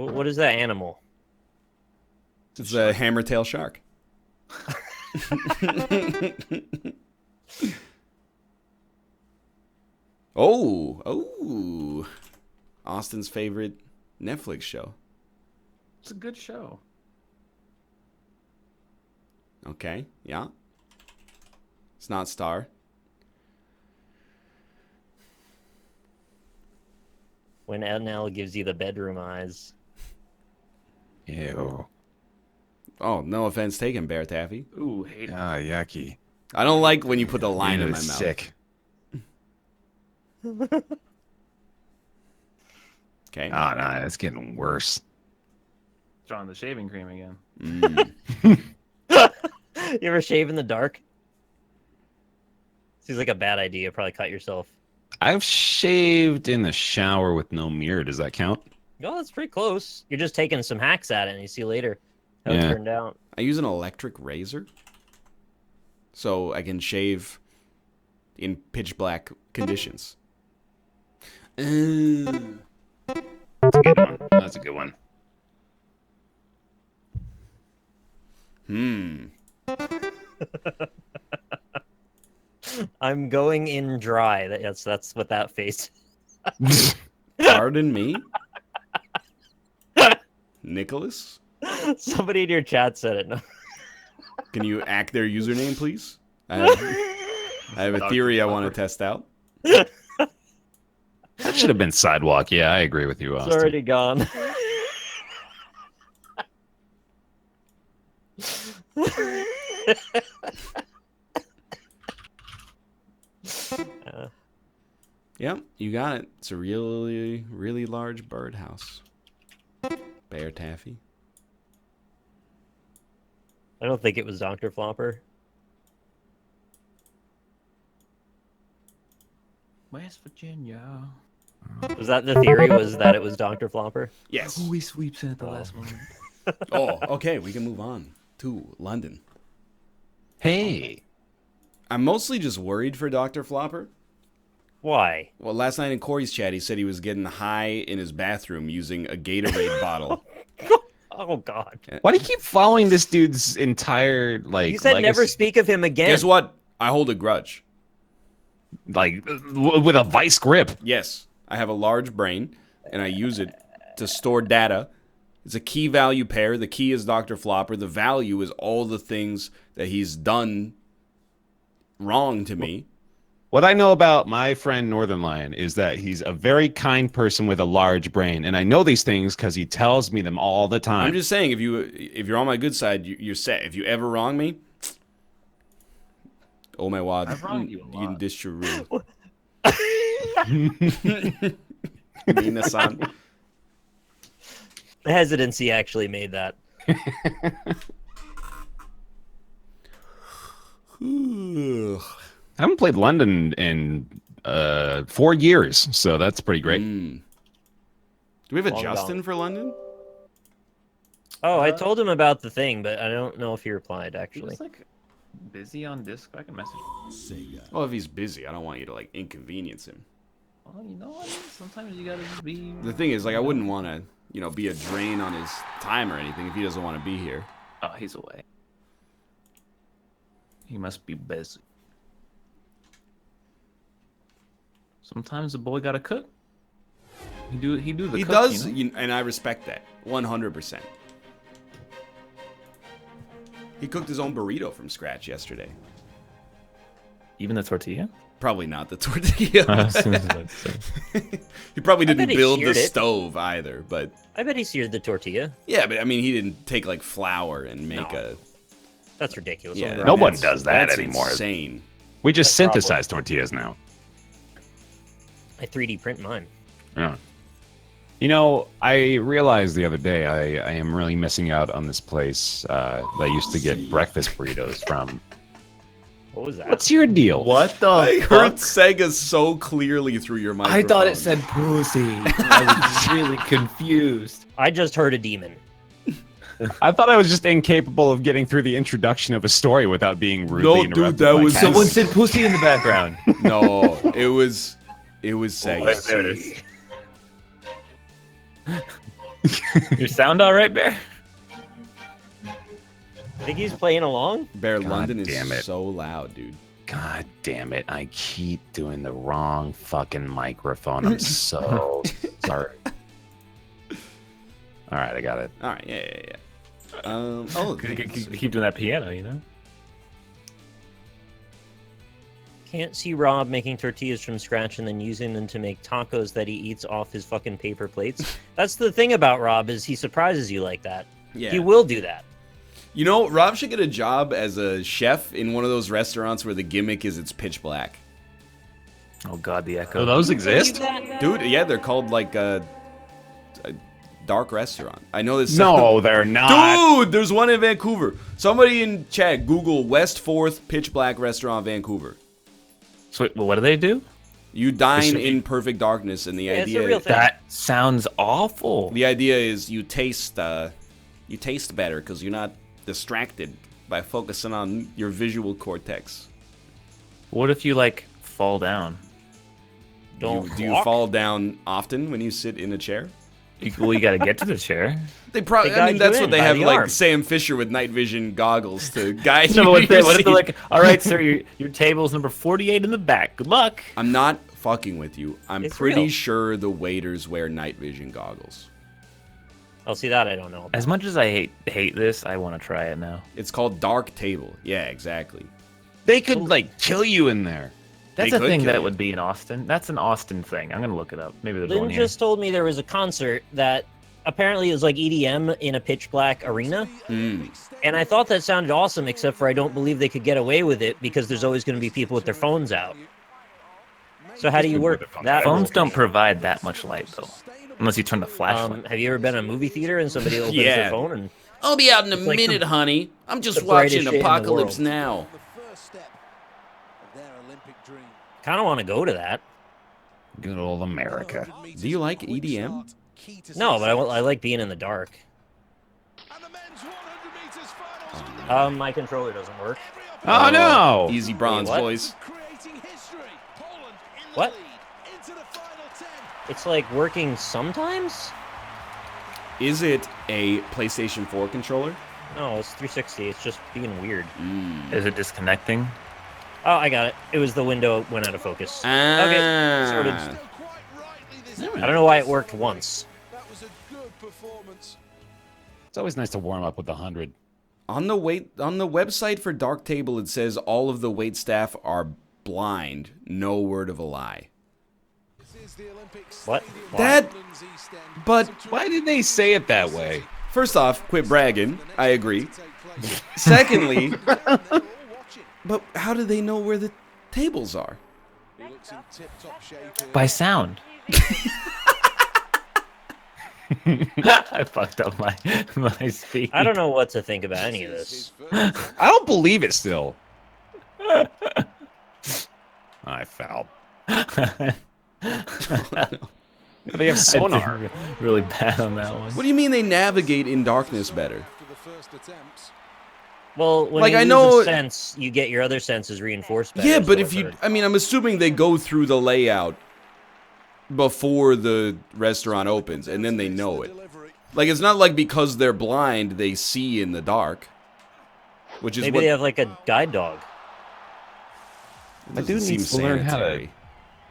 What is that animal? It's a hammertail shark. Oh. Austin's favorite Netflix show. It's a good show. Okay, yeah. It's not Star. When NL gives you the bedroom eyes. Ew. Oh, no offense taken, Bear Taffy. Ooh, hate it. Ah, yucky. I don't like when you put the line Ew, in my mouth. sick. Okay. Oh, no, it's getting worse. Drawing the shaving cream again. You ever shave in the dark? Seems like a bad idea. Probably cut yourself. I've shaved in the shower with no mirror. Does that count? Oh, that's pretty close. You're just taking some hacks at it, and you see later how it Yeah. turned out. I use an electric razor, so I can shave in pitch black conditions. That's a good one. That's a good one. I'm going in dry. That's what that face. Pardon me? Nicholas? Somebody in your chat said it. No. Can you act their username, please? I have a theory I want to test out. That should have been sidewalk. Yeah, I agree with you, It's Austin. already gone. Yep, you got it. It's a really, really large birdhouse. Bear Taffy. I don't think it was Dr. Flopper. West Virginia. Was that the theory? Was that it was Dr. Flopper? Yes. He sweeps in at the last moment. Oh, okay, we can move on to London. Hey. I'm mostly just worried for Dr. Flopper. Why? Well, last night in Cory's chat, he said he was getting high in his bathroom using a Gatorade bottle. Oh God! Why do you keep following this dude's entire, like, You said never legacy? speak of him again. Guess what? I hold a grudge. Like, with a vice grip. Yes, I have a large brain, and I use it to store data. It's a key value pair. The key is Dr. Flopper. The value is all the things that he's done wrong to me. What I know about my friend Northernlion is that he's a very kind person with a large brain, and I know these things because he tells me them all the time. I'm just saying, if you're on my good side, you're set. If you ever wrong me, oh my wad, I've wronged you a lot. Disharu. Mina-san. The hesitancy actually made that. I haven't played London in 4 years, so that's pretty great. Do we have a Long Justin gone. for London? Oh, I told him about the thing, but I don't know if he replied He actually. was like busy on Discord. I can message him. Well, if he's busy, I don't want you to like inconvenience him. Well, you know what? Sometimes you gotta just be. The thing is, like, I wouldn't want to, be a drain on his time or anything if he doesn't want to be here. Oh, he's away. He must be busy. Sometimes the boy gotta cook. He do the He cook, does, you know? and I respect that 100%. He cooked his own burrito from scratch yesterday. Even the tortilla. Probably not the tortilla. He probably bet didn't he build the seared it. stove either, but I bet he seared the tortilla. yeah, but I mean, he didn't take like flour and make a. That's ridiculous. Yeah, No one that's- does that that's anymore. Insane. We just That's probably- synthesize tortillas now. I 3D print mine. Yeah. I realized the other day I am really missing out on this place that I used to get breakfast burritos from. What was that? What's your deal? What the I heard Sega so clearly through your microphone. I thought it said pussy. I was really confused. I just heard a demon. I thought I was just incapable of getting through the introduction of a story without being rudely No, dude, interrupted. that by was- Cass. Someone said pussy in the background. No, it was Sega. There it is. Your sound all right, Bear? I think he's playing along. Bear, God London damn is it. so loud, dude. God damn it. I keep doing the wrong fucking microphone. I'm so sorry. All right, I got it. All right, yeah. Oh, Keep doing that piano, you know? Can't see Rob making tortillas from scratch and then using them to make tacos that he eats off his fucking paper plates. That's the thing about Rob is he surprises you like that. yeah. He will do that. You know, Rob should get a job as a chef in one of those restaurants where the gimmick is it's pitch black. Oh God, the echo. Oh, those exist? Dude, yeah, they're called like a dark restaurant. I know this. No, they're not. Dude, there's one in Vancouver. Somebody in chat, Google West 4th pitch black restaurant Vancouver. So wait, well, what do they do? You dine should be- in perfect darkness, and the Yeah, it's a idea real thing. That sounds awful. the idea is you taste better because you're not distracted by focusing on your visual cortex. What if you like fall down? Do you fall down often when you sit in a chair? Well, you got to get to the chair. They probably. They I guide mean, you that's in what they by have the like arm. Sam Fisher with night vision goggles to guide No, you. but to your what if they're seat. like, all right, sir, your table's number 48 in the back. Good luck. I'm not fucking with you. I'm It's pretty real. sure the waiters wear night vision goggles. I'll see that. I don't know. As much as I hate this, I want to try it now. It's called Dark Table. Yeah, exactly. They could, like, kill you in there. That's They a could thing kill that you. would be in Austin. That's an Austin thing. I'm gonna look it up. Maybe there's one Lynn here. just told me there was a concert that apparently is like EDM in a pitch black arena. Mm. And I thought that sounded awesome, except for I don't believe they could get away with it because there's always going to be people with their phones out. So how do you Good work with their that? Phones whole don't thing? provide that much light though, unless you turn the flashlight. Have you ever been in a movie theater and somebody opens Yeah. their phone and I'll be out in a It's like the- minute, honey. I'm just the brightest watching shit in the Apocalypse world. Now. kind of want to go to that? Good old America. Do you like EDM? No, but I like being in the dark. My controller doesn't work. Oh, no! Easy bronze what? voice. What? It's like working sometimes? Is it a PlayStation 4 controller? No, it's 360. It's just being weird. Is it disconnecting? Oh, I got it. It was the window went out of focus. Ah. Okay, sorted. I don't know why it worked once. It's always nice to warm up with 100. On the website for Dark Table, it says all of the wait staff are blind. No word of a lie. What? Why? That, but Why did they say it that way? first off, quit bragging. I agree. Secondly, but how do they know where the tables are? By sound. I fucked up my speed. I don't know what to think about any of this. I don't believe it still. I fouled. They have sonar. I did really bad on that one. What do you mean they navigate in darkness better? Well, when Like, you I lose know- a sense, you get your other senses reinforced better. Yeah, is but what if I've you, heard. I mean, I'm assuming they go through the layout before the restaurant opens, and then they know it. Like, it's not like because they're blind, they see in the dark. Which is Maybe what they have like a guide dog. doesn't dude seem needs to learn how to- sanitary.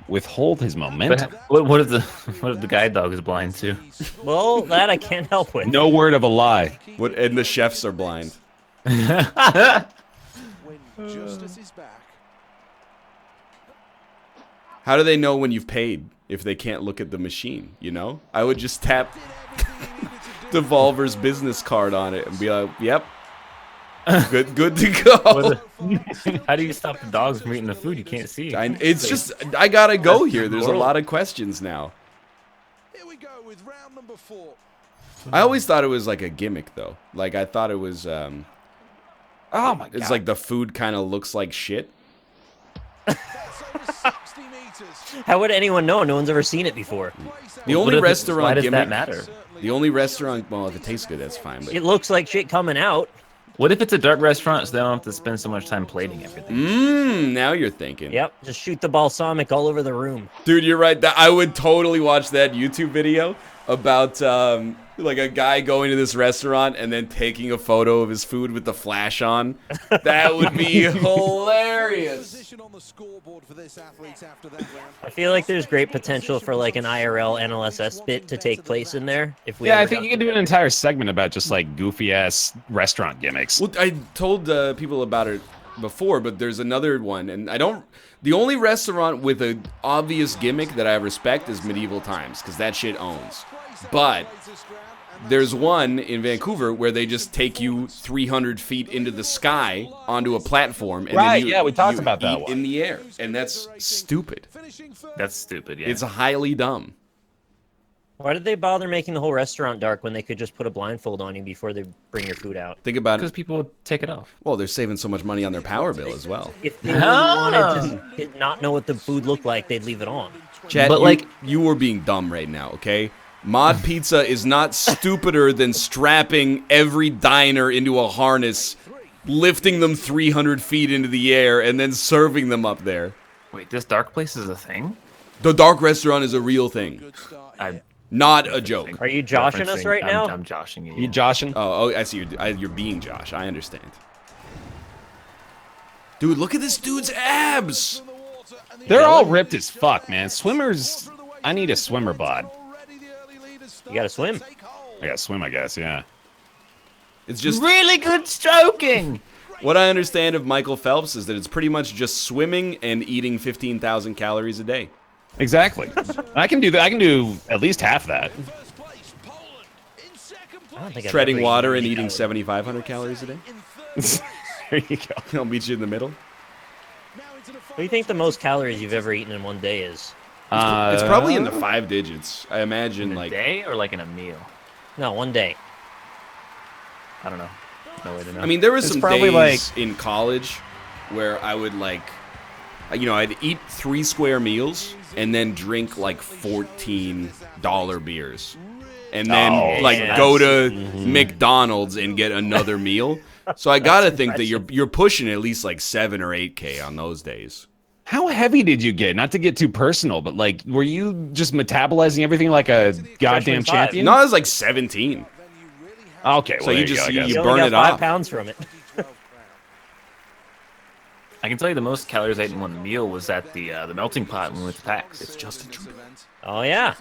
Withhold his momentum. But what if the guide dog is blind too? Well, that I can't help with. No word of a lie. What, and the chefs are blind. How do they know when you've paid if they can't look at the machine, you know? I would just tap Devolver's business card on it and be like, yep, good to go. How do you stop the dogs from eating the food? You can't see. It's just, I gotta go here. There's a lot of questions now. Here we go with round number 4. I always thought it was like a gimmick, though. Like, I thought it was, Oh my god. it's like the food kind of looks like shit. That's over 60 meters. How would anyone know? No one's ever seen it before. The What only if restaurant why does gimmick, that matter? the only restaurant, well, if it tastes good, that's fine. But It looks like shit coming out. What if it's a dark restaurant so they don't have to spend so much time plating everything? now you're thinking. Yep, just shoot the balsamic all over the room. Dude, you're right. I would totally watch that YouTube video about Like a guy going to this restaurant and then taking a photo of his food with the flash on. That would be hilarious. Position on the scoreboard for this athlete after that round. I feel like there's great potential for like an IRL NLSS bit to take place in there. If we Yeah, I ever think got you can do an entire segment about just like goofy ass restaurant gimmicks. Well, I told people about it before, but there's another one, and I don't. The only restaurant with an obvious gimmick that I respect is Medieval Times, because that shit owns. But there's one in Vancouver where they just take you 300 feet into the sky onto a platform, and Right, then you, yeah, we talked you about that eat one. in the air, and that's stupid. That's stupid. Yeah. It's highly dumb. Why did they bother making the whole restaurant dark when they could just put a blindfold on you before they bring your food out? Think about because it. people would take it off. Well, they're saving so much money on their power bill as well. If they really wanted to not know what the food looked like, they'd leave it on. Chad, But, like- you were being dumb right now, okay? Mod Pizza is not stupider than strapping every diner into a harness, lifting them 300 feet into the air, and then serving them up there. Wait, this dark place is a thing? The dark restaurant is a real thing, I'm not a joke. Are you joshing us right now? I'm joshing you. You joshing? Oh, I see. You're being Josh. I understand. Dude, look at this dude's abs. They're all ripped as fuck, man. Swimmers. I need a swimmer bod. You gotta swim. I gotta swim, I guess. Yeah. It's just really good stroking. what I understand of Michael Phelps is that it's pretty much just swimming and eating 15,000 calories a day. Exactly. I can do that. I can do at least half that. I don't think I've Treading ever water and eaten eating 7,500 calories a day. There you go. I'll meet you in the middle. What do you think the most calories you've ever eaten in one day is? It's probably in the 5 digits. I imagine In a like day or like in a meal? No, one day. I don't know. No way to know. I mean, there was It's some probably days in college where I would like, I'd eat 3 square meals and then drink like $14 beers, and then Oh, yeah. go to McDonald's and get another meal. So I gotta think that you're pushing at least like 7 or 8K on those days. How heavy did you get? Not to get too personal, but like, were you just metabolizing everything like a goddamn five. champion? No, I was like 17. Okay, well, So you there just- go, I you guess. You burn only got it 5 off. pounds from it. I can tell you the most calories I ate in one meal was at the melting pot when we went to PAX. It's just a truth. Oh yeah,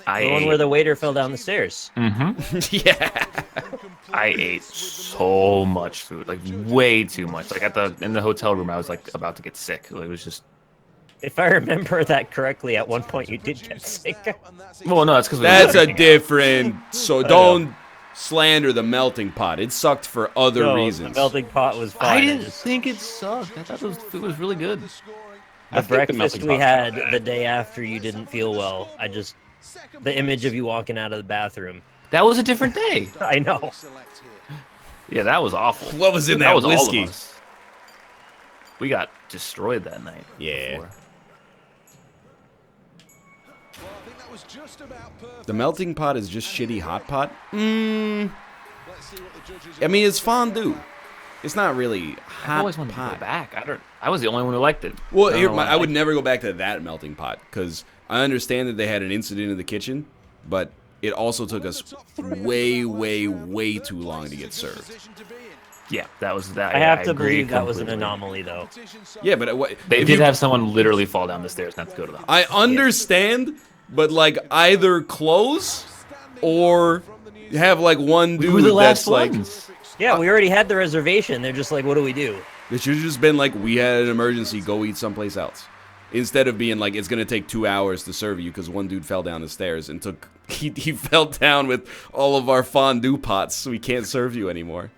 I the one ate, where the waiter fell down the stairs. Yeah. I ate so much food, like way too much. Like in the hotel room, I was like about to get sick. Like, it was just. If I remember that correctly, at one point you did get sick. Well, no, that's because That's a different. So don't slander the melting pot. It sucked for other No, reasons. the melting pot was fine. I I didn't just- think it sucked. I thought it was really good. I The think the breakfast melting we pot's had not bad. the day after you didn't feel well, the image of you walking out of the bathroom. That was a different day. I know. Yeah, that was awful. What was in that was whiskey? all of us. We got destroyed that night. Yeah. before. The melting pot is just shitty hot pot? I mean, it's fondue. It's not really I hot always wanted to pot. go back. I was the only one who liked it. Well, I don't here, know why. I would never go back to that melting pot because I understand that they had an incident in the kitchen, but it also took us way, way, way too long to get served. Yeah, that was that. I yeah, have to agree believe that was an completely. anomaly, though. Yeah, but what, They if did you- have someone literally fall down the stairs and have to go to the hospital. I understand, but like either close or have like one We were dude the that's last like. ones. Yeah, we already had the reservation. They're just like, what do we do? It should have just been like, we had an emergency, go eat someplace else. Instead of being like, it's going to take 2 hours to serve you because one dude fell down the stairs and he fell down with all of our fondue pots, so we can't serve you anymore.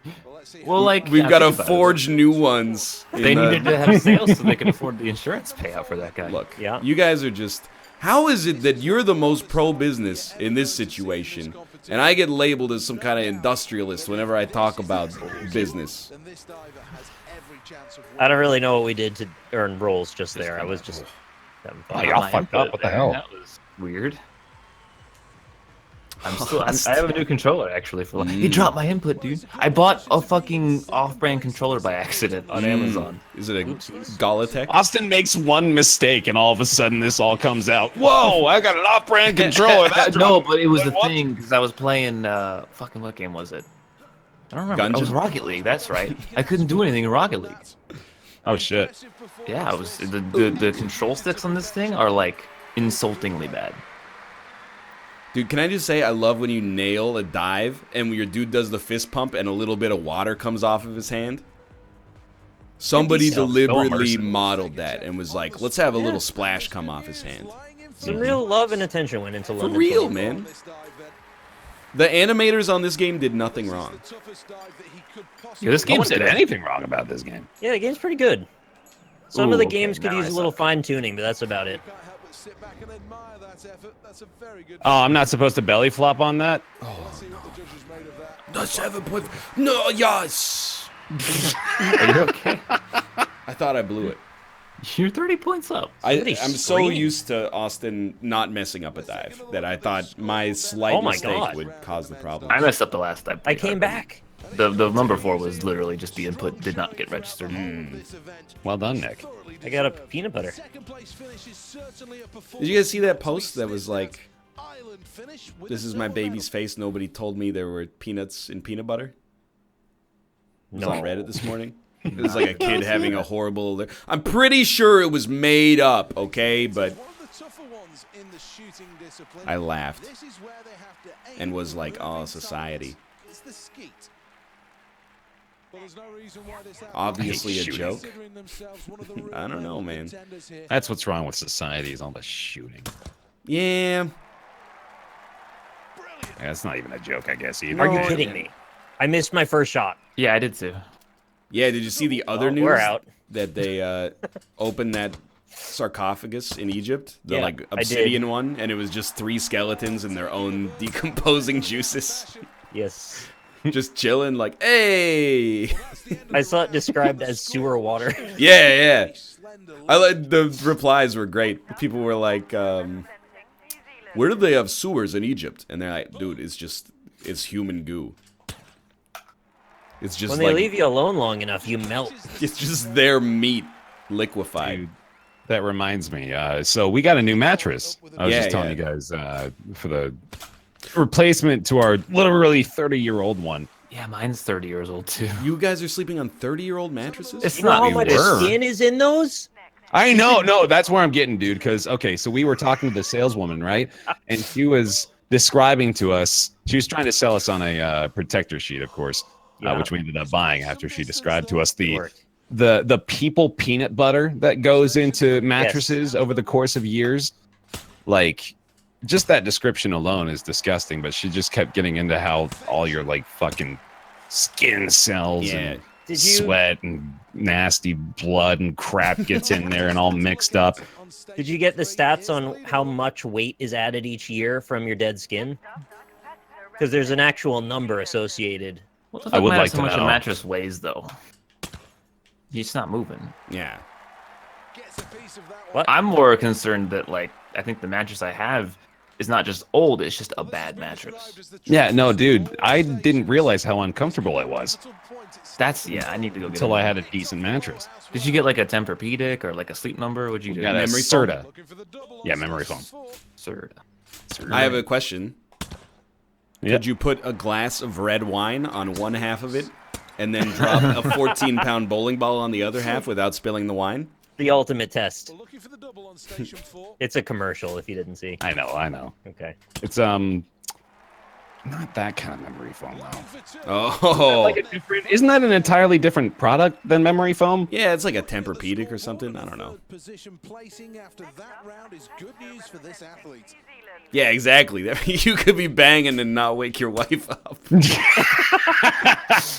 Well, like We've yeah, got to think about it. forge new ones. They in, needed to have sales so they could afford the insurance payout for that guy. Look, Yeah. you guys are just... How is it that you're the most pro-business in this situation, and I get labeled as some kind of industrialist whenever I talk about business? I don't really know what we did to earn rolls just there. I was just having fun. Oh, y'all fucked up. What the hell? That was weird. I have a new controller actually for. He dropped my input, dude. I bought a fucking off-brand controller by accident on Amazon. Is it a Golatech? Austin makes one mistake, and all of a sudden this all comes out. Whoa! I got an off-brand controller. No, but it was the thing because I was playing. Fucking what game was it? I don't remember. It was Rocket League. That's right. I couldn't do anything in Rocket League. Oh shit! Yeah, it was the control sticks on this thing are like insultingly bad. Dude, can I just say I love when you nail a dive and when your dude does the fist pump and a little bit of water comes off of his hand? Somebody deliberately modeled that and was like, let's have a little splash come off his hand. Some real love and attention went into For London. real, man. The animators on this game did nothing wrong. Yeah, this game did anything wrong about this game. Yeah, the game's pretty good. Some of the okay, games could now use I a little suck. fine-tuning, but that's about it. Oh, I'm not supposed to belly flop on that? The 7 point. No, yes. Are you okay? I thought I blew it. You're 30 points up. Somebody I'm so scream. used to Austin not messing up a dive that I thought my slight Oh my mistake God. would cause the problem. I messed up the last time. I came back. The number 4 was literally just the input did not get registered. Well done, Nick. I got a peanut butter. Did you guys see that post that was like, "This is my baby's face. Nobody told me there were peanuts in peanut butter." It was on Reddit this morning. It was like a kid having a horrible. I'm pretty sure it was made up, okay? But I laughed and was like, "Oh, society." Obviously a joke. I don't know, man. That's what's wrong with society is all the shooting. Yeah. That's not even a joke, I guess. Either. Are you kidding me? I missed my first shot. Yeah, I did too. Yeah, did you see the other news? We're out. That they opened that sarcophagus in Egypt? The Yeah, like I did. obsidian one, and it was just 3 skeletons in their own decomposing juices. Yes. Just chilling, like, hey! I saw it described as sewer water. Yeah. I like the replies were great. People were like, where do they have sewers in Egypt? And they're like, dude, it's human goo. It's just When they leave you alone long enough, you melt. It's just their meat liquefied. Dude, that reminds me. So we got a new mattress. I was Yeah, just telling yeah. you guys for the replacement to our literally 30-year-old one. Yeah, mine's 30 years old too. You guys are sleeping on 30-year-old mattresses? It's You know not how even much worse. skin is in those? I know, no, that's where I'm getting, dude. Because okay, so we were talking to the saleswoman, right? And she was describing to us. She was trying to sell us on a protector sheet, of course, Yeah. which we ended up buying after she described to us Work. the people peanut butter that goes into mattresses over the course of years. Like, just that description alone is disgusting. But she just kept getting into how all your like fucking skin cells and Did you sweat and nasty blood and crap gets in there and all mixed up. Did you get the stats on how much weight is added each year from your dead skin? Because there's an actual number associated. What the I fuck would matters like to how much know. a mattress weighs though? It's not moving. Yeah. What? I'm more concerned that like I think the mattress I have is not just old, it's just a bad mattress. Yeah, no, dude, I didn't realize how uncomfortable it was Yeah, I need to go get until it. I had a decent mattress. Did you get like a Tempur-Pedic or like a sleep number? What'd you do? Got a Memory foam? Serta. Yeah, memory foam. Serta. I have a question. Yeah. Could you put a glass of red wine on one half of it and then drop a 14-pound bowling ball on the other half without spilling the wine? The ultimate test. It's a commercial if you didn't see. I know. Okay. It's not that kind of memory foam though. Oh. Like a different, isn't that an entirely different product than memory foam? Yeah, it's like a Tempur-Pedic or something. I don't know. Position placing after that round is good news for this athlete. Yeah, exactly. You could be banging and not wake your wife up.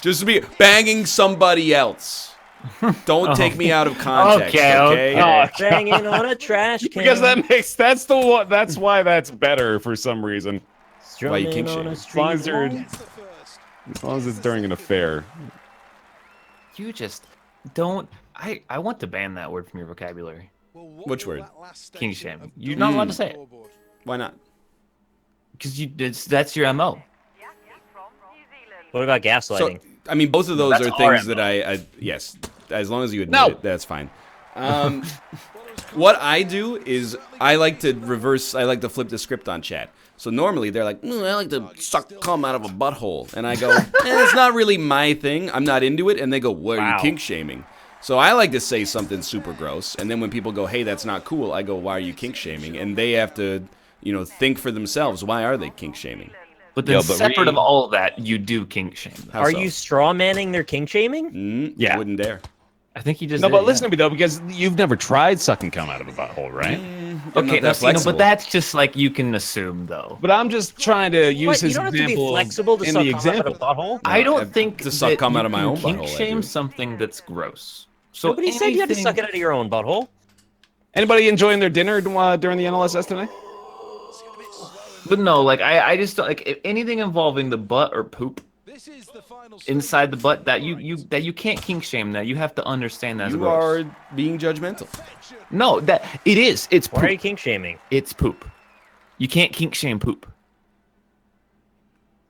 Just be banging somebody else. Don't take me out of context, okay? Banging on a trash can. Because that's the one. That's why that's better for some reason. Why you kink Strumming on a shame. As long as, street they're- wall. as long as it's during an affair. You just don't I want to ban that word from your vocabulary. Which word? King shaming. You're not allowed to say it. Why not? Because that's your MO. What about gaslighting? So, I mean, both of those That's are things our that I yes, as long as you admit No. it, that's fine. What I do is I like to flip the script on chat. So normally they're like, I like to suck cum out of a butthole. And I go, it's not really my thing. I'm not into it. And they go, what are you Wow. kink shaming? So I like to say something super gross. And then when people go, hey, that's not cool, I go, why are you kink shaming? And they have to, think for themselves. Why are they kink shaming? But then Yo, but separate we- of all of that, you do kink shame them. How Are so? you straw manning their king shaming? Yeah. Wouldn't dare. I think you just No, did, but yeah. listen to me though, because you've never tried sucking cum out of a butthole, right? I'm Okay, not that flexible. but that's just like you can assume though. But I'm just trying to use What? You his don't have to be example flexible to in suck the cum out of example. a butthole. I don't I've- think to suck that cum you out of my can own kink butthole, I shame do. something that's gross. So Nobody said you had to anything- suck it out of your own butthole. Anybody enjoying their dinner during the NLSS today? But no, like I just don't like if anything involving the butt or poop This is the final inside the butt that you can't kink shame that. You have to understand that. You are being judgmental. No, that it is. It's Why are you poop. king shaming? It's poop. You can't kink shame poop.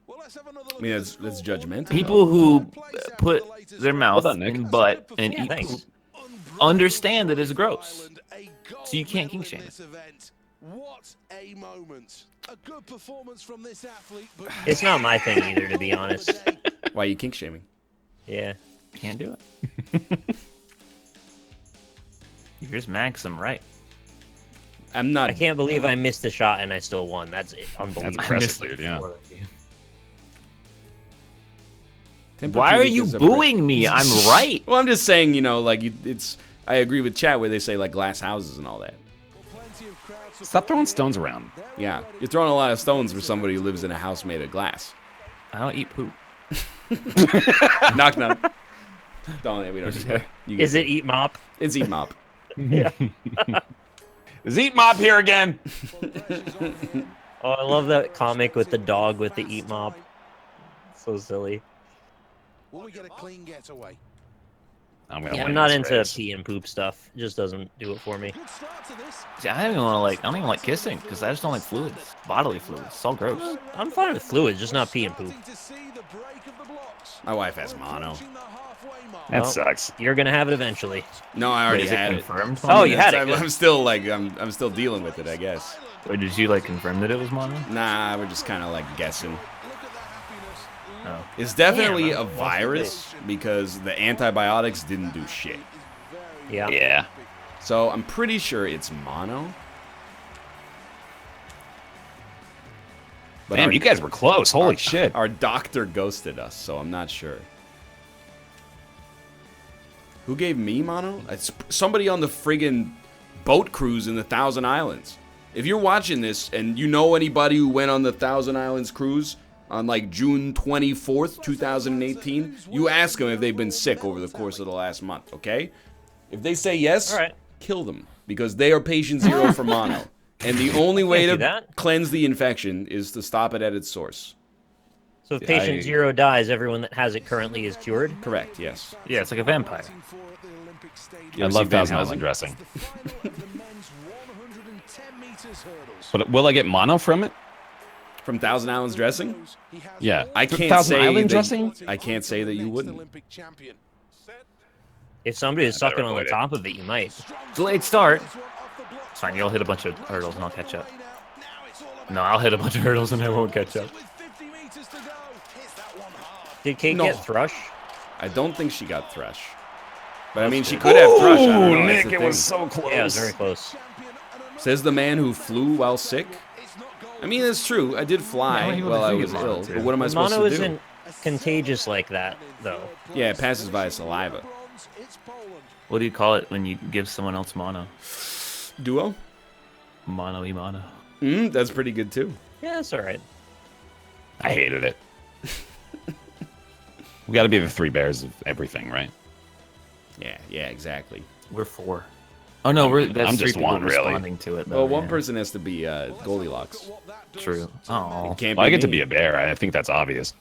Well, let's have another look I mean, at that's the score. judgmental. People who put their mouth Well done, Nick. in butt and Yeah, eat thanks. poop understand that it's gross. So you can't king shame it. What a moment. A good performance from this athlete, but It's not my thing either, to be honest. Why are you kink shaming? Yeah. Can't do it. Here's Maxim, right? I'm not. I can't believe I missed a shot and I still won. That's unbelievable. Impressive, dude. Yeah. Why are you Tempur-Pedic is a booing me? I'm right. Well, I'm just saying, it's. I agree with chat where they say like glass houses and all that. plenty of crowd support. Stop throwing stones around. Yeah, you're throwing a lot of stones for somebody who lives in a house made of glass. I don't eat poop. Knock knock. Don't we don't. Is do it- that. You Is get it eat mop? It's eat mop. Is Eat Mop here again? Oh, I love that comic with the dog with the eat mop. So silly. Will we get a clean getaway? I'm gonna Yeah, win I'm not this into race. pee and poop stuff. It just doesn't do it for me. Good start to this. See, I don't even like kissing because I just don't like fluids, bodily fluids. It's all gross. I'm fine with fluids, just not pee and poop. Starting to see the break of the blocks. My wife has mono. Approaching the halfway mark. That Well, sucks. You're gonna have it eventually. No, I Wait, already is it had it. confirmed? Oh, you had it. I'm, Good. I'm still like I'm still dealing with it, I guess. Or did you like confirm that it was mono? Nah, we're just kind of like guessing. Look at the happiness. Oh. It's definitely Damn, a virus because the antibiotics didn't do shit. Yeah. Yeah. So I'm pretty sure it's mono. But Damn, our- you guys were close. Holy shit. Our doctor ghosted us, so I'm not sure. Who gave me mono? It's somebody on the friggin' boat cruise in the Thousand Islands. If you're watching this and you know anybody who went on the Thousand Islands cruise on like June 24th, 2018, you ask them if they've been sick over the course of the last month, okay? If they say yes, All right. kill them because they are patient zero for mono. And the only way Can't to do that. cleanse the infection is to stop it at its source. So if patient I- zero dies, everyone that has it currently is cured. Correct, yes. Yeah, it's like a vampire. Waiting for at the Olympic Stadium. You I ever love see Van Thousand Halen? Island dressing. The final of the men's 110 meters hurdles. But will I get mono from it? From Thousand Islands dressing? He has Yeah. I Th- can't Thousand say Island that- dressing? I can't say that you Next wouldn't. Olympic champion. Set. If somebody is I better sucking on the avoid it. top of it, you might. Delayed start. This one off the blocks. It's fine, you'll hit a bunch of hurdles and I'll catch up. Now it's all about No, I'll hit a bunch of hurdles and I won't catch up. with 50 meters to go. Hits that one hard. Did Kate No. get thrush? I don't think she got thrush. But I mean, she could have thrush. I don't know. Ooh, That's Nick, the it was thing. so close. Yeah, it was very close. Champion and another Says the man who flew while sick. it's not gold. I mean, it's true. I did Yeah, fly he while I was was mono, ill. too. But what am I supposed Mono to do? isn't contagious like that, though. Yeah, it passes via saliva. Bronze, it's Poland. What do you call it when you give someone else mono? Duo? Mono y mono. That's pretty good too. Yeah, that's all right. I hated it. We got to be the three bears of everything, right? Yeah, exactly. We're four. Oh no, that's I'm three just people one, really. responding to it. Though, Well, one yeah. person has to be Goldilocks. What that does True. Oh, Can't Well, I be get to me. be a bear. I think that's obvious.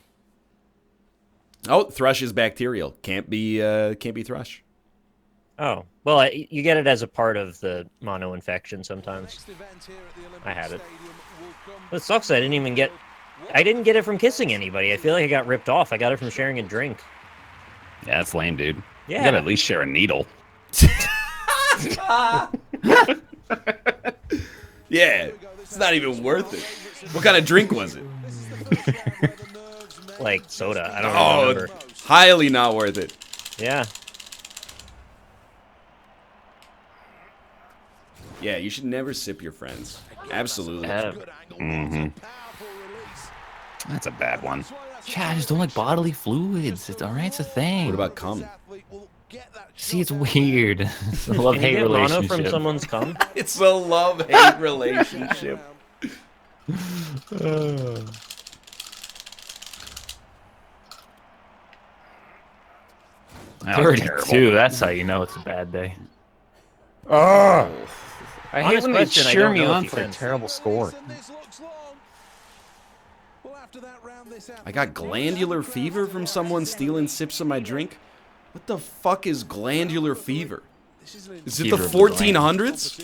Oh, thrush is bacterial. Can't be thrush. Oh, well, you get it as a part of the mono infection sometimes. I had it. But it sucks I didn't even get... I didn't get it from kissing anybody. I feel like I got ripped off. I got it from sharing a drink. Yeah, that's lame, dude. Yeah. You gotta at least share a needle. Yeah, it's not even worth it. What kind of drink was it? Like soda. I don't Oh, remember. highly not worth it. Yeah. Yeah, you should never sip your friends. Absolutely. Mm-hmm. That's a bad one. Yeah, I just don't like bodily fluids. It's alright, it's a thing. What about cum? See, it's weird. It's a Can you love-hate get mono relationship. from someone's cum? It's a love-hate relationship. That was 32, that's how you know it's a bad day. Oh, I hate Honest when they question, I cheer don't me know if on you for a can. terrible score. I got glandular fever from someone stealing sips of my drink? What the fuck is glandular fever? Is it the Fever of the 1400s?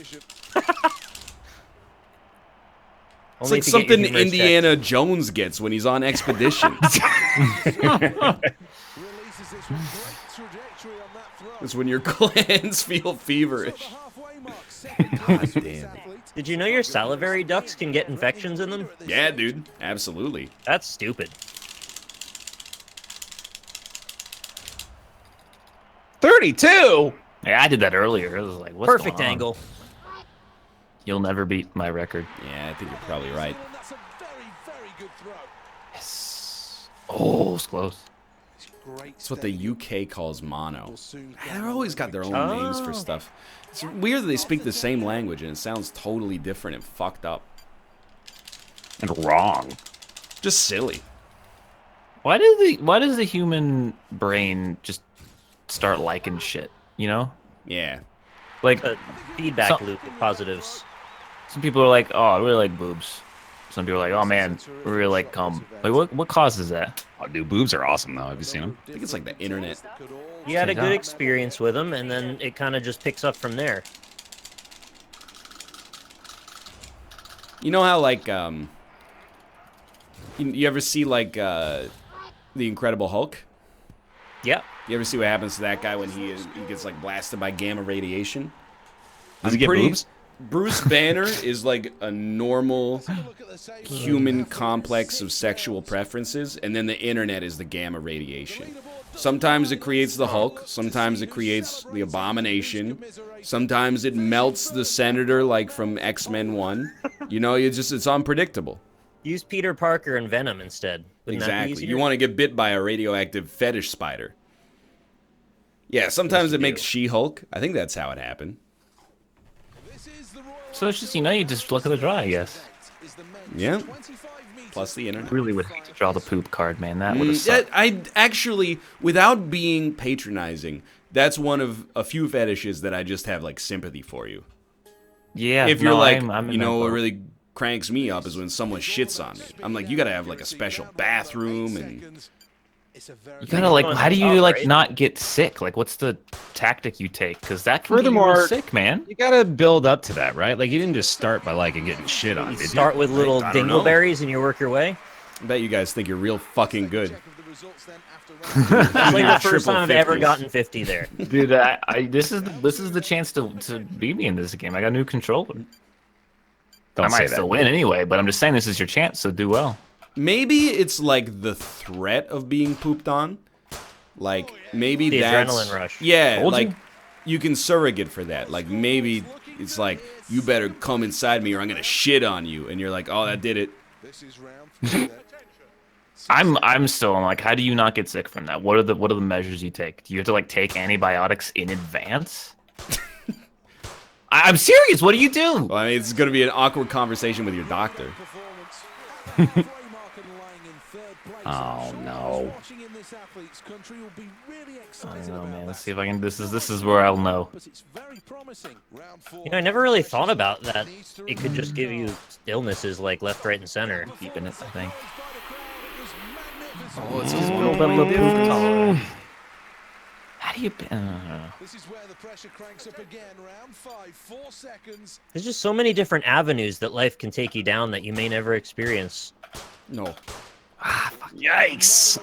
It's Only like to get your something humor checked. Indiana Jones gets when he's on expedition. It's when your glands feel feverish. God damn. Did you know your salivary ducts can get infections in them? Yeah, dude. Absolutely. That's stupid. 32. Yeah, I did that earlier. It was like, what's Perfect going on? angle. You'll never beat my record. Yeah, I think you're probably right. Yes. Oh, it's close. It's what the UK calls mono. They've always got their own names for stuff. It's weird that they speak the same language and it sounds totally different and fucked up. And wrong. Just silly. Why does the human brain just start liking shit? You know, Yeah. like A feedback So- loop of positives. some people are like, oh, I really like boobs. Some people are like, oh man, I really like cum. Like, what causes that? Oh, dude, boobs are awesome though. Have you seen them? I think it's like the internet. You had a Check it good out. experience with them, and then it kind of just picks up from there. You know how like you ever see like the Incredible Hulk? Yep. You ever see what happens to that guy when he gets like blasted by gamma radiation? Does he get boobs? Bruce Banner is like a normal human complex of sexual preferences, and then the internet is the gamma radiation. Sometimes it creates the Hulk, sometimes it creates the Abomination, sometimes it melts the Senator like from X-Men 1. You know, it's unpredictable. Use Peter Parker and Venom instead. Wouldn't that be Exactly. easier? You want to get bit by a radioactive fetish spider. Yeah, sometimes it makes She-Hulk. I think that's how it happened. So it's just, you just look at the draw, I guess. Yeah. Plus the internet. Really would hate to draw the poop card, man. That would have sucked. I actually, without being patronizing, that's one of a few fetishes that I just have like sympathy for you. Yeah. If you're no, like, I'm in you that know, what boat. really cranks me up is when someone shits on me. I'm like, you gotta have like a special bathroom and You gotta like, Going how do to you top, like right? not get sick? Like, what's the tactic you take? Because that can get you Furthermore- real sick, man. You gotta build up to that, right? Like you didn't just start by like getting shit on. You did start with little I don't know. dingleberries and you work your way. I bet you guys think you're real fucking good. It's like the first Triple time I've ever 50s. gotten 50 there. Dude, this is the chance to beat me in this game. I got a new controller. Don't I say might that. still win anyway, but I'm just saying this is your chance, so do well. Maybe it's like the threat of being pooped on. Like maybe The that's adrenaline rush. Yeah, Told like you. you can surrogate for that. Like maybe it's like you better come inside me or I'm gonna shit on you, and you're like, oh, that did it. I'm still like, how do you not get sick from that? What are the measures you take? Do you have to like take antibiotics in advance? I'm serious. What do you do? Well, I mean, it's gonna be an awkward conversation with your doctor. Oh no. I don't know, man. Let's see if I can. This is where I'll know. You know, I never really thought about that. It could just give you illnesses like left, right, and center. Keeping it, I think. Oh, it's Little bit of a poop tolerance. How do you? This is where the pressure cranks up again. Round 5, 4 seconds. There's just so many different avenues that life can take you down that you may never experience. No. Yikes!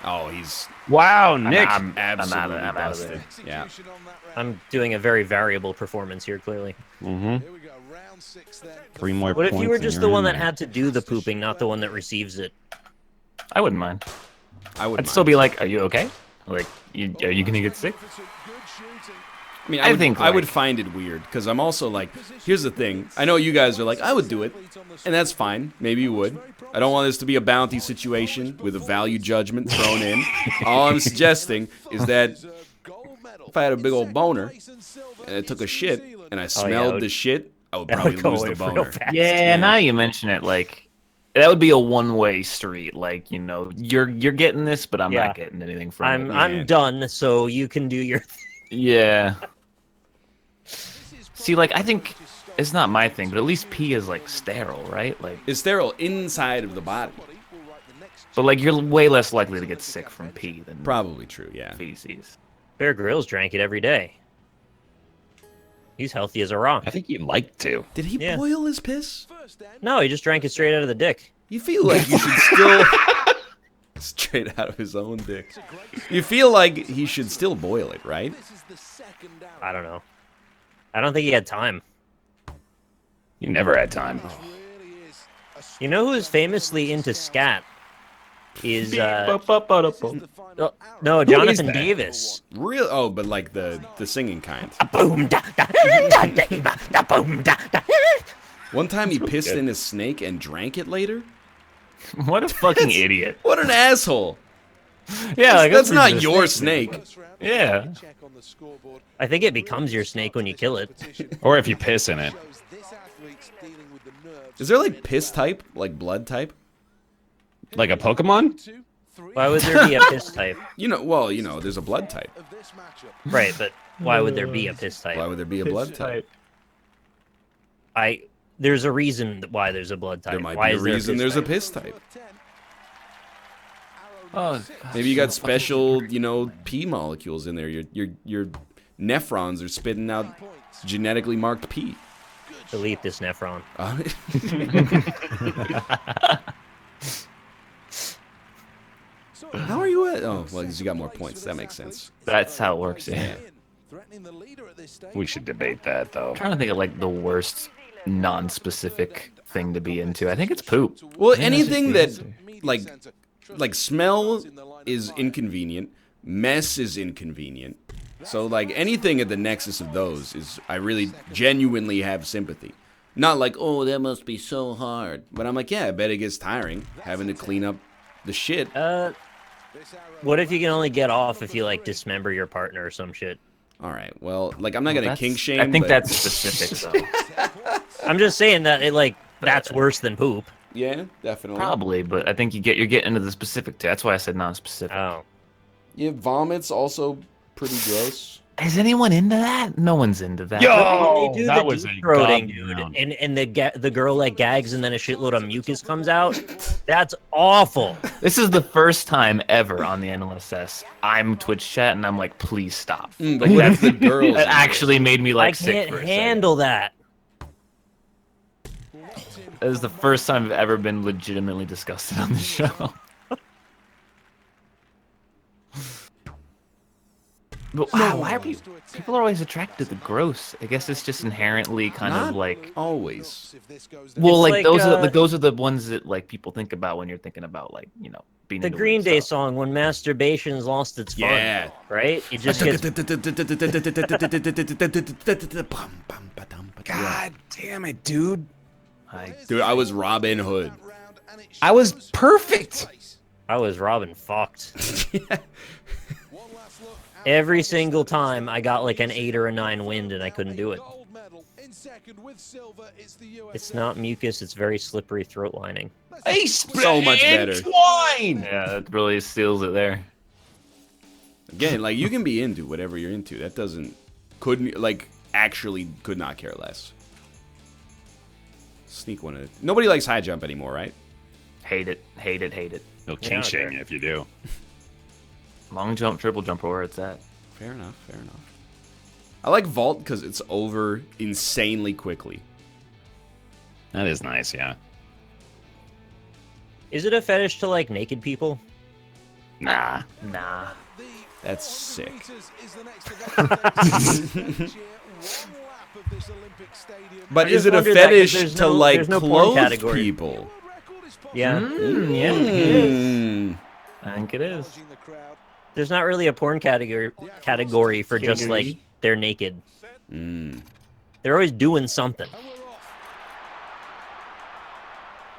Oh, he's Wow, Nick. I'm absolutely out of busted. there. Yeah. Execution on that round. I'm doing a very variable performance here, clearly. Mm-hmm. Here we go. Round 6 then. 3 more What if points you were and just you're the in one that there. had to do the pooping, not the one that receives it? I wouldn't mind. I would. I'd still be like, "Are you okay? Like, are you gonna get sick?" Good shooting. I mean, I would, think, I would like- find it weird because I'm also like, here's the thing. I know you guys are like, I would do it, and that's fine. Maybe you would. I don't want this to be a bounty situation with a value judgment thrown in. All I'm suggesting is that if I had a big old boner and I took a shit and I smelled the shit, I would That probably would go lose the away real boner. fast. Yeah, now you mention it, like that would be a one-way street. Like, you know, you're getting this, but I'm Yeah. not getting anything from it. I'm done, so you can do your Yeah. See, like, I think it's not my thing, but at least pee is like sterile, right? Like, It's sterile inside of the body. but like you're way less likely to get sick from pee than Probably true, yeah. feces. Bear Grylls drank it every day. He's healthy as a rock. I think you'd like to. Did he Yeah. boil his piss? No, he just drank it straight out of the dick. You feel like you should still... Straight out of his own dick. You feel like he should still boil it, right? I don't know. I don't think he had time. You never had time. You know who's famously into scat? Is no, is Jonathan that? Davis. Real? Oh, but like the singing kind. Boom da da da da da boom da da. One time he pissed in a snake and drank it later. What a fucking idiot. What an asshole! Yeah, like That's not ridiculous. your snake. Yeah. I think it becomes your snake when you kill it. Or if you piss in it. Is there like piss type, like blood type? Like a Pokemon? Why would there be a piss type? You know, well, you know, there's a blood type. Right, but why would there be a piss Why type? would there be a blood type? There's a reason why there's a blood type. There might why be a is there reason piss there's a type? piss type. Oh, Maybe you got special, you know, pee molecules in there. Your nephrons are spitting out genetically marked pee. Delete this nephron. How are you at? Oh, well, 'cause you got more points. That makes sense. that's how it works. Yeah. We should debate that, though. I'm trying to think of like the worst non-specific thing to be into. I think it's poop. Well, Yeah, anything that that's like smell is inconvenient, mess is inconvenient. So like anything at the nexus of those is I really genuinely have sympathy. Not like, oh, that must be so hard. But I'm like, yeah, I bet it gets tiring having to clean up the shit. What if you can only get off if you like dismember your partner or some shit? All right. Well, like I'm not gonna kink shame. I think but that's specific though. I'm just saying that that's worse than poop. yeah, definitely. Probably, but I think you're getting into the specific too. That's why I said non-specific. Oh. Yeah, vomits also pretty gross. Is anyone into that? No one's into that. Yo! They do that the was a deep throating, god dude, round. and the girl like gags and then a shitload of mucus comes out. That's awful. This is the first time ever on the NLSS I'm Twitch chat and I'm like, please stop. But Like what if that's the girls? that actually made me I like sick can't for a second. handle that. That is the first time I've ever been legitimately disgusted on the show. But why are people are always attracted to the gross? I guess it's just inherently kind Not of like, always. well, like, like, those are the ones that like people think about when you're thinking about like, you know, being The into Green weird Day stuff. song, "When Masturbation's Lost Its Fun," Yeah. right? It just gets God damn it, dude. Dude, I was Robin Hood. I was perfect. I was Robin fucked. Every single time I got like an 8 or a 9 wind and I couldn't do it. It's not mucus, it's very slippery throat lining. Hey, So much better. Twine. Yeah, that really seals it there. Again, like you can be into whatever you're into. That couldn't like actually could not care less. Sneak one of nobody likes high jump anymore, right? Hate it, hate it, hate it. No king Yeah, shaming okay. if you do. Long jump, triple jump, or where it's at. Fair enough. I like vault because it's over insanely quickly. That is nice, yeah. Is it a fetish to like naked people? Nah. That's sick. But is it a fetish to like clothe people? Yeah. Yeah, it is. I think it is. There's not really a porn category for just like they're naked. They're always doing something.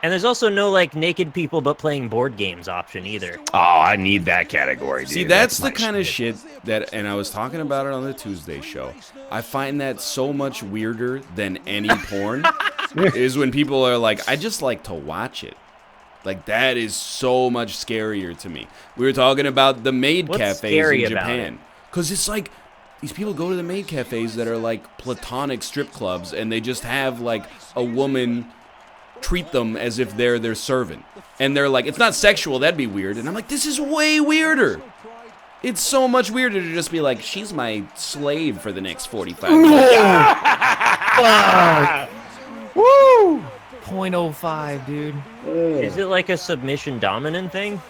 And there's also no like naked people but playing board games option either. Oh, I need that category, dude. See, that's the kind of shit that, and I was talking about it on the Tuesday show. I find that so much weirder than any porn is when people are like, I just like to watch it. Like, that is so much scarier to me. We were talking about the maid cafes in Japan. Because it's like, these people go to the maid cafes that are like platonic strip clubs, and they just have like a woman treat them as if they're their servant. And they're like, it's not sexual, that'd be weird. And I'm like, this is way weirder. It's so much weirder to just be like, she's my slave for the next 45 minutes. Woo! 0.05, dude. Is it like a submission dominant thing?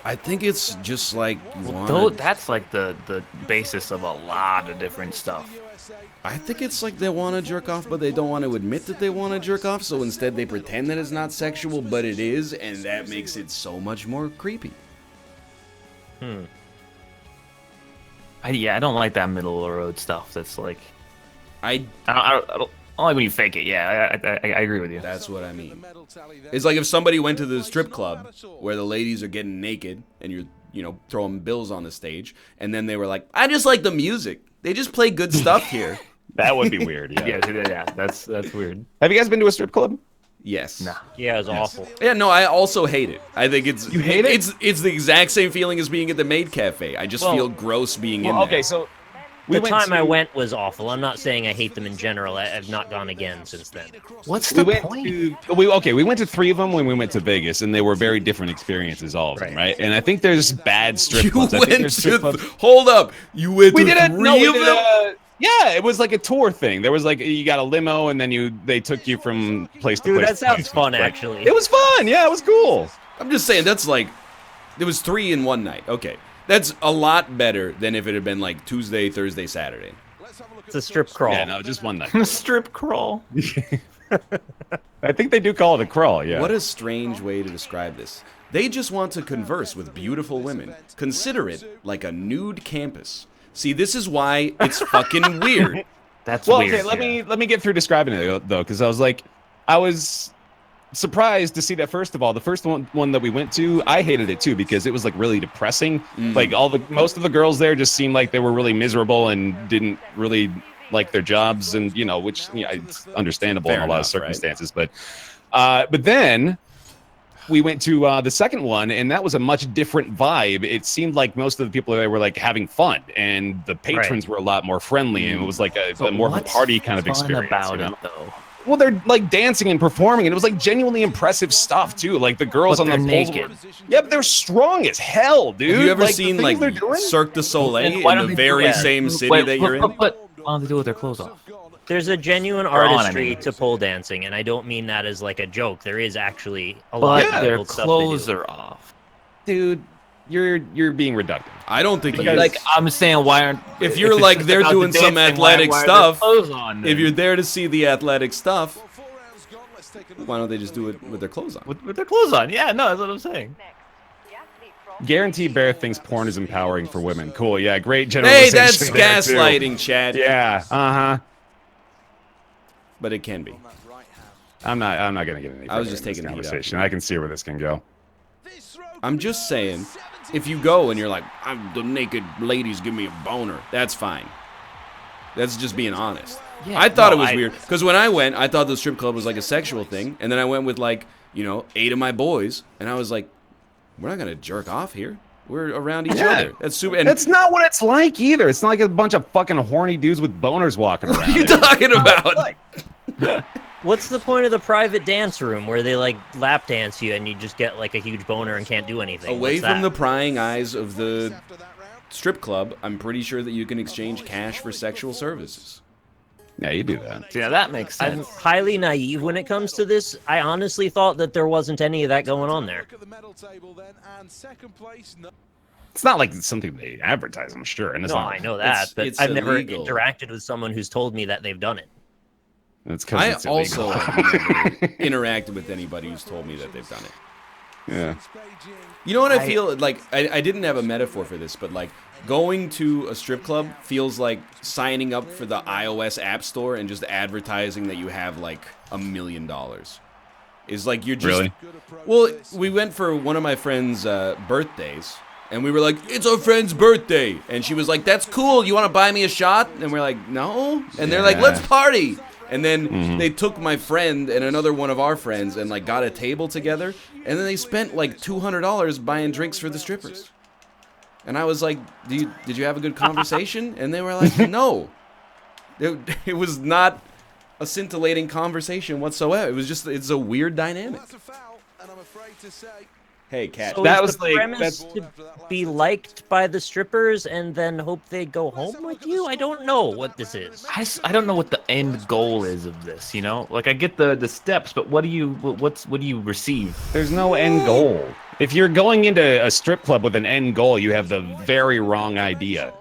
I think it's just like, you wanna, That's like the basis of a lot of different stuff. I think it's like they want to jerk off, but they don't want to admit that they want to jerk off, so instead they pretend that it's not sexual, but it is, and that makes it so much more creepy. I don't like that middle of the road stuff. That's like, I don't like when you fake it. Yeah, I agree with you. That's what I mean. It's like if somebody went to the strip club where the ladies are getting naked and you're, throwing bills on the stage, and then they were like, I just like the music. They just play good stuff here. That would be weird, yeah. yeah, that's weird. Have you guys been to a strip club? Yes. Nah. Yeah, it's awful. Yeah, no, I also hate it. I think it's... You hate it? It's the exact same feeling as being at the maid cafe. I just feel gross being in there. Okay, so... The time I went was awful. I'm not saying I hate them in general. I've not gone again since then. What's the point? We went to 3 of them when we went to Vegas, and they were very different experiences, all of them, right? And I think there's bad strip clubs. Hold up. You went to 3 of them? Yeah, it was like a tour thing. There was like, you got a limo, and then they took you from place to place. Dude, that sounds fun, actually. It was fun. Yeah, it was cool. I'm just saying, that's like... There was 3 in one night. Okay. That's a lot better than if it had been like Tuesday, Thursday, Saturday. It's a strip crawl. Yeah, no, just one night. Strip crawl. I think they do call it a crawl, yeah. What a strange way to describe this. They just want to converse with beautiful women. Consider it like a nude campus. See, this is why it's fucking weird. That's well, weird. Okay, let me get through describing it though, because I was surprised to see that. First of all, the first one that we went to, I hated it too because it was like really depressing. Like most of the girls there just seemed like they were really miserable and didn't really like their jobs, and which it's understandable in a lot of circumstances. Right? But then we went to the second one, and that was a much different vibe. It seemed like most of the people there were like having fun, and the patrons were a lot more friendly, and it was like a more of a party kind of experience. About it, though? Well, they're like dancing and performing, and it was like genuinely impressive stuff too. Like the girls on the naked. Yeah, but they're strong as hell, dude. Have you ever seen like Cirque du Soleil in the very same city that you're in? Why don't they do it with their clothes off? There's a genuine artistry to pole dancing, and I don't mean that as like a joke. There is actually a lot of their difficult clothes stuff are off. Dude, you're being reductive. I don't think like I'm saying, why aren't if you're like they're doing some athletic stuff? On, if you're there to see the athletic stuff, why don't they just do it with their clothes on? With their clothes on, yeah, no, that's what I'm saying. Guarantee Bear thinks porn is empowering for women. Cool, yeah, great generalization. Hey, that's gaslighting, Chad. Yeah, But it can be. I'm not gonna get any. I was just taking the the conversation. I can see where this can go. I'm just saying, if you go and you're like, the naked ladies give me a boner, that's fine. That's just being honest. Yeah, I thought it was weird because when I went, I thought the strip club was like a sexual thing, and then I went with like 8 of my boys, and I was like, we're not gonna jerk off here. We're around each other. That's super. And that's not what it's like either. It's not like a bunch of fucking horny dudes with boners walking around. What are you talking about? What's the point of the private dance room where they like lap dance you and you just get like a huge boner and can't do anything? Away from the prying eyes of the strip club, I'm pretty sure that you can exchange cash for sexual services. Yeah, you do that. Yeah, that makes I'm sense. highly naive when it comes to this. I honestly thought that there wasn't any of that going on there. Look at the medal table then, and second place. No. It's not like it's something they advertise, I'm sure. And it's No, not. I know that, but it's I've never illegal. interacted with someone who's told me that they've done it. It's because I it's illegal. also have never interacted with anybody who's told me that they've done it. Yeah. You know what I feel like? I didn't have a metaphor for this, but like going to a strip club feels like signing up for the iOS App Store and just advertising that you have like $1 million. Is like you're just Really? Well, we went for one of my friend's birthdays, and we were like, "It's our friend's birthday," and she was like, "That's cool. You want to buy me a shot?" And we're like, "No," and they're like, Yeah. "Let's party." And then they took my friend and another one of our friends and like got a table together, and then they spent like $200 buying drinks for the strippers. And I was like, "Did you have a good conversation?" And they were like, "No." It was not a scintillating conversation whatsoever. It was just it's a weird dynamic. That's a foul, and I'm afraid to say. Hey, cat. So That is was the like- premise to be liked by the strippers and then hope they go home with you? I don't know what this is. I don't know what the end goal is of this, you know? Like I get the steps, but what do you receive? There's no end goal. If you're going into a strip club with an end goal, you have the very wrong idea.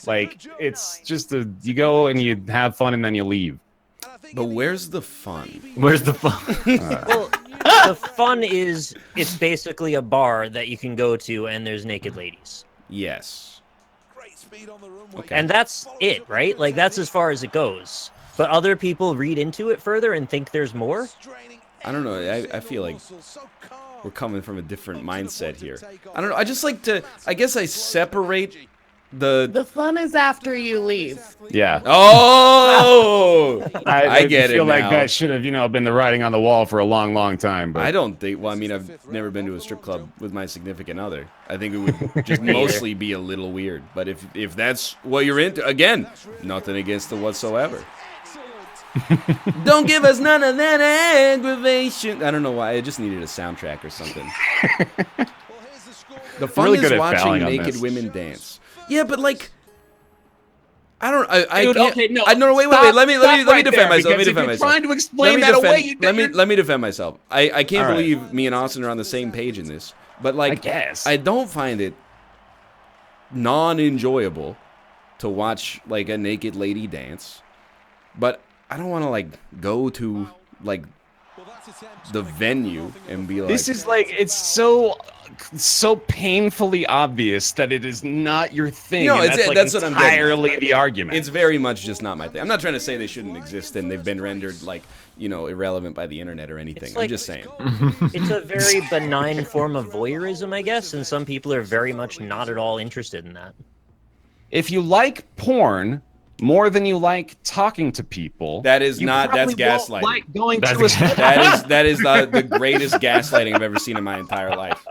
Like, it's just you go and you have fun and then you leave. But where's the fun? Where's the fun? Well, the fun is it's basically a bar that you can go to and there's naked ladies. Yes. Great speed on the runway. Okay. And that's it, right? Like that's as far as it goes. But other people read into it further and think there's more. I don't know. I feel like we're coming from a different mindset here. I don't know. I just like to. I guess I separate the. The fun is after you leave. Yeah. Oh, I get feel it like now. that should have, been the writing on the wall for a long, long time. But I don't think. Well, I mean, I've never been to a strip club with my significant other. I think it would just mostly be a little weird. But if that's what you're into, again, nothing against it whatsoever. Don't give us none of that aggravation. I don't know why. I just needed a soundtrack or something. The fun Really is good at watching fouling on naked this. women dance. Yeah, but like, I don't. I Dude, can't. okay, no. No, wait. Stop- Let me stop defend right there, myself. Let me because if defend you're myself. trying to explain Let me that defend- away, let me defend myself. I can't All right. believe me and Austin are on the same page in this. But like, I guess. I don't find it non-enjoyable to watch like a naked lady dance, but I don't want to like go to like the venue and be like, This is like, it's so painfully obvious that it is not your thing. No, and it's- that's that's what I'm getting at. entirely the argument. it's very much just not my thing. I'm not trying to say they shouldn't exist and they've been rendered like, irrelevant by the internet or anything. It's I'm like- just saying. It's a very benign form of voyeurism, I guess, and some people are very much not at all interested in that. If you like porn more than you like talking to people, That is you not- that's probably won't gaslighting. Like going That's to a strip That is the greatest gaslighting I've ever seen in my entire life.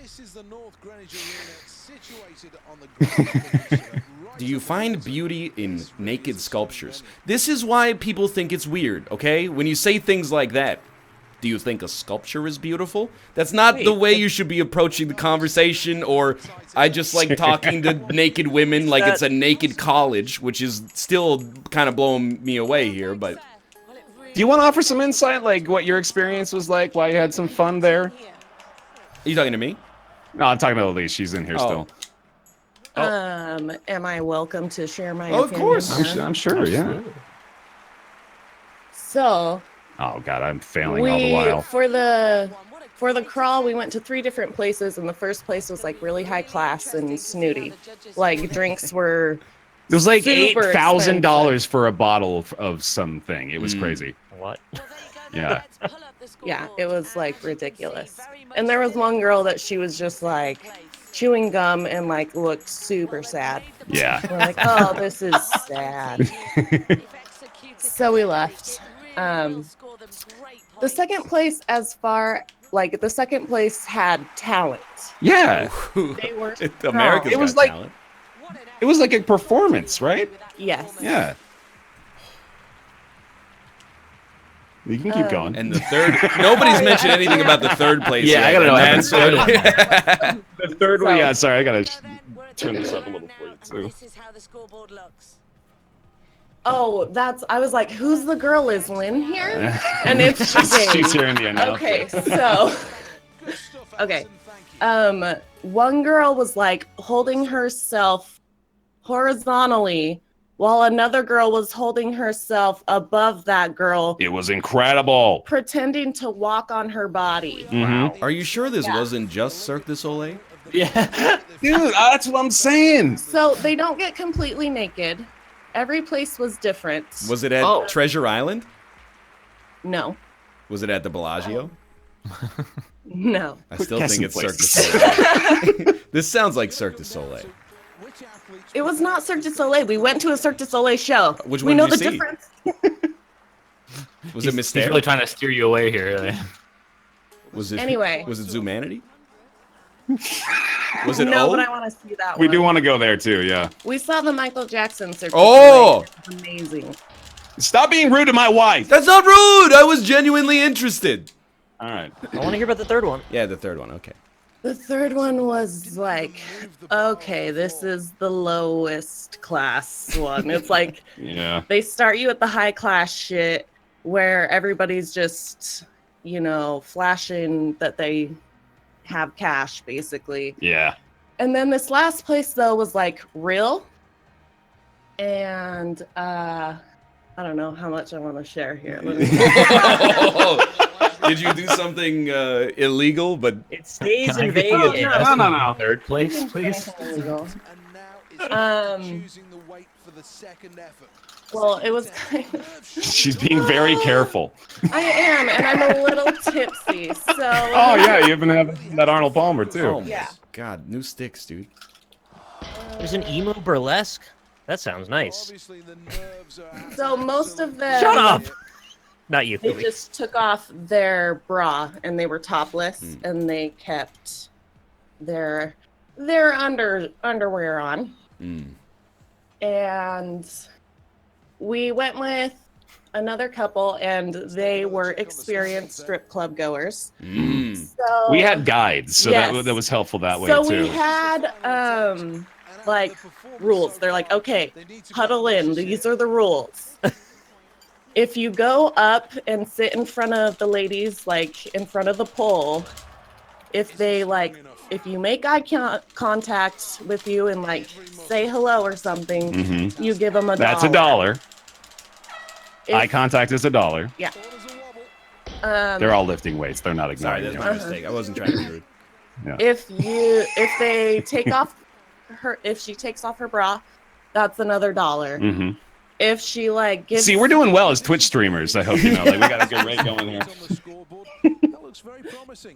This is the North Greenwich Arena, situated on the Grand Peninsula, right Do you on the find west beauty in of naked sculptures? This is why people think it's weird, okay? When you say things like that, do you think a sculpture is beautiful? That's not the Wait, way you should be approaching the conversation, or I just like talking to naked women like it's a naked college, which is still kind of blowing me away here, but Do you want to offer some insight, like what your experience was like, why you had some fun there? are you talking to me? No, I'm talking to Elise. She's in here Oh. still. Am I welcome to share my Oh, of opinion? course. I'm sure, yeah. So Oh god, I'm failing all the while. for the crawl, we went to 3 different places, and the first place was like really high class and snooty. Like drinks were It was like super $8,000 for a bottle of something. It was crazy. What? Yeah. yeah, it was like ridiculous. And there was one girl that she was just like chewing gum and like looked super sad. Yeah. We're like, oh, this is sad. So we left. The second place, the second place had talent. Yeah. They were America's It was Got like- Talent. It was like a performance, right? yes. Yeah. You can keep going. And the third, nobody's mentioned anything about the third place. Yeah, yet, I gotta know and what happened to the third one. The third one, So- yeah, sorry, I gotta turn this up a little for you, too. This is how the scoreboard looks. Oh, I was like, who's the girl? Is Lynn here? And it's She's here in the announcement. Okay, so okay. One girl was like holding herself horizontally while another girl was holding herself above that girl, It was incredible. pretending to walk on her body. Mhm. Are you sure this wasn't just Cirque du Soleil? Yeah. Dude, that's what I'm saying. So they don't get completely naked. Every place was different. Was it at Oh. Treasure Island? No. Was it at the Bellagio? No. I still guessing think it's Cirque du places. Soleil. This sounds like Cirque du Soleil. It was not Cirque du Soleil. We went to a Cirque du Soleil show. Which we one know did the you see? difference. Was it He's Mystère? really trying to steer you away here. Was it Anyway. Was it Zoomanity? Was it No, O? but I want to see that We one. do want to go there, too, yeah. We saw the Michael Jackson Cirque du Oh! Soleil. It was amazing. Stop being rude to my wife. That's not rude. I was genuinely interested. All right. I want to hear about the third one. Yeah, the third one. Okay. The third one was like, okay, this is the lowest class one. It's like Yeah. they start you at the high class shit where everybody's just, flashing that they have cash, basically. Yeah. And then this last place, though, was like real. And I don't know how much I want to share here. Let me- Did you do something illegal? But It stays Can I in get you Vegas. a- No. Third place, please. Illegal. And now it's Um, choosing the weight for the second effort. Well, it was kind of. She's being very careful. I am, and I'm a little tipsy, so. Oh, yeah, you even have that Arnold Palmer, too. oh my Yeah. God, new sticks, dude. There's an emo burlesque. That sounds nice. Obviously, the nerves are So most of them. Shut up. Not you. They Cory. just took off their bra and they were topless, and they kept their underwear on. Mm. And we went with another couple, and they were experienced strip club goers. Mm. So We had guides, so Yes. that was helpful that way, so too. we had like rules. They're like, okay, huddle in. These are the rules. If you go up and sit in front of the ladies, like in front of the pole, if you make eye contact with you and like say hello or something, Mhm. you give them $1. That's $1. If- Eye contact is $1. Yeah. They're all lifting weights. They're not Sorry, ignoring that's you. my mistake. I wasn't trying to be rude. If she takes off her bra, that's another $1. Mhm. If she gives See, we're doing well as Twitch streamers. I hope you know. Like, we got a good rate going here. on the scoreboard. That looks very promising.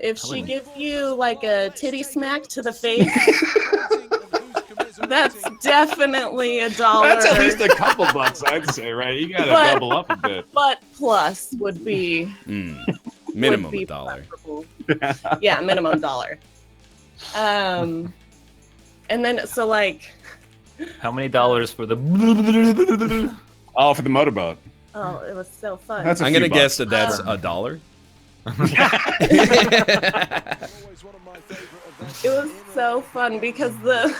if she gives you like a titty smack to the face, that's definitely $1. That's at least a couple bucks, I'd say, right? You gotta But- double up a bit. But plus would be Minimum would be $1. preferable. Yeah, minimum $1. And then so How many dollars for the? Oh, for the motorboat. oh, it was so fun. That's a I'm few gonna bucks. guess that that's $1. Always one of my favorite events. It was so fun because the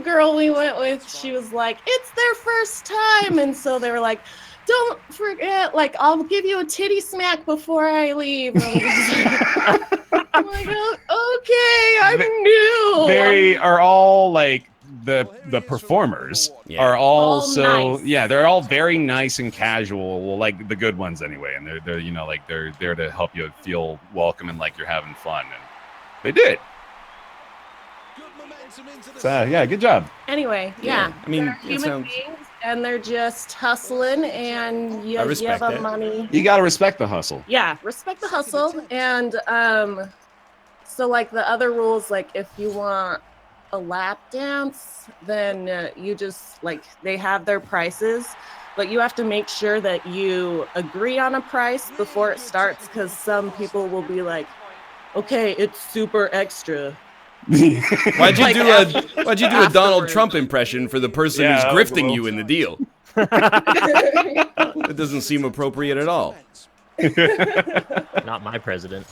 girl we went with, she was like, it's their first time. And so they were like, don't forget, I'll give you a titty smack before I leave. I'm like, "Oh, okay, I'm new. They are all like the performers Yeah. are all All so nice. yeah, they're all very nice and casual, well, like the good ones anyway, and they're they're there to help you feel welcome and like you're having fun, and they did. Good momentum into the So yeah, good job. Anyway, yeah. I mean, they're it human sounds- beings, and they're just hustling, and you I give respect them that. money. You got to respect the hustle. Yeah, respect the hustle. And so the other rules, if you want a lap dance, then you just they have their prices, but you have to make sure that you agree on a price before it starts, because some people will be like, okay, it's super extra. Why'd you do a Donald afterwards. Trump impression for the person Yeah, who's that was a grifting little- you in the deal? It doesn't seem appropriate at all. Not my president.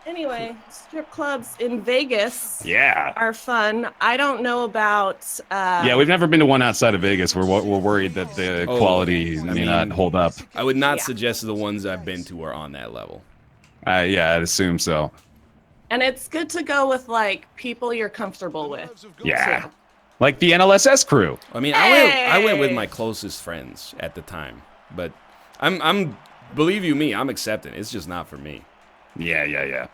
Anyway, strip clubs in Vegas Yeah. are fun. I don't know about. Yeah, we've never been to one outside of Vegas. We're worried that the quality may not hold up. I would not Yeah. suggest the ones I've been to are on that level. Yeah, I'd assume so. And it's good to go with like people you're comfortable with. Yeah. Like the NLSS crew. I mean, I went with my closest friends at the time, but I'm believe you me, I'm accepting. It's just not for me. Yeah.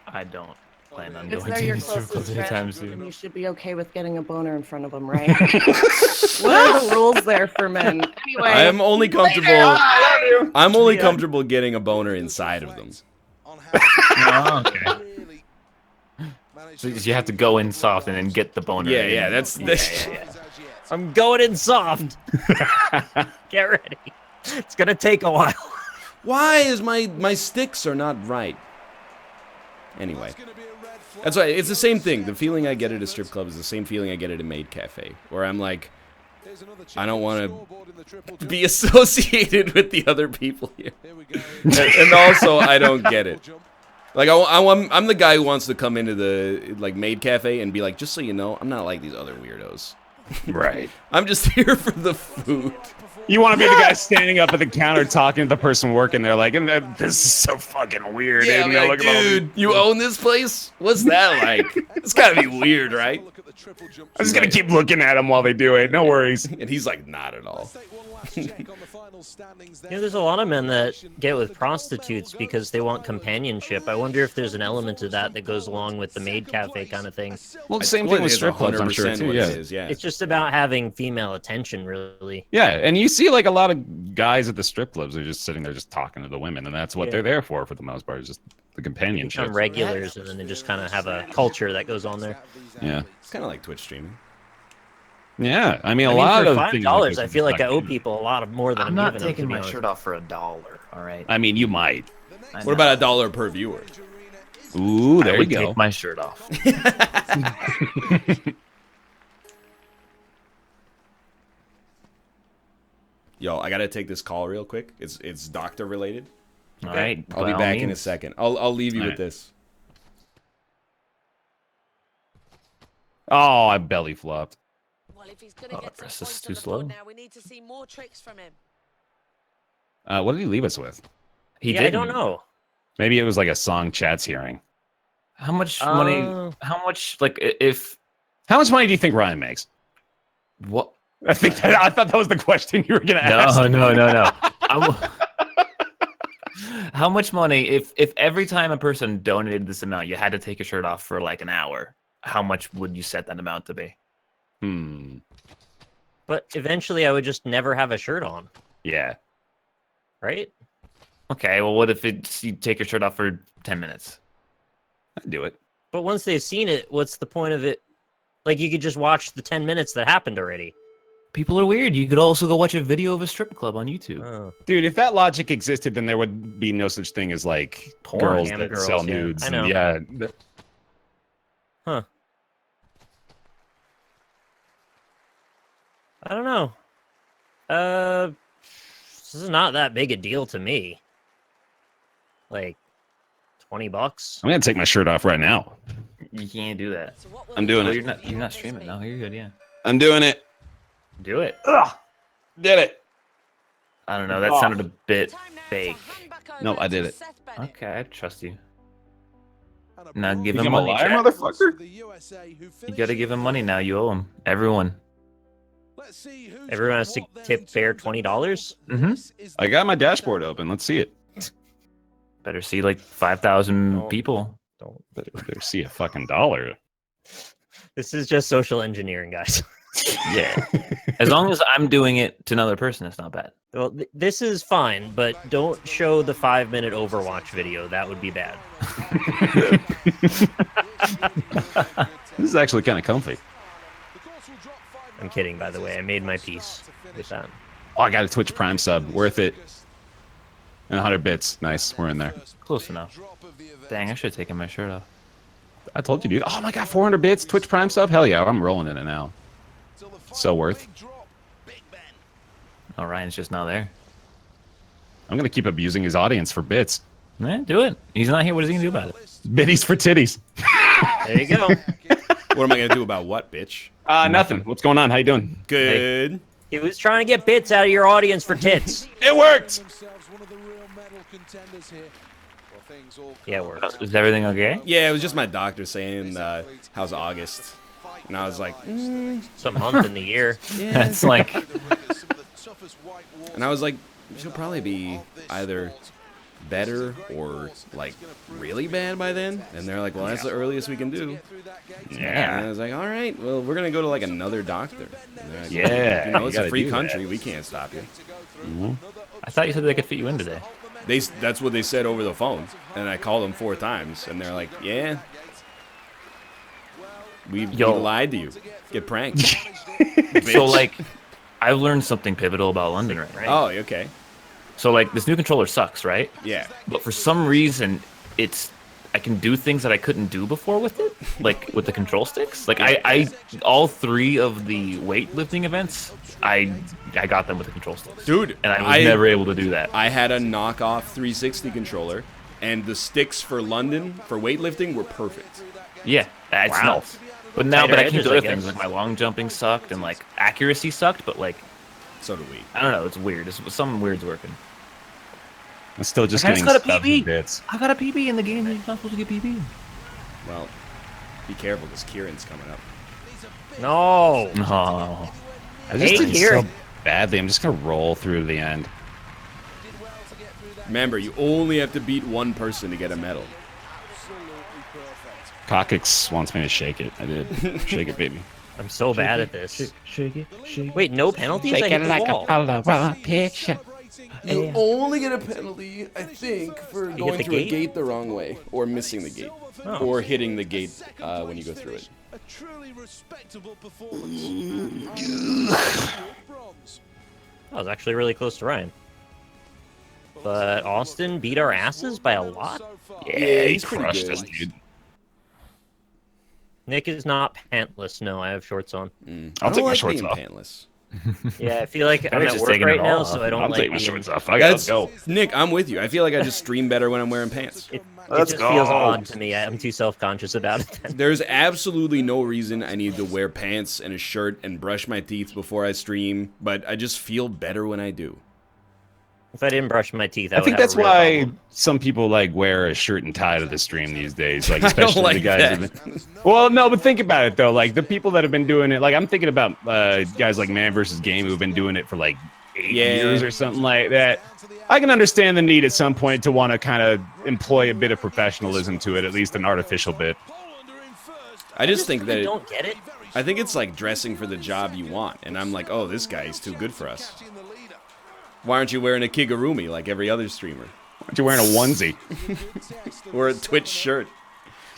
I don't plan on If going they're to your any strip clubs closest anytime friend, soon. you should be okay with getting a boner in front of them, right? What are the rules there for men? Anyway, I am only comfortable. I'm only comfortable getting a boner inside of them. Oh, okay. So you have to go in soft and then get the boner. Yeah, in. that's I'm going in soft. Get ready. It's gonna take a while. Why is my sticks are not right? Anyway, that's why it's the same thing. The feeling I get at a strip club is the same feeling I get at a maid cafe, where I'm like, I don't want to be associated with the other people here, and also I don't get it. Like I'm the guy who wants to come into the like maid cafe and be like, just so you know, I'm not like these other weirdos. Right. I'm just here for the food. You want to be the guy standing up at the counter talking to the person working there, like, this is so fucking weird. Yeah, dude. like, Look at all these- dude, you own this place? What's that like? It's gotta be weird, right? I'm just gonna keep looking at them while they do it. No worries. And he's like, not at all. There's a lot of men that get with prostitutes because they want companionship. I wonder if there's an element to that that goes along with the maid cafe kind of thing. Well, same Well, thing with it's strip clubs, I'm sure 100% too. what Yeah. it is, yeah. It's just about having female attention, really. Yeah, and you see like a lot of guys at the strip clubs are just sitting there just talking to the women, and that's what they're there for the most part, is just the companionship. Become regulars, and then they just kind of have a culture that goes on there. Yeah. It's kind of like Twitch streaming. Yeah, I mean, a I mean, lot for of $5, things like this I is feel like I stuck owe in. people a lot more than I'm not giving them, taking to be my honest. shirt off for $1. All right. I mean, you might. What about $1 per viewer? Ooh, I there you would go. take my shirt off. Yo, I gotta take this call real quick. It's doctor related. All right. I'll be back in a second. I'll leave you All with right. this. Oh, I belly flopped. Well, if he's gonna Oh, get some press this points too on the slow. board now, we need to see more tricks from him. What did he leave us with? He Yeah, did. I don't know. Maybe it was like a song chat's hearing. How much money? Oh. How much? Like, if How much money do you think Ryan makes? what? I thought that was the question you were gonna ask. No. How much money? If every time a person donated this amount, you had to take your shirt off for like an hour, how much would you set that amount to be? But eventually, I would just never have a shirt on, Yeah. right? Okay. Well, what if you take your shirt off for 10 minutes? I'd do it. But once they've seen it, what's the point of it? Like, you could just watch the 10 minutes that happened already. People are weird. You could also go watch a video of a strip club on YouTube. Oh. Dude, if that logic existed, then there would be no such thing as like Porn. girls Cam that girls, sell yeah. nudes. I and know. yeah. I don't know. This is not that big a deal to me. Like, $20. I'm gonna take my shirt off right now. You can't do that. So what will I'm doing No, it. you're not streaming. No, you're good. Yeah. I'm doing it. Do it. Did it. I don't know. That sounded a bit fake. No, I did it. Okay, I trust you. Now give him I'm a money. liar, Jack. motherfucker? You gotta give him money now. You owe him. Everyone. Everyone has to tip Bear $20? Mm-hmm. I got my dashboard open. Let's see it. Better see like 5,000 Oh. people. Better see a fucking dollar. This is just social engineering, guys. Yeah. As long as I'm doing it to another person, it's not bad. Well, this is fine, but don't show the 5-minute Overwatch video. That would be bad. This is actually kind of comfy. I'm kidding, by the way. I made my peace with that. Oh, I got a Twitch Prime sub. Worth it. And 100 bits. Nice. We're in there. Close enough. Dang, I should have taken my shirt off. I told you, dude. Oh my god, 400 bits. Twitch Prime sub. Hell yeah, I'm rolling in it now. So worth. Oh, Ryan's just not there. I'm gonna keep abusing his audience for bits. Do it. He's not here. What is he gonna do about it? Bitties for titties. There you go. What am I gonna do about what, bitch? Nothing. What's going on? How you doing? Good. He was trying to get bits out of your audience for tits. It worked. Yeah, it works. Is everything okay? Yeah, it was just my doctor saying, how's August? And I was like, It's a month in the year. That's like, and I was like, she'll probably be either better or like really bad by then. And they're like, well, that's the earliest we can do. And I was like, all right, well, we're gonna go to like another doctor. And they're like, Yeah, you know, you it's a gotta free do country. that. We can't stop you. I thought you said they could fit you in today. That's what they said over the phone. And I called them 4 times, and they're like, yeah, we lied to you. Get pranked. So like, I've learned something pivotal about London, right? Oh, okay. So like, this new controller sucks, right? Yeah. But for some reason, I can do things that I couldn't do before with it, like with the control sticks. Like I all 3 of the weightlifting events, I got them with the control sticks. Dude, and I was never able to do that. I had a knockoff 360 controller, and the sticks for London for weightlifting were perfect. Yeah, that's Wow. nuts. But now, Tighter but I can edges, do I other things. guess. Like my long jumping sucked, and like accuracy sucked. But like, So do we. I don't know. It's weird. Something weird's working. I'm still just I just getting got a stubbed in PB. bits. I got a PB in the game. You're not supposed to get PB. Well, be careful because Kieran's coming up. No. Oh, I just Hey, did here. so badly. I'm just gonna roll through the end. Remember, you only have to beat one person to get a medal. Cockix wants me to shake it. I did. Shake it, baby. I'm so bad at this. shake it, shake. Wait, no penalties? I hit the wall. You only get a penalty, I think, for hit going the through a gate? gate the wrong way, or missing the gate, Oh. or hitting the gate when you go through it. A truly respectable performance. Bronze. I was actually really close to Ryan. But Austin beat our asses by a lot. Yeah, he's pretty crushed good. us, dude. Nick is not pantless. No, I have shorts on. I'll I take don't my like shorts being off. pantless. Yeah, I feel like I'm Nick's at just work taking right it all now, off. so I don't I'll like take my being- shorts off. I gotta go. Nick, I'm with you. I feel like I just stream better when I'm wearing pants. It Let's just go. feels odd to me. I'm too self-conscious about it. There's absolutely no reason I need to wear pants and a shirt and brush my teeth before I stream, but I just feel better when I do. If I didn't brush my teeth, I I would think have that's a real why problem. some people like wear a shirt and tie to the stream these days. Like I don't especially like the guys. that. That have been... Well, no, but think about it though. Like the people that have been doing it. Like I'm thinking about guys like Man vs. Game who've been doing it for like 8 years or something like that. I can understand the need at some point to want to kind of employ a bit of professionalism to it, at least an artificial bit. I just think that I don't get it. I think it's like dressing for the job you want, and I'm like, oh, this guy is too good for us. Why aren't you wearing a kigurumi like every other streamer? Aren't you wearing a onesie? Or a Twitch shirt?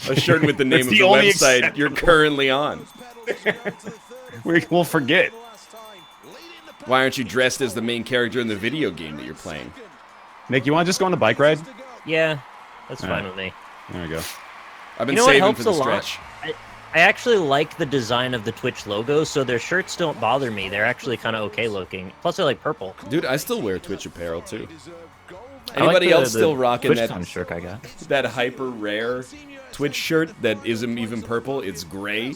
A shirt with the name That's of the the only website exception. you're currently on. We'll forget. Why aren't you dressed as the main character in the video game that you're playing? Nick, you want to just go on a bike ride? Yeah, that's All fine right. with me. There we go. I've been You know what saving helps for the a lot? stretch. I actually like the design of the Twitch logo, so their shirts don't bother me. They're actually kind of okay looking. Plus, I like purple. Dude, I still wear Twitch apparel too. I like Anybody the- else the still rocking TwitchCon shirt I got? that hyper rare Twitch shirt that isn't even purple? It's gray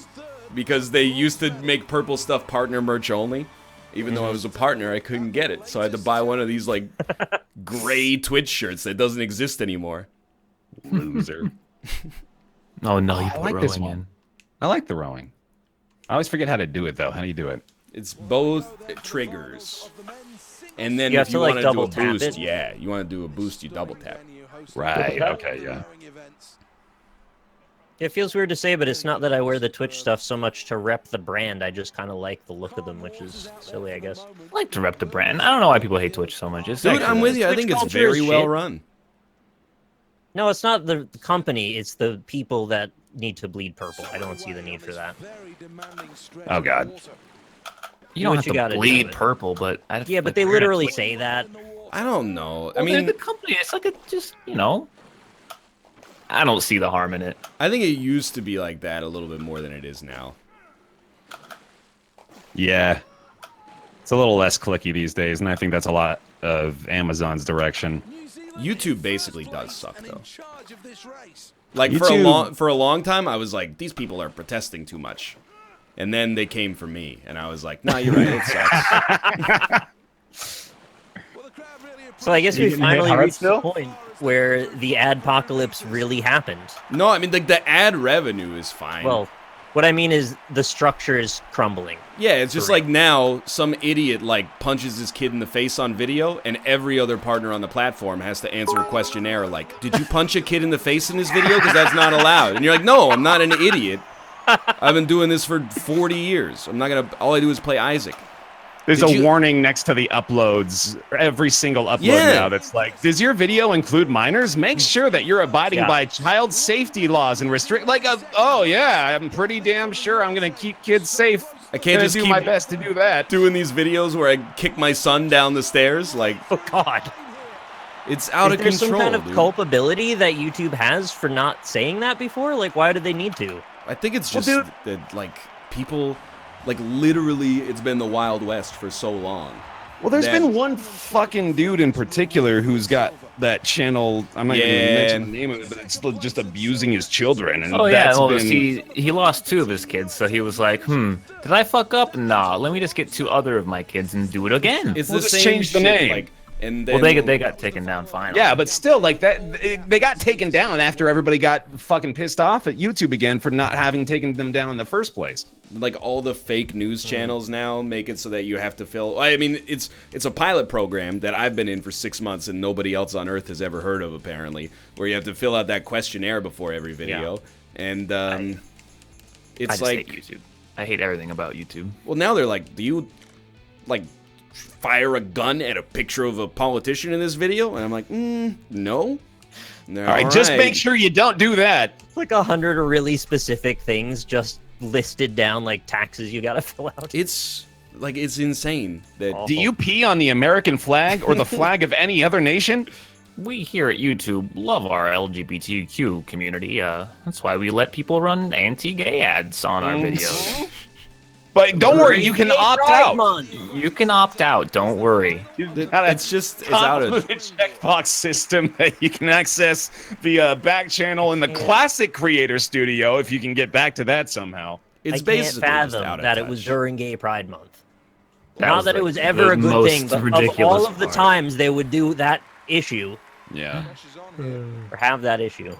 because they used to make purple stuff partner merch only. Even though I was a partner, I couldn't get it, so I had to buy one of these like gray Twitch shirts that doesn't exist anymore. Loser. Oh no, you put like this rowing one. in. I like the rowing. I always forget how to do it though. How do you do it? It's both triggers, and then You if have you to, like, want to do a double tap boost, it? yeah, you want to do a boost, you double tap. Right. Okay. Yeah. It feels weird to say, but it's not that I wear the Twitch stuff so much to rep the brand. I just kind of like the look of them, which is silly, I guess. I like to rep the brand. I don't know why people hate Twitch so much. It's Dude, actually I'm with you. I Twitch think it's culture very is well shit. run. No, it's not the company. It's the people that need to bleed purple. I don't see the need for that. Oh God. You don't what you have gotta to do bleed it. purple, but Yeah, but they literally say that. I don't know. I I mean, mean, the company. It's like a just I don't see the harm in it. I think it used to be like that a little bit more than it is now. Yeah. It's a little less clicky these days, and I think that's a lot of Amazon's direction. YouTube basically does suck, And though. in charge of this race. Like YouTube- for a long time, I was like, these people are protesting too much, and then they came for me, and I was like, nah, you're right, it sucks. Well, the crowd really So I guess You we getting hit finally hard reached the still? point where the adpocalypse really happened. No, I mean like the ad revenue is fine. Well, what I mean is the structure is crumbling. yeah, it's just like now some idiot like punches his kid in the face on video, and every other partner on the platform has to answer a questionnaire like, "Did you punch a kid in the face in this video? Because that's not allowed." And you're like, "No, I'm not an idiot. I've been doing this for 40 years. I'm not gonna. All I do is play Isaac." There's Did a you- warning next to the uploads, every single upload Yeah. now that's like, does your video include minors? Make sure that you're abiding Yeah. by child safety laws and restrict, oh yeah, I'm pretty damn sure I'm going to keep kids safe. I can't Gonna just do keep my best to do that. doing these videos where I kick my son down the stairs. Like, Oh God! it's out Is of there control, some kind of dude. culpability that YouTube has for not saying that before? Like, why do they need to? I think it's Well, just dude- that like people, like literally, it's been the Wild West for so long. Well, there's that- been one fucking dude in particular who's got that channel. I'm not going to Yeah. mention the name of it, but it's still just abusing his children. And Oh yeah, that's well, been, he lost 2 of his kids, so he was like, did I fuck up? Nah, let me just get 2 other of my kids and do it again. It's We'll the just same change the shit, name. Like, and then, Well, they got taken down finally. Yeah, but still, like they got taken down after everybody got fucking pissed off at YouTube again for not having taken them down in the first place. like all the fake news channels now make it so that you have to fill. I mean, it's a pilot program that I've been in for 6 months and nobody else on Earth has ever heard of, apparently, where you have to fill out that questionnaire before every video, and I it's just like, hate YouTube. I hate everything about YouTube. well, now they're like, do you like fire a gun at a picture of a politician in this video? And I'm like, no. All right, just make sure you don't do that. It's like 100 really specific things just listed down, like taxes you gotta fill out. It's like, it's insane that Awful. Do you pee on the American flag or the flag of any other nation? We here at YouTube love our LGBTQ community. That's why we let people run anti-gay ads on our videos. But don't worry, you can Gay opt Pride out. Month. You can opt out. Don't worry. it's just, it's out of. Convoluted checkbox system that you can access via back channel in the classic creator studio if you can get back to that somehow. It's I can't basically just out fathom of that it touch. was during Gay Pride Month. That Not was that it the- was ever a the good most thing, but of ridiculous all of the part. times they would do that issue Yeah. Pressure's on here. or have that issue.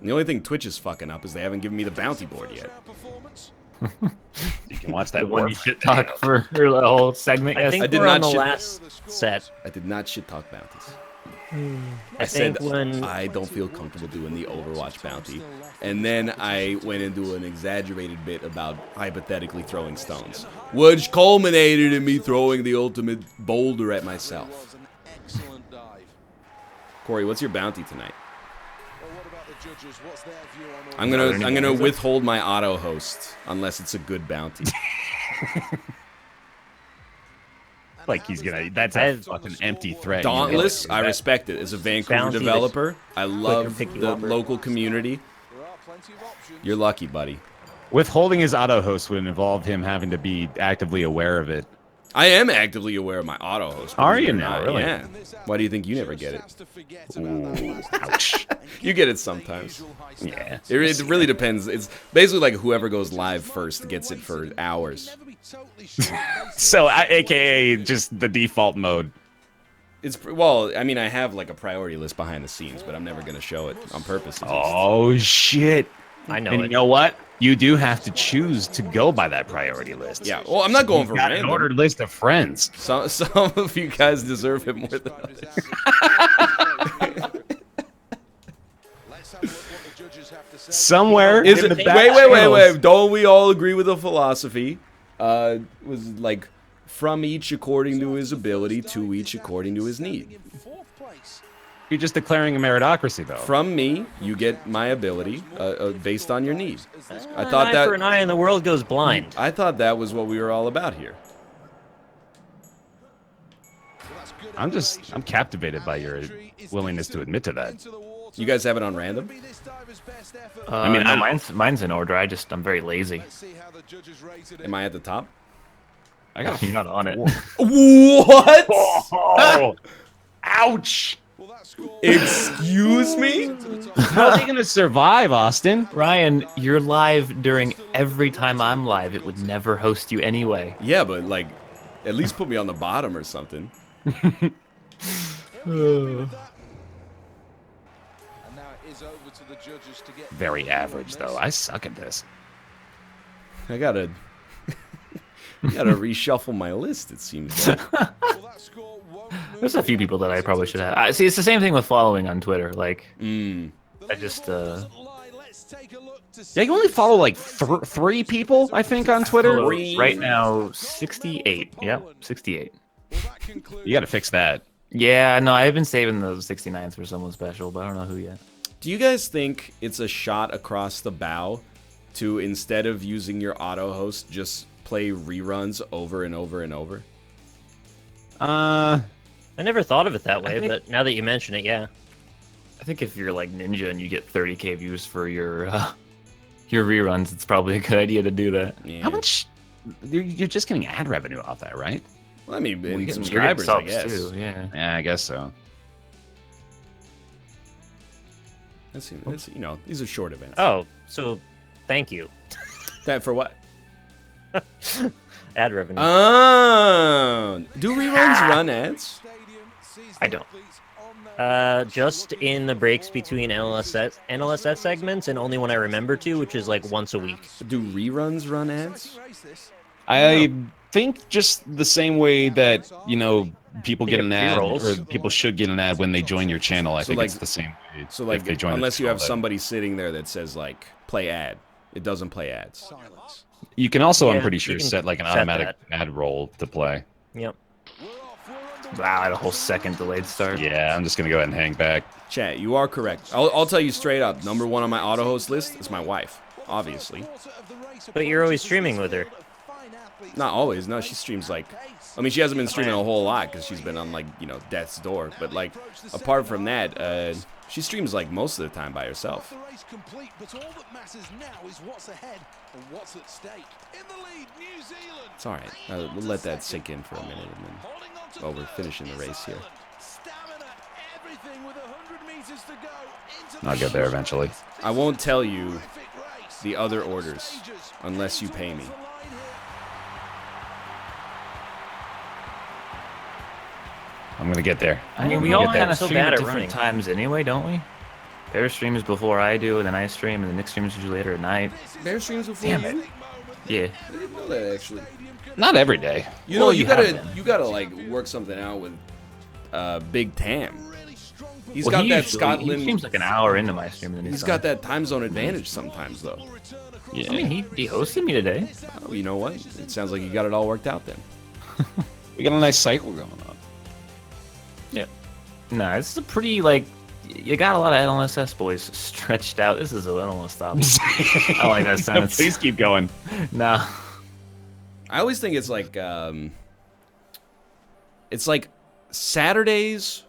The only thing Twitch is fucking up is they haven't given me the bounty board yet. Our performance. You can watch The that one war. you shit talk for the whole segment. I Yes. think I did we're not on the shit- last set. I did not shit talk bounties. I think said when I don't feel comfortable doing the Overwatch bounty, and then I went into an exaggerated bit about hypothetically throwing stones, which culminated in me throwing the ultimate boulder at myself. Was an excellent dive. Corey, what's your bounty tonight? Well, what about the judges? What's their view on all I'm gonna withhold my auto host unless it's a good bounty. Like he's gonna. That's a I've- fucking empty threat. Dauntless, You know, I that- respect it. As a Vancouver Bounty developer, I love pick you the up. local community. There are plenty of options. You're lucky, buddy. Withholding his auto host would involve him having to be actively aware of it. I am actively aware of my auto host. Are believe it you or now, not. really? Yeah. Why do you think you never get it? Chance to forget about that last Ouch. You get it sometimes. usual high Yeah. It really depends. It's basically like whoever goes live first gets it for hours. Never be totally sure. So, AKA just the default mode. Well, I mean, I have like a priority list behind the scenes, but I'm never gonna show it on purpose. at least. Oh shit. I know And it. you know what? You do have to choose to go by that priority list. Yeah. Well, I'm not going for You've got an random. ordered list of friends. Some of you guys deserve it more than others. Let's have a look what the judges have to say. Somewhere Is in it? the Wait, back wait, channels. Don't we all agree with the philosophy? Was like from each according to his ability, to each according to his need. In fourth place. You're just declaring a meritocracy, though. From me, you get my ability based on your need. I An thought eye for an that. eye and the world goes blind. I thought that was what we were all about here. I'm captivated by your willingness to admit to that. Into the water. You guys have it on random? I mean, no, mine's in order. I'm very lazy. Am I at the top? I got You're not on it. What? Oh, ouch! Excuse me? How are they gonna survive, Austin? Ryan, you're live during every time I'm live. It would never host you anyway. Yeah, but like, at least put me on the bottom or something. Very average, though. I suck at this. I gotta reshuffle my list. It seems like. There's a few people that I probably should have. See, it's the same thing with following on Twitter. Like, I just Yeah, you only follow like 3 people, I think, on Twitter. right now 68. Yep, 68. You got to fix that. Yeah, no, I've been saving those 69s for someone special, but I don't know who yet. Do you guys think it's a shot across the bow to, instead of using your auto host, just play reruns over and over and over? I never thought of it that way, but now that you mention it, yeah. I think if you're like Ninja and you get 30k views for your reruns, it's probably a good idea to do that. Yeah. How much? You're just getting ad revenue off that, right? Well, I mean, Well, you get subscribers, I subs guess. too, yeah. Yeah, I guess so. That's, you know, these are short events. Oh, so thank you. That for what? Ad revenue. Oh, do reruns run ads? I don't. Just in the breaks between NLSS segments, and only when I remember to, which is like once a week. Do reruns run ads? I think just the same way that, you know, people get an ad, pre-rolls. or people should get an ad when they join your channel. I think like- it's the same way. So if like, they join the unless you have channel, somebody sitting there that says like play ad, it doesn't play ads. you can also, I'm Yeah, pretty you sure, can set like an set automatic ad roll to play. Yep. Wow, I had a whole second delayed start. Yeah, I'm just gonna go ahead and hang back. Chat, you are correct. I'll tell you straight up. Number one on my auto host list is my wife, obviously. But you're always streaming with her. Not always. No, she streams like. I mean, she hasn't been streaming a whole lot because she's been on like, you know, death's door. But like, apart from that, she streams like most of the time by herself. It's all right. We'll let that sink in for a minute, and then while we're finishing the race here. I'll get there eventually. I won't tell you the other orders unless you pay me. I'm gonna get there. I mean, we We'll all get there. kind of So stream bad at at different running. times anyway, don't we? Bear streams before I do, and then I stream, and the Nick streams usually later at night. Bear streams before Damn you? it. Yeah. I didn't know that actually. Not every day. You know, Well, you you have gotta been. you gotta like work something out with Big Tam. He's Well, got he that usually- Scotland. He streams like an hour into my stream, and then He's got that time zone advantage sometimes, though. Yeah. I mean, he hosted me today. Oh, you know what? It sounds like you got it all worked out then. We got a nice cycle going on. Yeah. No, this is a pretty like. You got a lot of NLSS boys stretched out. This is a little stop. I like that sentence. Please keep going. No. I always think it's like Saturdays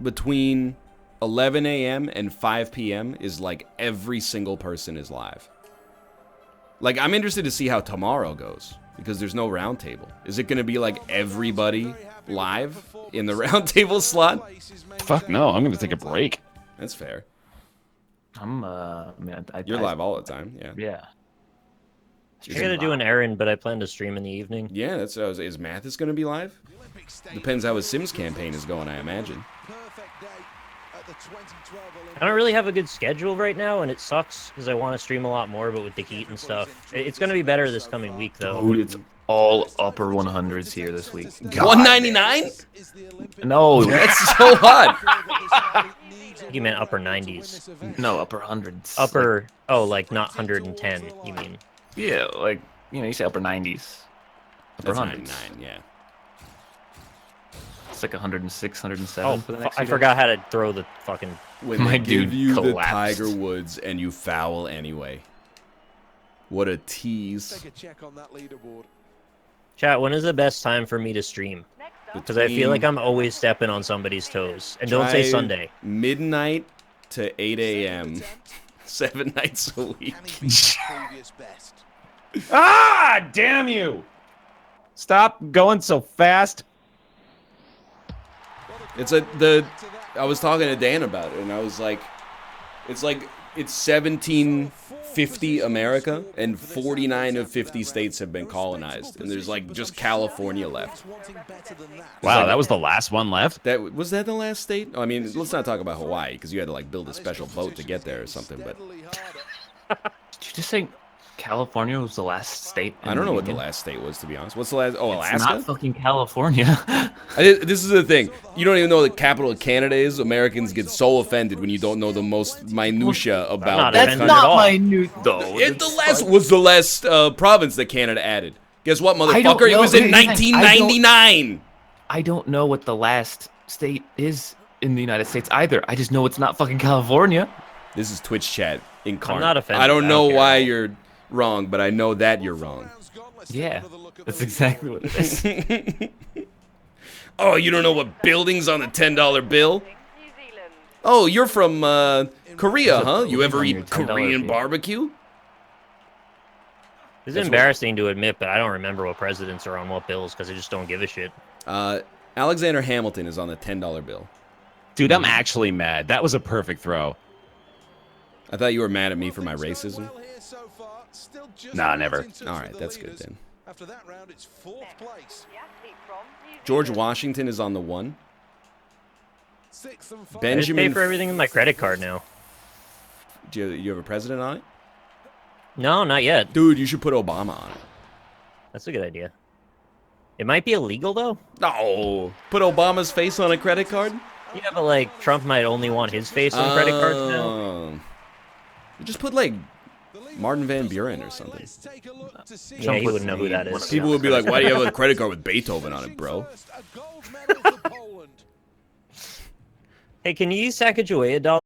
between 11 a.m. and 5 p.m. is like every single person is live. Like, I'm interested to see how tomorrow goes because there's no round table. Is it going to be like everybody live in the round table slot? Fuck no, I'm gonna take a break. That's fair. I'm man, You're live all the time. Yeah. Yeah. I gotta do an errand, but I plan to stream in the evening. Yeah, that's is Mathis going to be live? Depends how his Sims campaign is going, I imagine. I don't really have a good schedule right now, and it sucks because I want to stream a lot more, but with the heat and stuff, it's gonna be better this coming week though. Dude, it's all upper 100s here this week. 199? No, That's so hot. You meant upper 90s. no, upper hundreds. Upper, oh, like not 110. You mean? Like, yeah, like you say upper 90s. Upper That's hundreds. 99, yeah. It's like 106, 107 Oh, for the next I few forgot how to throw the fucking. When My they give dude you the collapsed. Tiger Woods and you foul anyway. What a tease. Take a check on that leaderboard. Chat, when is the best time for me to stream? Because I feel like I'm always stepping on somebody's toes. And don't say Try Sunday. Midnight to 8 a.m. 7 nights a week. Ah, damn you! Stop going so fast. I was talking to Dan about it, and I was like, it's 1750 America, and 49 of 50 states have been colonized, and there's like just California left. Wow, that was the last one left? Was that the last state? Oh, I mean, let's not talk about Hawaii, because you had to like build a special boat to get there or something, but... Did you just say California was the last state? I don't know what the last state was, to be honest. What's the last? Oh, Alaska? It's not fucking California. This is the thing. You don't even know what the capital of Canada is. Americans get so offended when you don't know the most minutia about that That's country. not minute, though. Was the last province that Canada added. Guess what, motherfucker? It was in 1999. I don't know what the last state is in the United States either. I just know it's not fucking California. This is Twitch chat incarnate. I'm not offended. I don't I know don't care. why you're wrong, but I know that you're wrong. Yeah, that's exactly what it is. Oh, you don't know what building's on the $10 bill? Oh, you're from Korea, huh? You ever eat Korean barbecue? It's embarrassing to admit, but I don't remember what presidents are on what bills because I just don't give a shit. Alexander Hamilton is on the $10 bill. Dude, I'm actually mad. That was a perfect throw. I thought you were mad at me for my racism. Nah, never. All right, that's good then. After that round, it's 4th place. George Washington is on the 1. 6th and 5th. I just Benjamin. pay for everything with my credit card now. Do you have a president on it? No, not yet. Dude, you should put Obama on it. That's a good idea. It might be illegal though. No, put Obama's face on a credit card. Yeah, but like Trump might only want his face on credit cards now. You just put like Martin Van Buren or something. Yeah, he wouldn't know who that is. People would be like, "Why do you have a credit card with Beethoven on it, bro?" Hey, can you use Sacagawea dollars?